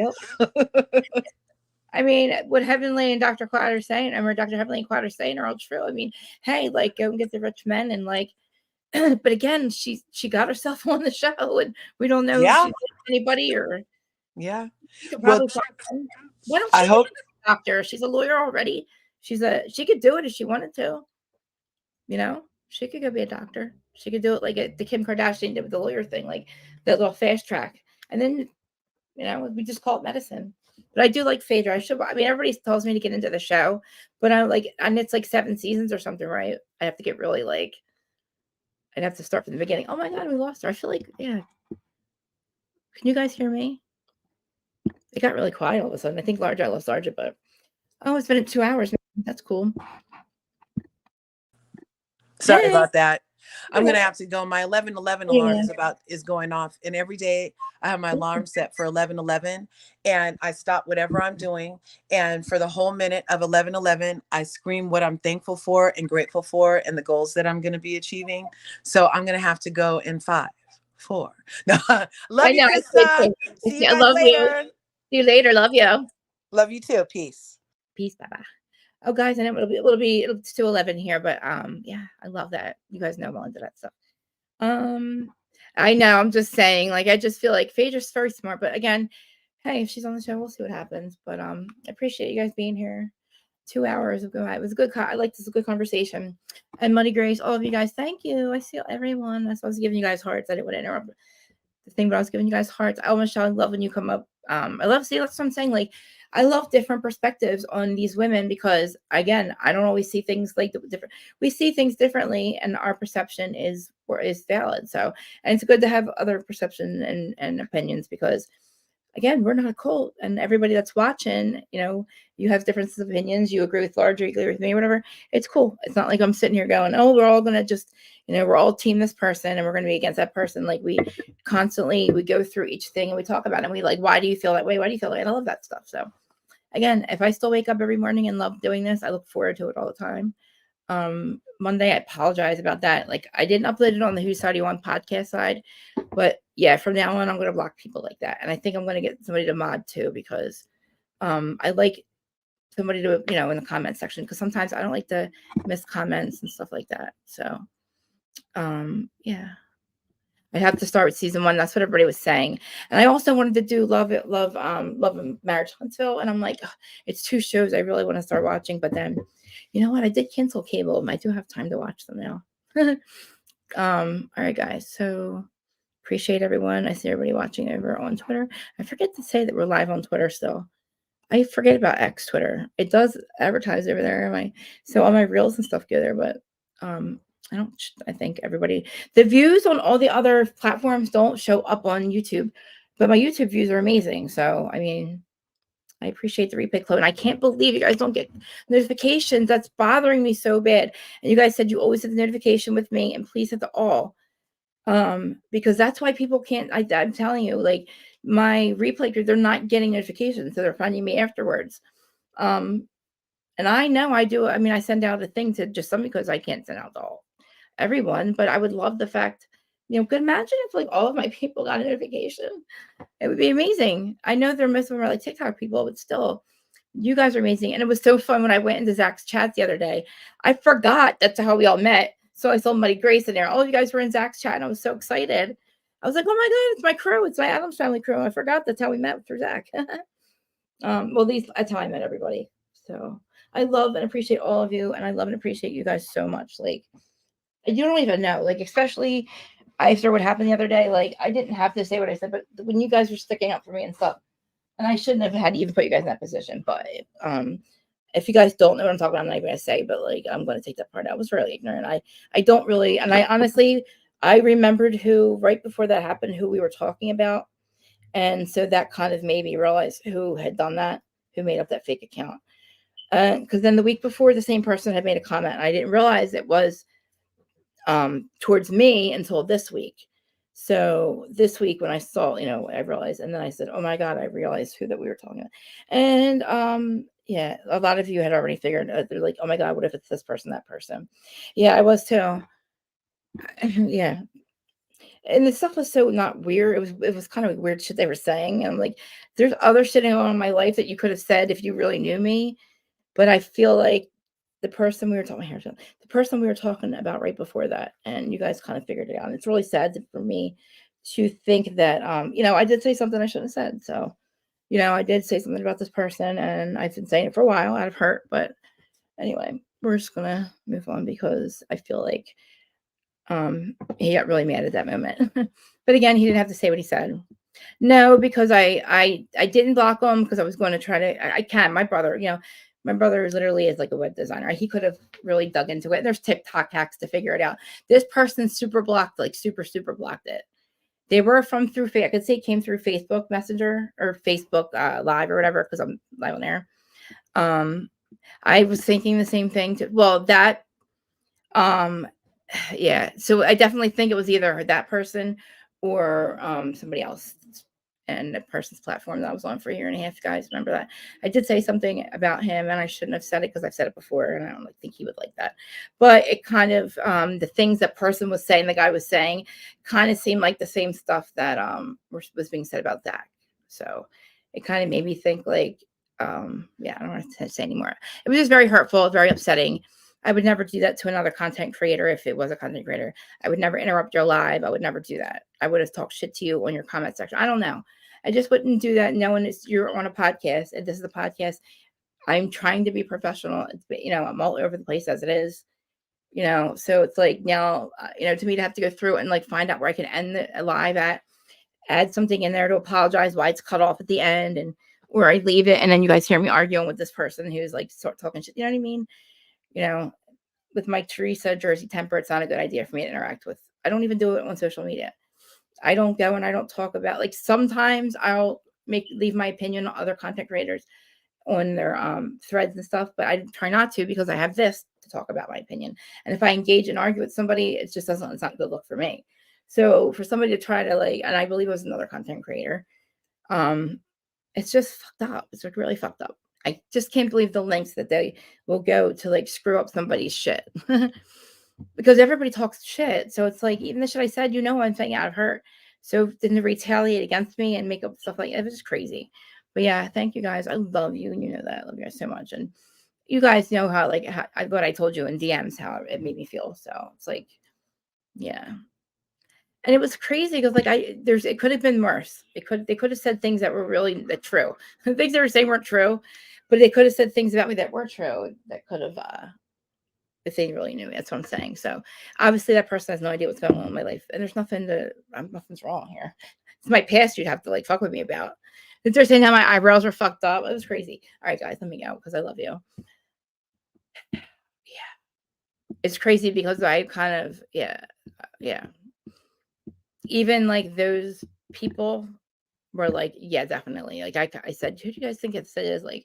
I mean, what Heavenly and Dr. Cloud are saying, and what Dr. Heavenly and Cloud are saying are all true. I mean, hey, like go and get the rich men and like but again, she got herself on the show and we don't know if she's anybody or yeah. she could Well, probably why don't I hope be a doctor? She's a lawyer already. She could do it if she wanted to. You know, she could go be a doctor. She could do it like the Kim Kardashian did with the lawyer thing, like that little fast track. And then, you know, we just call it medicine. But I do like Phaedra. I mean, everybody tells me to get into the show, but I'm like, and it's like 7 seasons or something, right? I have to get really like, I'd have to start from the beginning. Oh my God, we lost her. I feel like, yeah. Can you guys hear me? It got really quiet all of a sudden. I think I lost Larja, but it's been 2 hours. That's cool. Sorry about that. I'm gonna have to go. My 11:11 alarm is going off, and every day I have my alarm set for 11:11, and I stop whatever I'm doing, and for the whole minute of 11:11, I scream what I'm thankful for and grateful for, and the goals that I'm gonna be achieving. So I'm gonna have to go in 5, 4. No, love you, Krista. See you guys later. See you later. Love you. Love you too. Peace. Peace. Bye bye. Oh, guys, I know it's 2:11 here, but yeah, I love that. You guys know I'm into that stuff. I know. I'm just saying, like, I just feel like Phaedra's very smart, but again, hey, if she's on the show, we'll see what happens. But I appreciate you guys being here. 2 hours of it was a good. I like this a good conversation. And Money Grace, all of you guys, thank you. I see everyone. That's why I was giving you guys hearts. I didn't want to interrupt the thing, but I was giving you guys hearts. Oh, Michelle, I love when you come up. I love that's what I'm saying. Like, I love different perspectives on these women because, again, I don't always see things like different. We see things differently, and our perception is valid. So, and it's good to have other perception and opinions because, again, we're not a cult, and everybody that's watching, you know, you have differences of opinions. You agree with Larger, you agree with me, whatever. It's cool. It's not like I'm sitting here going, oh, we're all gonna just, you know, we're all team this person and we're gonna be against that person. Like we go through each thing and we talk about it and we like, why do you feel that way? Why do you feel like? I love that stuff. So again, if I still wake up every morning and love doing this, I look forward to it all the time. Monday, I apologize about that. Like I didn't upload it on the Whose Side You On podcast side, but yeah, from now on, I'm going to block people like that. And I think I'm going to get somebody to mod too, because, I like somebody to, you know, in the comment section, because sometimes I don't like to miss comments and stuff like that. So, yeah, I have to start with season 1. That's what everybody was saying. And I also wanted to do Love and Marriage Huntsville. And I'm like, it's 2 shows I really want to start watching. But then, you know what? I did cancel cable. I do have time to watch them now. All right, guys. So appreciate everyone. I see everybody watching over on Twitter. I forget to say that we're live on Twitter still. I forget about X Twitter. It does advertise over there. So all my reels and stuff go there, but I think everybody, the views on all the other platforms don't show up on YouTube, but my YouTube views are amazing. So, I mean, I appreciate the replay code. And I can't believe you guys don't get notifications. That's bothering me so bad. And you guys said you always hit the notification with me, and please hit the all. Because that's why people can't, I'm telling you, like my replay group, they're not getting notifications. So they're finding me afterwards. And I know I do. I mean, I send out a thing to just some because I can't send out to everyone, but I would love the fact, you know, could imagine if like all of my people got a notification. It would be amazing. I know they're most of them are like TikTok people, but still, you guys are amazing. And it was so fun when I went into Zach's chat the other day. I forgot that's how we all met. So I saw Money Grace in there. All of you guys were in Zach's chat, and I was so excited. I was like, oh my God, it's my crew. It's my Addams Family crew. I forgot that's how we met through Zach. Well, at least that's how I met everybody. So I love and appreciate all of you, and I love and appreciate you guys so much. Like, you don't even know, like, especially after what happened the other day, like, I didn't have to say what I said, but when you guys were sticking up for me and stuff, and I shouldn't have had to even put you guys in that position, but if you guys don't know what I'm talking about, I'm not even going to say, but like, I'm going to take that part out. I was really ignorant. I don't really, and I honestly, I remembered who, right before that happened, who we were talking about. And so that kind of made me realize who had done that, who made up that fake account. Because then the week before, the same person had made a comment. And I didn't realize it was towards me until this week. So this week when I saw, I realized, and then I said, oh my God, I realized who that we were talking about. And yeah, a lot of you had already figured they're like, oh my God, what if it's this person, that person? Yeah, I was too. Yeah. And the stuff was so not weird. It was kind of weird shit they were saying. And I'm like, there's other shit going on in my life that you could have said if you really knew me. But I feel like the person we were talking about right before that, and you guys kind of figured it out. And it's really sad for me to think that I did say something I shouldn't have said. So, I did say something about this person, and I've been saying it for a while out of hurt. But anyway, we're just gonna move on because I feel like he got really mad at that moment. But again, he didn't have to say what he said. No, because I didn't block him because I was going to try to. I can. My brother, my brother literally is like a web designer. He could have really dug into it. There's TikTok hacks to figure it out. This person super blocked, like super blocked it. They were through. I could say it came through Facebook Messenger or Facebook Live or whatever because I'm live on there. I was thinking the same thing. Yeah. So I definitely think it was either that person or somebody else. And the person's platform that I was on for a year and a half, guys. Remember that? I did say something about him, and I shouldn't have said it because I've said it before, and I don't think he would like that. But it kind of the things that person was saying, the guy was saying, kind of seemed like the same stuff that was being said about Zach. So it kind of made me think like, yeah, I don't want to say anymore. It was just very hurtful, very upsetting. I would never do that to another content creator if it was a content creator. I would never interrupt your live. I would never do that. I would have talked shit to you on your comment section. I don't know. I just wouldn't do that knowing you're on a podcast and this is a podcast. I'm trying to be professional. I'm all over the place as it is, so it's like now, to me to have to go through and like find out where I can end the live at, add something in there to apologize why it's cut off at the end and where I leave it. And then you guys hear me arguing with this person who's like talking shit. You know what I mean? With Mike Teresa, Jersey Temper, it's not a good idea for me to interact with. I don't even do it on social media. I don't go and I don't talk about, like, sometimes I'll leave my opinion on other content creators on their threads and stuff, but I try not to because I have this to talk about my opinion. And if I engage and argue with somebody, it's not a good look for me. So for somebody to try to and I believe it was another content creator, it's just fucked up. It's like really fucked up. I just can't believe the lengths that they will go to like screw up somebody's shit. Because everybody talks shit. So it's like, even the shit I said, I'm saying out of hurt. So then to retaliate against me and make up stuff like it was just crazy. But yeah, thank you guys. I love you. And you know that. I love you guys so much. And you guys know how what I told you in DMs, how it made me feel. So it's like, yeah. And it was crazy because it could have been worse. They could have said things that were really true. The things they were saying weren't true, but they could have said things about me that were true that could have if they really knew me. That's what I'm saying. So obviously that person has no idea what's going on in my life. And there's nothing's wrong here. It's my past you'd have to fuck with me about. Since they're saying how my eyebrows were fucked up. It was crazy. All right, guys, let me go because I love you. Yeah. It's crazy because I kind of, yeah. Even those people were like, yeah, definitely. I said, who do you guys think it is? I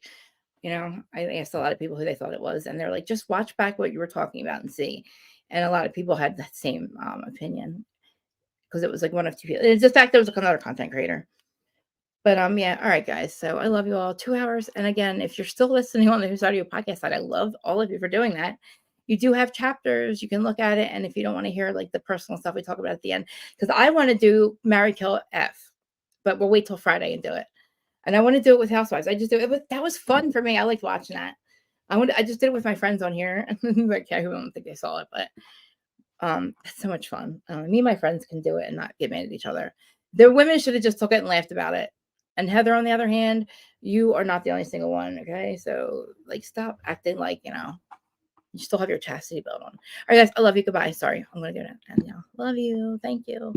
asked a lot of people who they thought it was, and they're like, just watch back what you were talking about and see. And a lot of people had that same opinion because it was like one of two people. It's the fact there was another content creator. But yeah, all right, guys. So I love you all. 2 hours. And again, if you're still listening on the Who's Audio podcast side, I love all of you for doing that. You do have chapters. You can look at it. And if you don't want to hear the personal stuff we talk about at the end, because I want to do Marry, Kill, F, but we'll wait till Friday and do it. And I want to do it with Housewives. I just do it. That was fun for me. I liked watching that. I just did it with my friends on here. Okay, who don't think they saw it, but it's so much fun. Me and my friends can do it and not get mad at each other. The women should have just took it and laughed about it. And Heather, on the other hand, you are not the only single one. Okay, so stop acting like you still have your chastity belt on. All right, guys, I love you. Goodbye. Sorry, I'm gonna go down. Love you. Thank you.